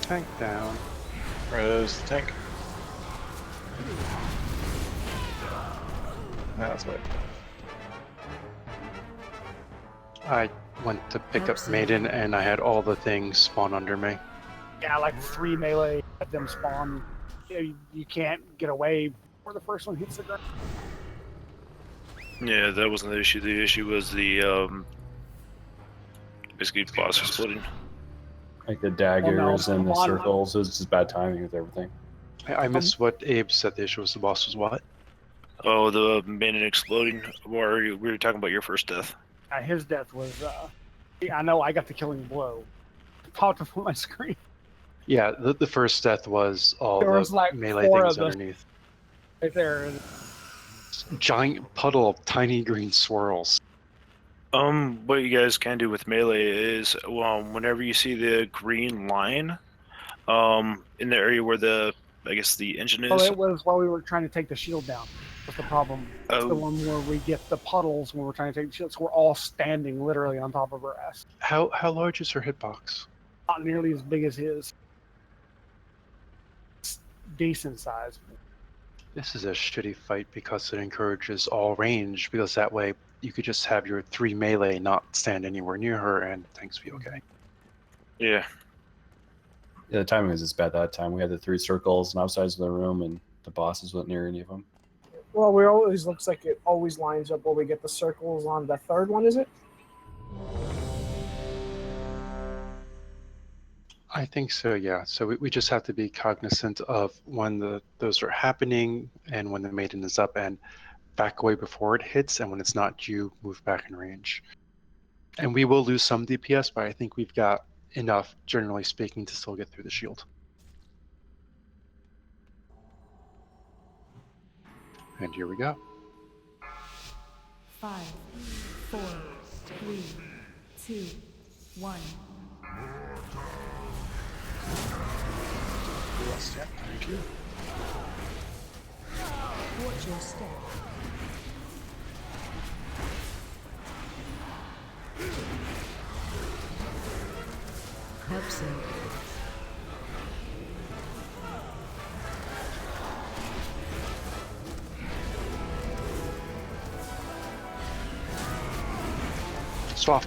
Tank down. Where's the tank? That's what. I went to pick up Maiden and I had all the things spawn under me. Yeah, like 3 melee at them spawn. You can't get away before the first one hits the ground. Yeah, that wasn't the issue. The issue was the basically boss exploding. Like the daggers and the circles. It was just bad timing with everything. I missed what Abe said the issue was. The boss was what? Oh, the maiden exploding. Or we were talking about your first death. His death was, I know I got the killing blow. Popped up on my screen. Yeah, the first death was all There the was like melee 4 things of us underneath. right there. Giant puddle of tiny green swirls. What you guys can do with melee is, whenever you see the green line, in the area where I guess the engine is. Well, it was while we were trying to take the shield down. That's the problem. It's the Oh. one where we get the puddles when we're trying to take the shield. So we're all standing literally on top of her ass. How large is her hitbox? Not nearly as big as his. It's decent size. This is a shitty fight because it encourages all range, because that way you could just have your 3 melee not stand anywhere near her and things be okay. Yeah. Yeah, the timing was just bad that time. We had the 3 circles on outsides of the room, and the bosses wasn't near any of them. Well, we always looks like it always lines up where we get the circles on the third one, is it? I think so, yeah. So we just have to be cognizant of when those are happening and when the maiden is up, and back away before it hits, and when it's not, you move back in range. And we will lose some DPS, but I think we've got enough, generally speaking, to still get through the shield. And here we go. 5, 4, 3, 2, 1. Thank you. Watch your step. Upset. Swap.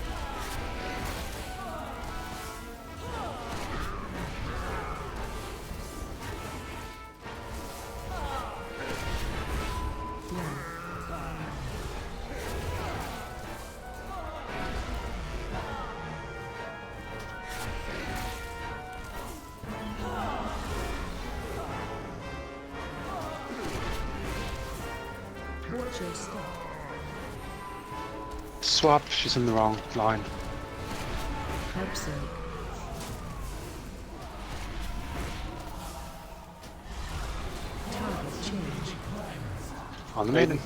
Watch your step. Swap, she's in the wrong line. Upset. Target change. On the maiden.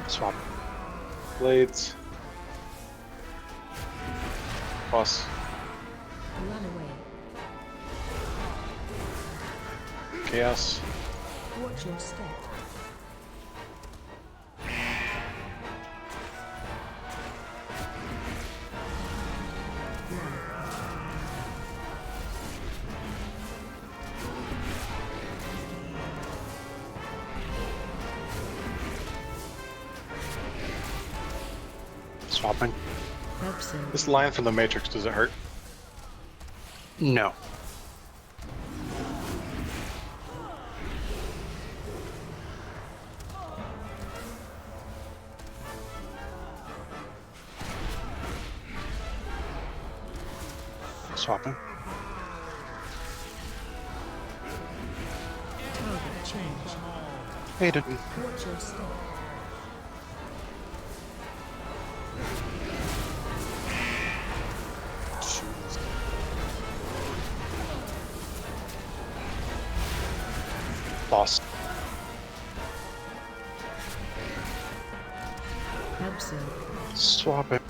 Swap. Blades. Boss. Run away. Chaos. Watch your step. Swapping. This line from the Matrix, does it hurt? No. Swapping. Target change. Aiden. Watch your step. Boss. Absent. Swapping.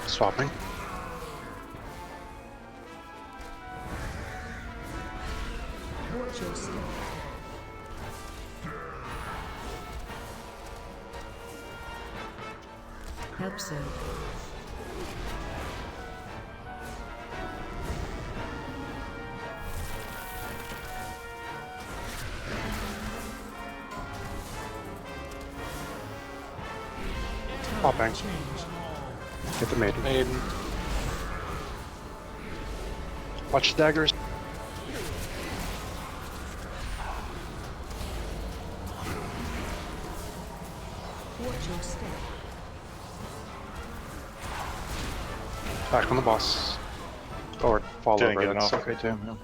Swapping. Watch your step. Absent. Swapping. Hit the maiden. Watch the daggers. Watch your step. Back on the boss. Or fall Didn't over, get that's enough. okay too.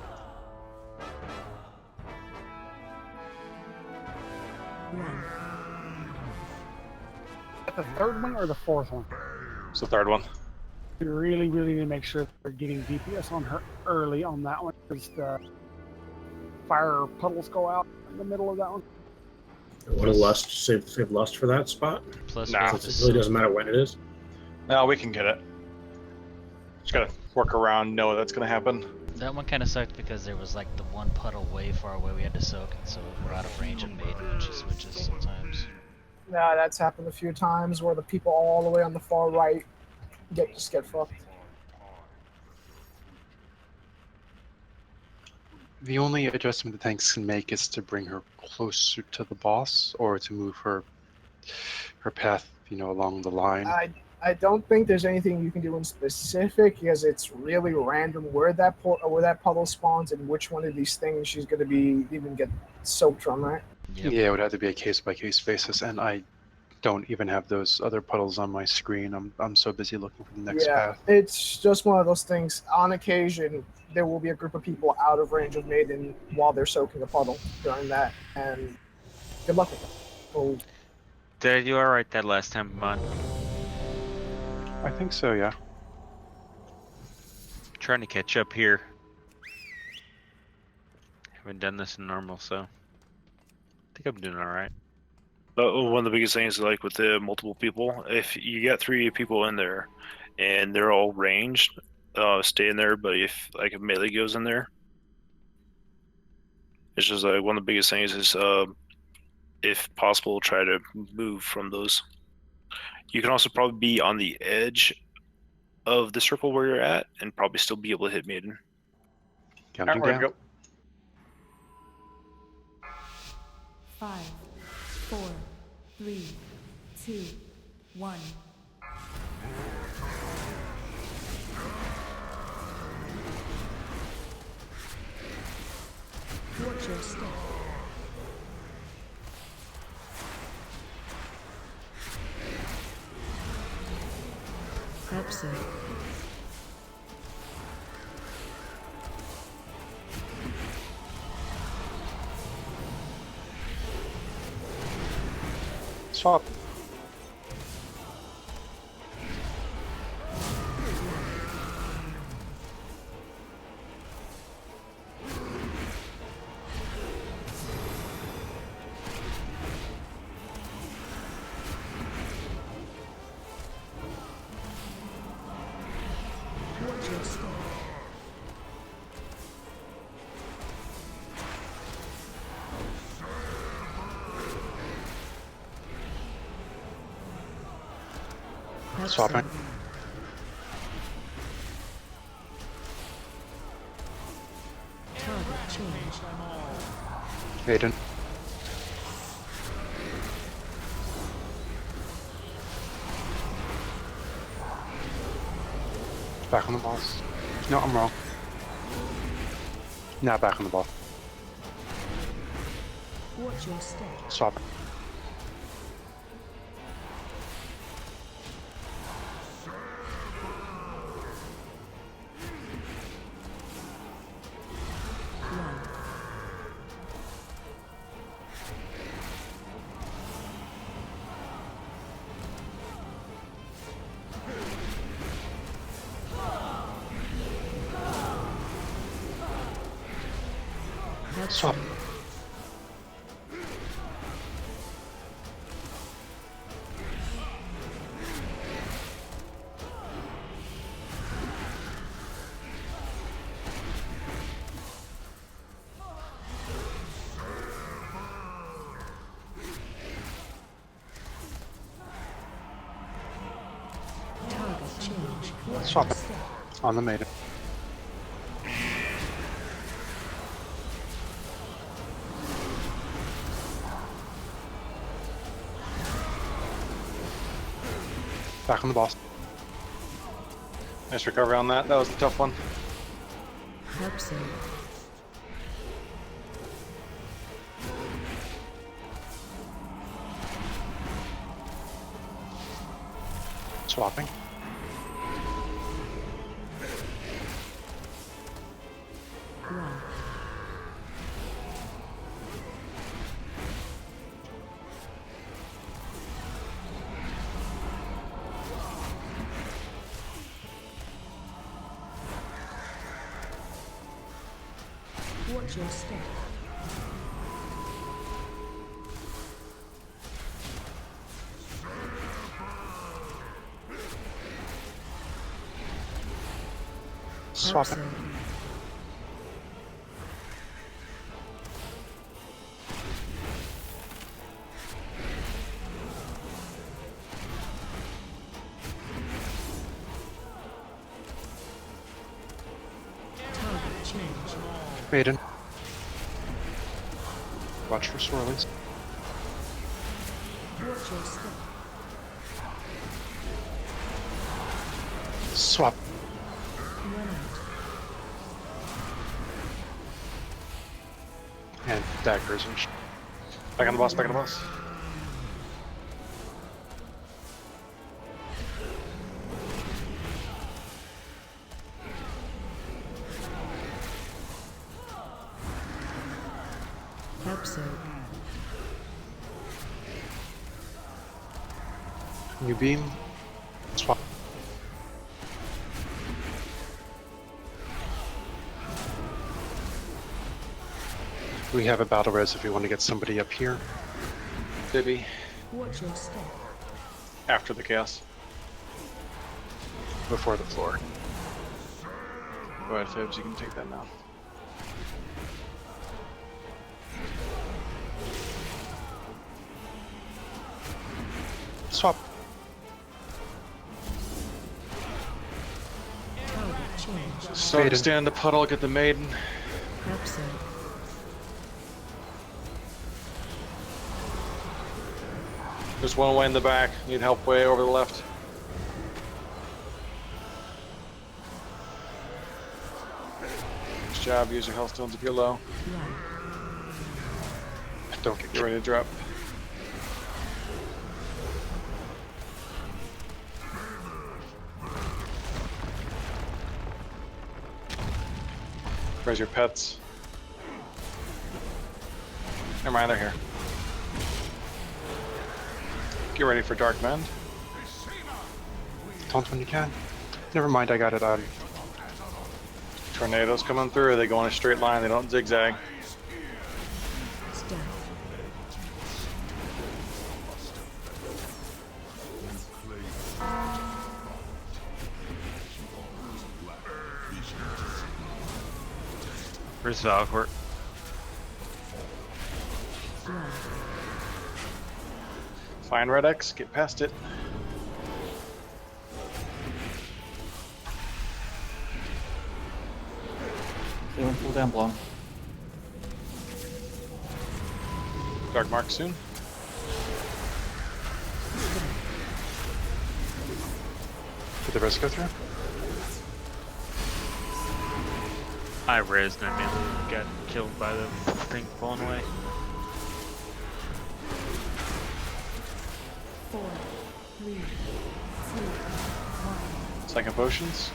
The third one or the fourth one? It's the third one. You really, really need to make sure they're getting DPS on her early on that one because the fire puddles go out in the middle of that one. What a lust! Save lust for that spot. Plus, Nah. It really doesn't matter when it is. No, we can get it. Just gotta work around, know that's gonna happen. that one kind of sucked because there was like the one puddle way far away we had to soak, and so we're out of range of maiden when she switches sometimes. Yeah, that's happened a few times where the people all the way on the far right just get fucked. The only adjustment the tanks can make is to bring her closer to the boss, or to move her path, along the line. I don't think there's anything you can do in specific because it's really random where that puddle spawns and which one of these things she's going to be even get soaked from, right? Yep. Yeah, it would have to be a case-by-case basis, and I don't even have those other puddles on my screen. I'm so busy looking for the next path. It's just one of those things. On occasion, there will be a group of people out of range of maiden while they're soaking a puddle during that, and good luck with that. Oh. Did you alright that last time, Mon? I think so, yeah. Trying to catch up here. Haven't done this in normal, so I think I'm doing alright. One of the biggest things, like with the multiple people, if you get 3 people in there and they're all ranged, stay in there. But if like a melee goes in there, it's just like one of the biggest things is, if possible, try to move from those. You can also probably be on the edge of the circle where you're at and probably still be able to hit maiden. Counting down. Go. 5, 4, 3, 2, 1. Watch your step. Hope so. Swap. Watch your step. Swapping. Target change. Maiden. Back on the balls. No, I'm wrong. Now back on the ball. Watch your step. Swap. Swap. Target change. Watch Swap your it. step. On the maiden. Back on the boss. Nice recovery on that. That was the tough one. Hope so. Swapping. One. Watch your step. Swapping. Target change. Maiden. Watch for swirlies. Watch your step. Swap. Run out. And daggers and Back on the boss, back on the boss. Hope so. New beam. Swap. We have a battle res if we want to get somebody up here. Bibby. Watch your step. After the chaos. Before the floor. Go ahead, Fibs, you can take that now. Swap. Target change. Start to stand in the puddle, get the maiden. Hope so. There's one way in the back. Need help way over the left. Nice job. Use your health stones if you're low. Don't get ready to drop. Where's your pets? Never mind, they're here. Get ready for Dark Mend. Taunt when you can. Never mind, I got it out. Tornadoes coming through. They go in a straight line. They don't zigzag. Where's Valcourt? Fine, Red X. Get past it. Feeling full down blown. Dark Mark soon. Did the rest go through? I rezzed and I immediately got killed by the thing falling away. 4, 3, 2, 1. Second potions.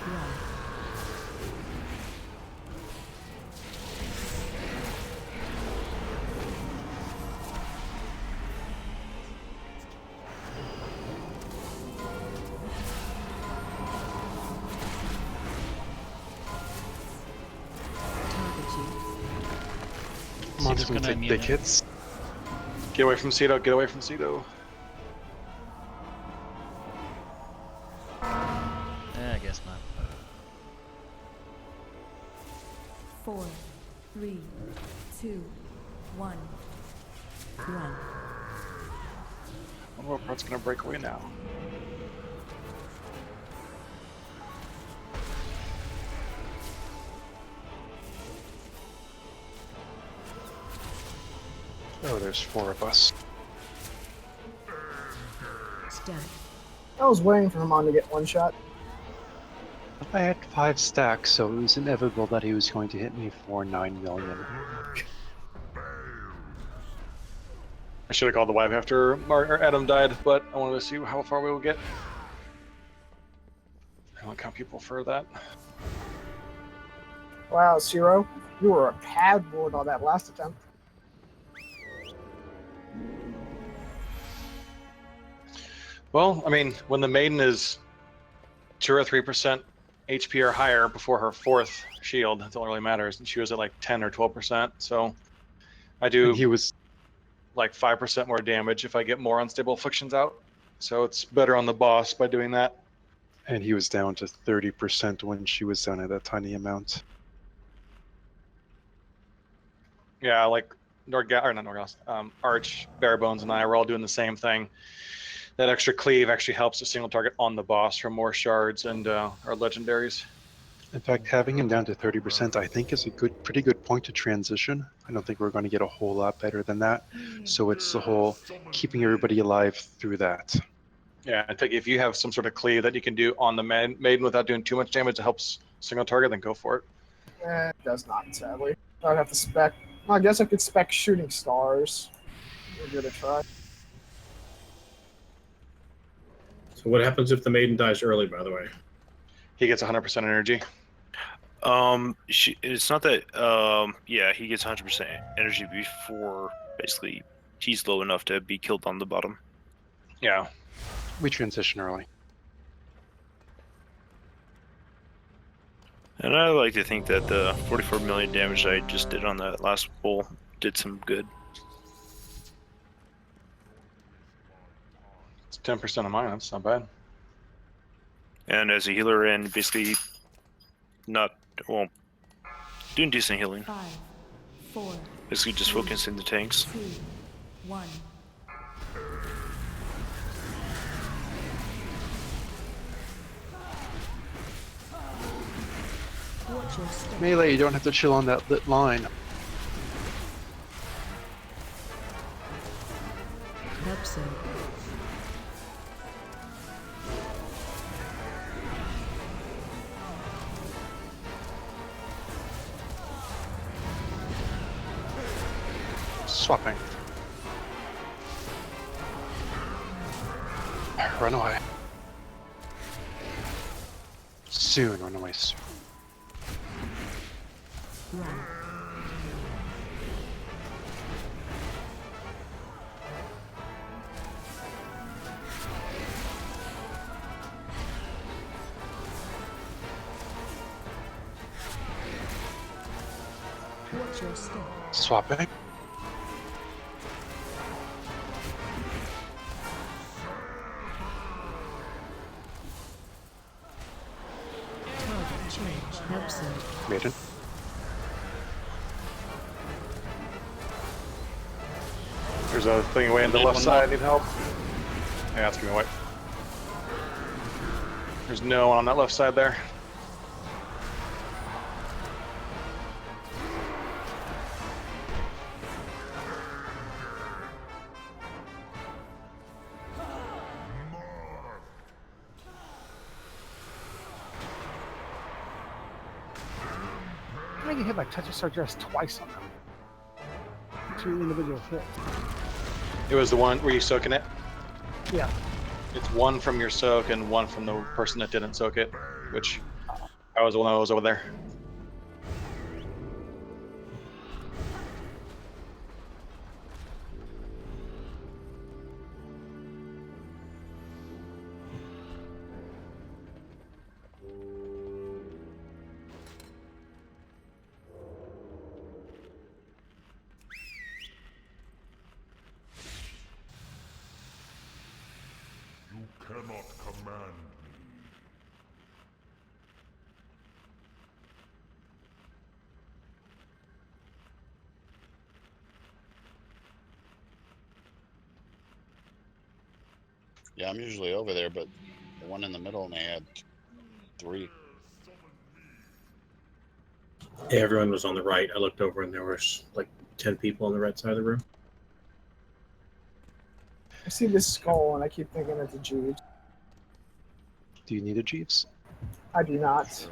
Monster's gonna take big hits. Get away from Cedo, get away from Cedo. I guess not. 4, 3, 2, 1. Run. One more part's gonna break away now. Oh, there's 4 of us. Stack. I was waiting for him on to get one shot. I had 5 stacks, so it was inevitable that he was going to hit me for 9 million. I should have called the wife after Adam died, but I wanted to see how far we will get. I don't count people for that. Wow, Zero, you were a pad lord on that last attempt. Well, I mean, when the maiden is 2 or 3% HP or higher before her 4th shield, that's all that really matters. And she was at like 10 or 12%. So I do. And he was like 5% more damage if I get more unstable afflictions out. So it's better on the boss by doing that. And he was down to 30% when she was down at that tiny amount. Yeah, like Arch, Barebones, and I were all doing the same thing. That extra cleave actually helps a single target on the boss for more shards and our legendaries. In fact, having him down to 30%, I think, is a pretty good point to transition. I don't think we're going to get a whole lot better than that. So it's the whole keeping everybody alive through that. Yeah, I think if you have some sort of cleave that you can do on the maiden without doing too much damage that helps single target, then go for it. It does not, sadly. I'd have to spec. Well, I guess I could spec shooting stars. We'll give it a try. So what happens if the maiden dies early, by the way? He gets 100% energy. It's not that, yeah, he gets 100% energy before, basically, he's low enough to be killed on the bottom. Yeah. We transition early. And I like to think that the 44 million damage I just did on that last pull did some good. It's 10% of mine, that's not bad. And as a healer and basically not, well, doing decent healing. 5, 4, basically just focusing the tanks. 2, 1. Watch your step. Melee, you don't have to chill on that lit line. Help so. Swapping. Run away. Soon, run away soon. Run. Watch your step. Swapping. Target change. Absent. Maiden. There's a thing away on the left side. Need help? Yeah, it's gonna be white. There's no one on that left side there. I think you hit by touch of Sargeras twice on them. 2 individual hits. It was the one, were you soaking it? Yeah. It's one from your soak and one from the person that didn't soak it, which I was the one that was over there. You cannot command me. Yeah, I'm usually over there, but the one in the middle and they had 3. Yeah, everyone was on the right. I looked over and there was like 10 people on the right side of the room. I see this skull and I keep thinking it's a Jeeves. Do you need a Jeeves? I do not.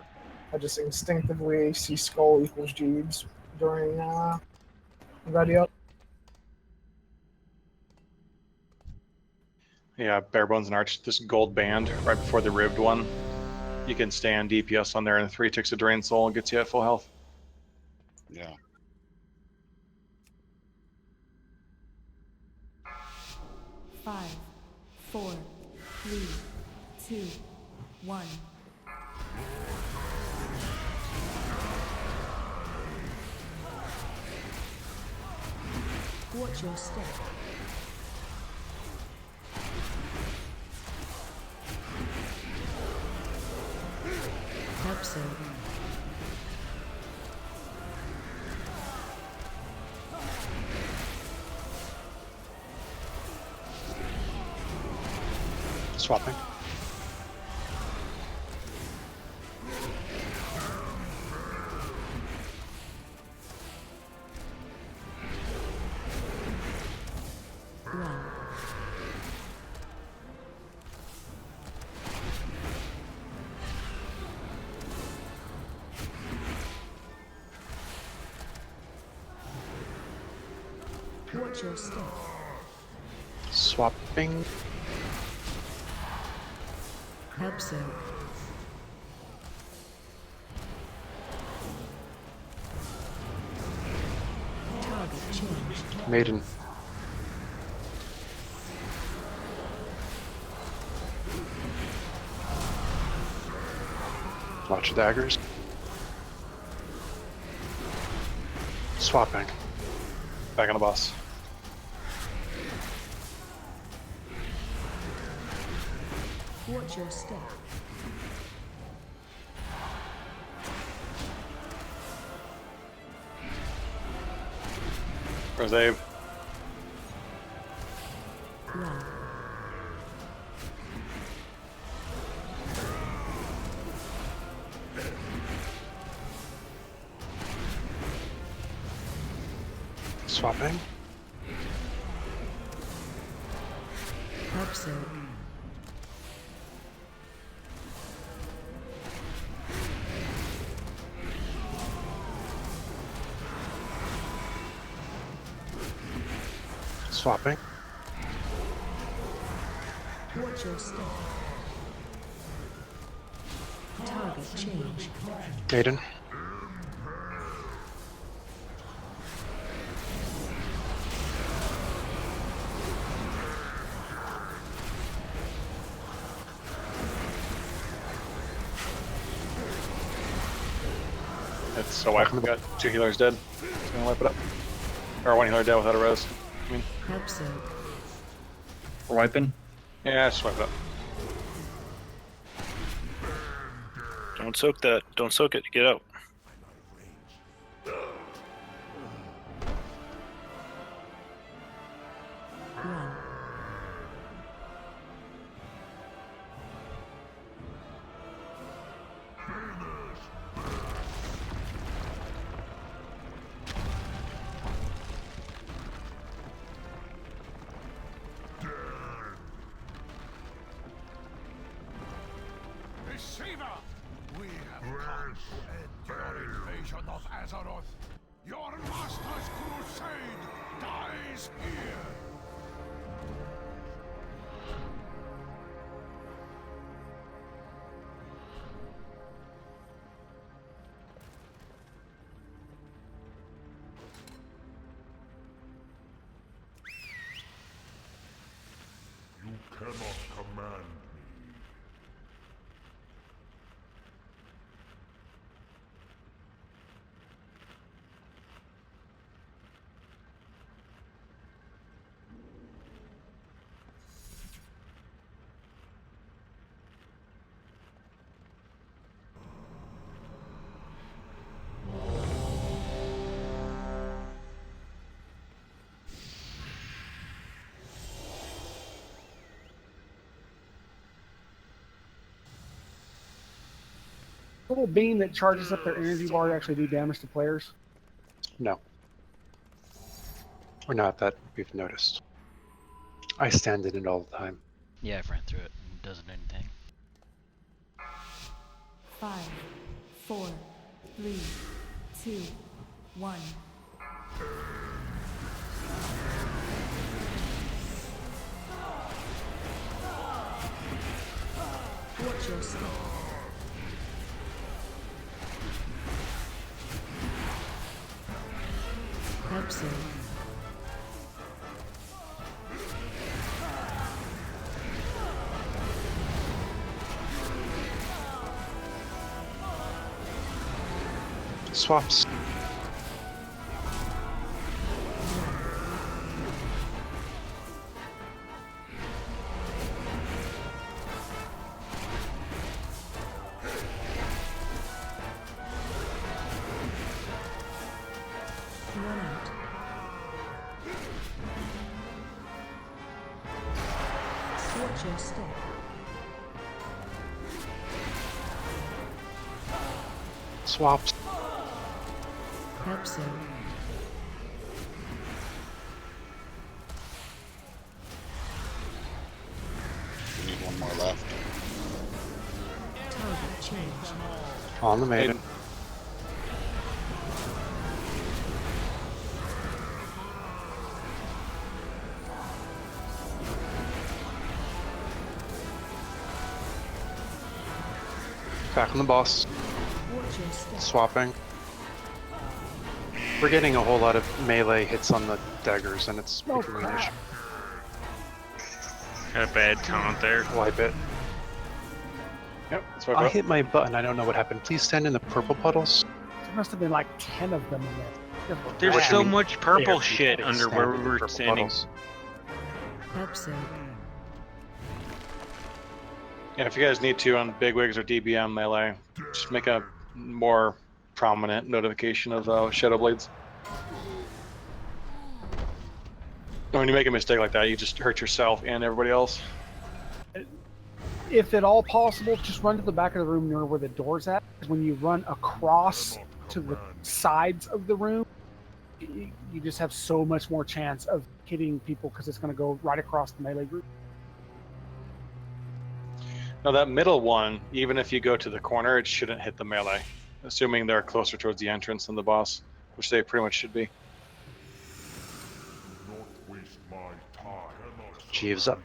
I just instinctively see skull equals Jeeves during radio. Yeah, bare bones and arch, this gold band right before the ribbed one. You can stand DPS on there, and 3 ticks of drain soul and gets you at full health. Yeah. Five, 4, 3, 2, 1. Watch your step. Absent. Swapping. Run. Watch your step. Swapping. Absent. Target changed. Maiden. Watch daggers. Swapping. Back on the boss. Watch your step. Where's Abe? Run. Swapping. Absent. Swapping. Watch your step. Target change. Maiden. It's a wipe. We got 2 healers dead. It's gonna wipe it up. Or 1 healer dead without a res. I mean, We're wiping. yeah, just wipe it up. Don't soak that. Don't soak it. Get out. Deceiver! We have come to end your invasion of Azeroth. Your master's crusade dies here. You cannot command me. Little beam that charges up their energy bar actually do damage to players? No. Or not that we've noticed. I stand in it all the time. Yeah, I've ran through it. It doesn't do anything. 5, 4, 3, 2, 1. Watch your step. Pepsi. Swaps. One out. Watch your step. Swaps. Pepsi. We need 1 more left. Target change. On the maiden. Back on the boss. Watch your step. Swapping. We're getting a whole lot of melee hits on the daggers, and it's becoming an issue. Got a bad taunt there. Wipe it. Yep, that's what I hit my button. I don't know what happened. Please stand in the purple puddles. There must have been like 10 of them in there. There's so much purple There, shit under stand where in we the were purple standing. puddles. Pepsi. Yeah, if you guys need to on bigwigs or DBM melee, just make a more prominent notification of shadow blades. When you make a mistake like that, you just hurt yourself and everybody else. If at all possible, just run to the back of the room near where the door's at. When you run across to the sides of the room, you just have so much more chance of hitting people because it's going to go right across the melee group. Now that middle one, even if you go to the corner, it shouldn't hit the melee, assuming they're closer towards the entrance than the boss, which they pretty much should be. Jeeves up.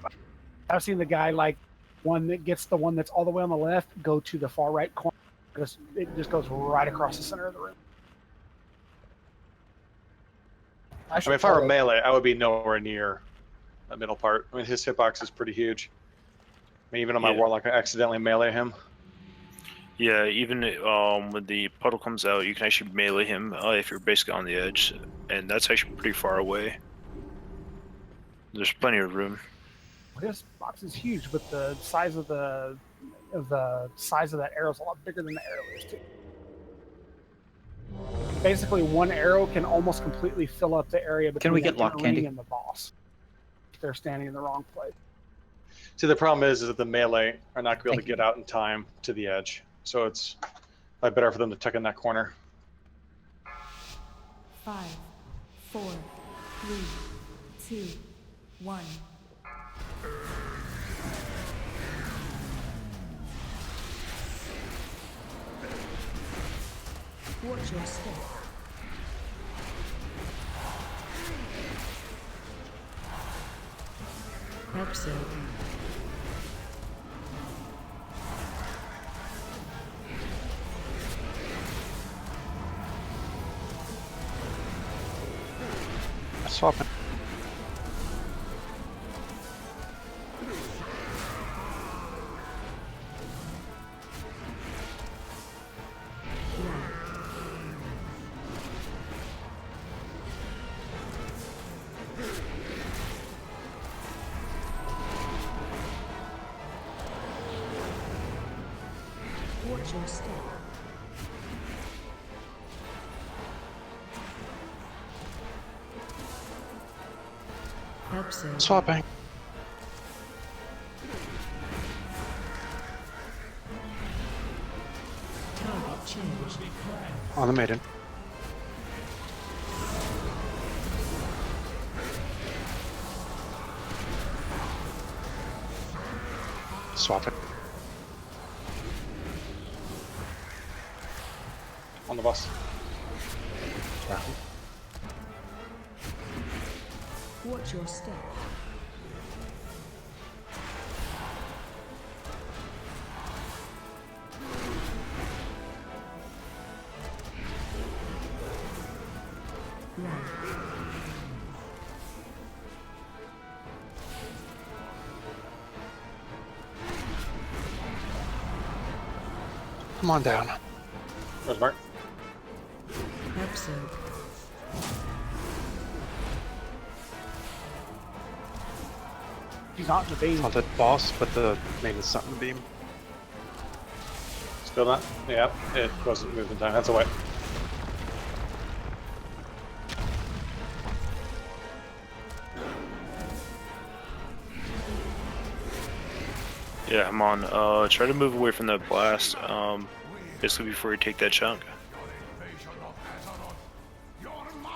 I've seen the guy like one that gets the one that's all the way on the left go to the far right corner. It just goes right across the center of the room. I mean, if I were melee, I would be nowhere near that middle part. I mean, his hitbox is pretty huge. I mean, even on my warlock, I accidentally melee him. Yeah, even when the puddle comes out, you can actually melee him if you're basically on the edge, and that's actually pretty far away. There's plenty of room. This box is huge, but the size of the size of that arrow is a lot bigger than the arrow is too. Basically, one arrow can almost completely fill up the area between we get the lock enemy candy? and the boss. They're standing in the wrong place. See, the problem is that the melee are not going to be able to get out in time to the edge. So it's probably better for them to tuck in that corner. 5, 4, 3, 2, 1. Watch your step. Episode. Swap it. Watch your step. Episode. Swapping. Target changed. On the maiden. Swap it. On the bus. Watch your step. Come on down. Where's Mark? Episode. He's not in the beam. Not the boss, but the maiden's not in the beam. Still not? Yeah, it wasn't moved in time. That's a white. Yeah, I'm on. Try to move away from that blast. Basically before you take that chunk.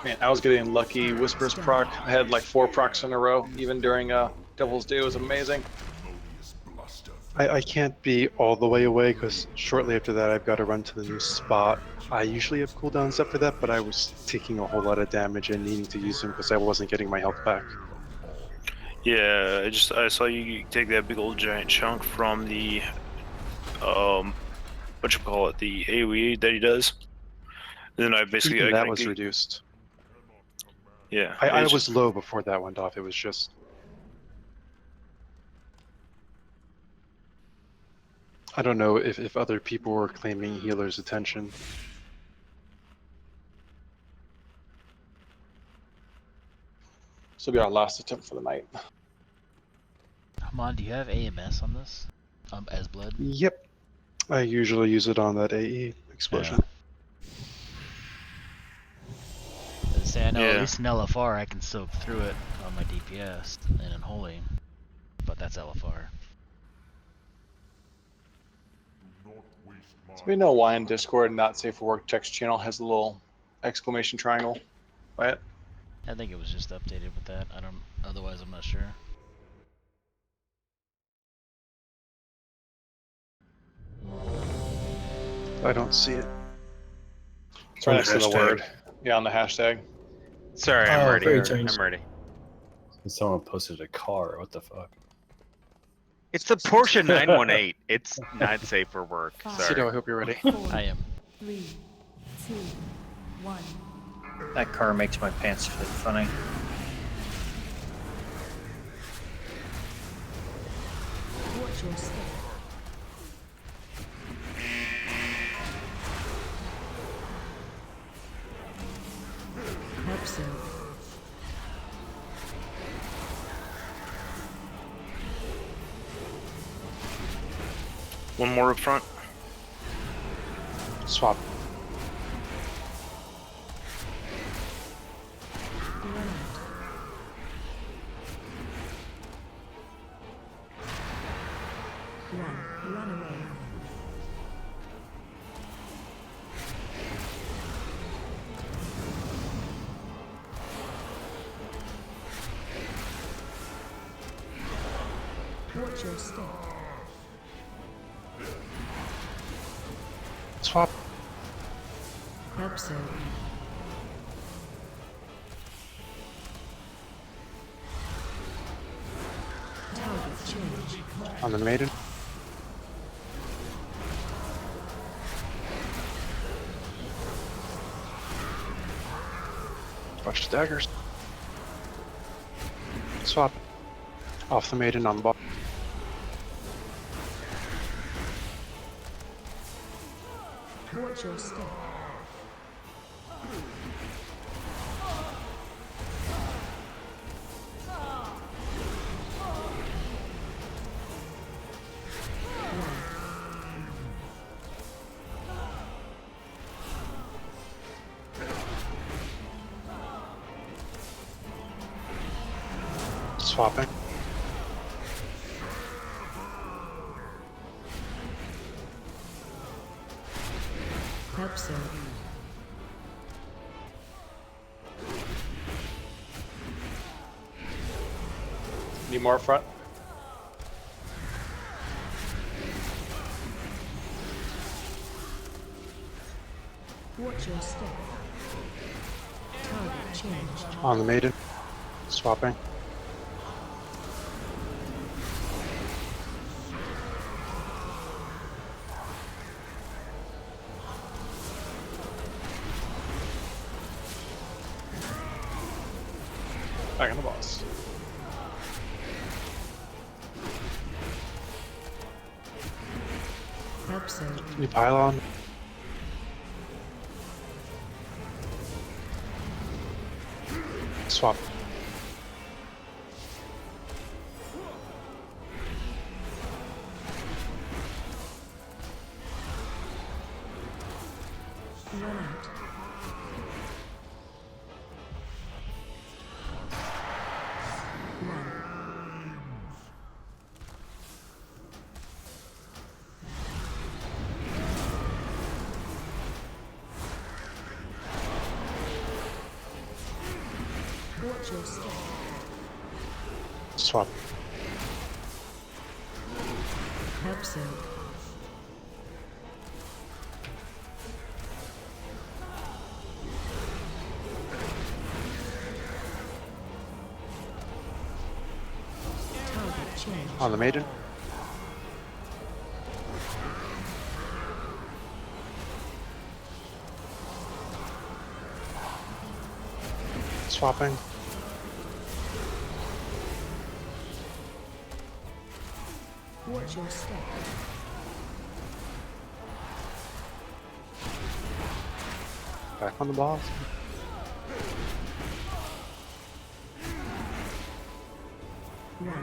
Man, I was getting lucky Whispers proc. I had like 4 procs in a row, even during Devil's Due. It was amazing. I can't be all the way away because shortly after that I've got to run to the new spot. I usually have cooldowns up for that, but I was taking a whole lot of damage and needing to use them because I wasn't getting my health back. Yeah, I saw you take that big old giant chunk from the what you call it, the AoE that he does. And then I basically Even that was reduced. Yeah, I was low before that went off. It was just I don't know if other people were claiming healer's attention. This will be our last attempt for the night. Come on, do you have AMS on this? As blood? Yep. I usually use it on that AE explosion. Say I know at least in LFR I can soak through it on my DPS and in Holy, but that's LFR. So we know why in Discord not safe for work text channel has a little exclamation triangle by it. I think it was just updated with that. Otherwise I'm not sure. I don't see it. It's right next to the word. Yeah, on the hashtag. Sorry, I'm ready. I'm ready. Someone posted a car. What the fuck? It's the Porsche 918. It's not safe for work. Sorry. Cito, I hope you're ready. 4, I am. 3, 2, 1. That car makes my pants fit funny. Watch your step. One more up front. Swap. Run away. Watch your step. Swap. Abso. Target change. On the maiden. Watch the daggers. Swap. Off the maiden on the ball. Watch your step. Swapping. Abso. Need more up front? Watch your step. Target changed. On the maiden. Swapping. Back on the boss. Abso. New pylon. Swap. Run out. Watch your step. Swap. Abso. Target change. On the maiden. Swapping. Watch your step. Back on the boss. Run.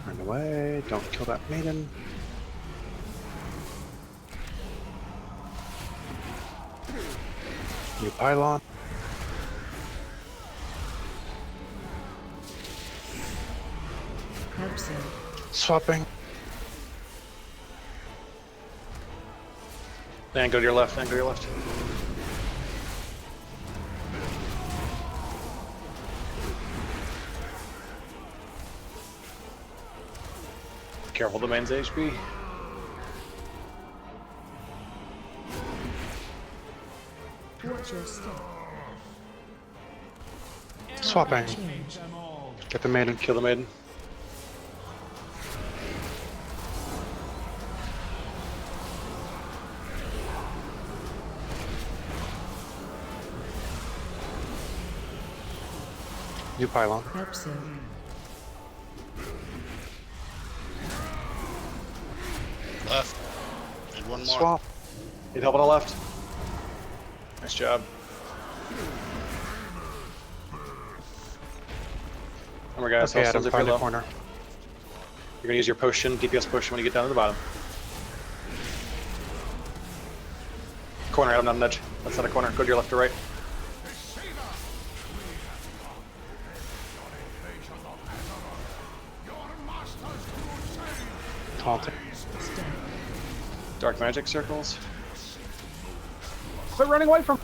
Run away. Don't kill that maiden. New pylon. Abso. Swapping. Then go to your left, then go to your left. Careful the man's HP. Watch your step. Swapping. Change. Get the maiden. Kill the maiden. New pylon. Abso. Left. Need one more. Swap. Need help on the left. Nice job. Remember guys, Okay, hostels Adam, if you're find a low. corner. You're gonna use your potion, DPS potion when you get down to the bottom. corner, Adam, not an edge. That's not a corner. Go to your left or right. Taunting. Dark magic circles. Quit running away from.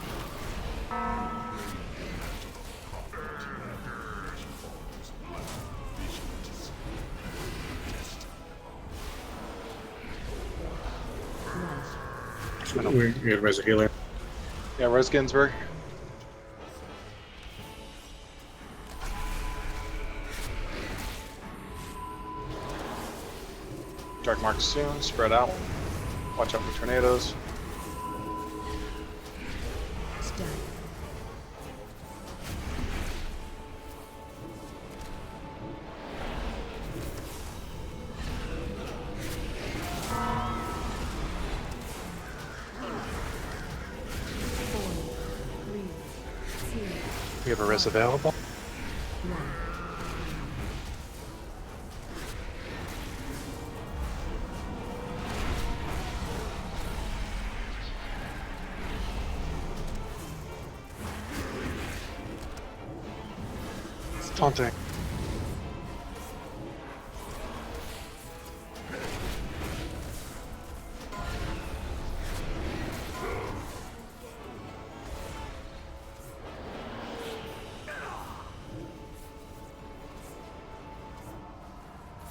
We had Res a healer. Yeah, Res Ginsburg. Dark marks soon. Spread out. Watch out for tornadoes. Stun. We have a res available. Taunting.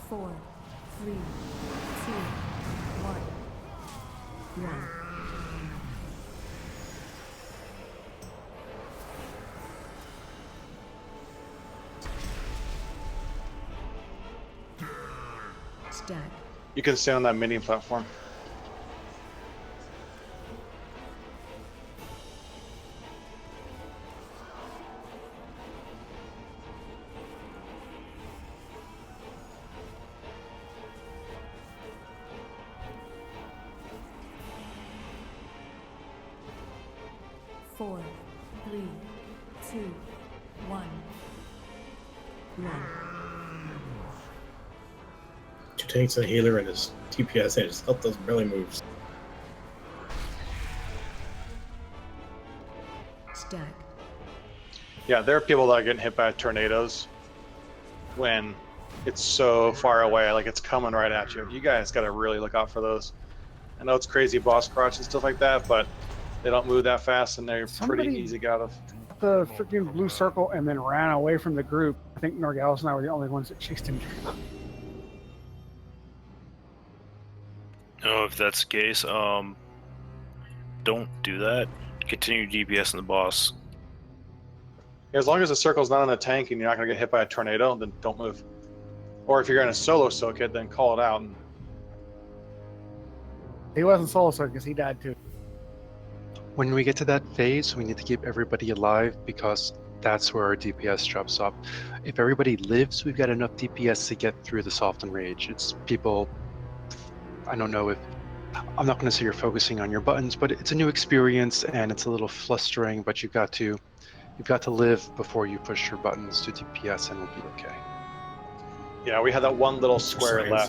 Four, three, two, one. Stack. You can stay on that mini platform. Four, three, two, one. Two tanks, a healer, and his TPS. I just help those melee moves. Stack. Yeah, there are people that are getting hit by tornadoes when it's so far away, like it's coming right at you. You guys got to really look out for those. I know it's crazy boss crotch and stuff like that, but they don't move that fast and they're pretty easy to get out of. The freaking blue circle and then ran away from the group. I think Norgalis and I were the only ones that chased him. Oh, if that's the case, don't do that. Continue DPS in the boss. As long as the circle's not on the tank and you're not going to get hit by a tornado, then don't move. Or if you're going to solo soak it, then call it out. And... He wasn't solo soak because he died too. When we get to that phase, we need to keep everybody alive because that's where our DPS drops off. If everybody lives, we've got enough DPS to get through the Soften Rage. It's people, I don't know if, I'm not going to say you're focusing on your buttons, but it's a new experience and it's a little flustering, but you've got to live before you push your buttons to DPS and we'll be okay. Yeah, we had that one little square left.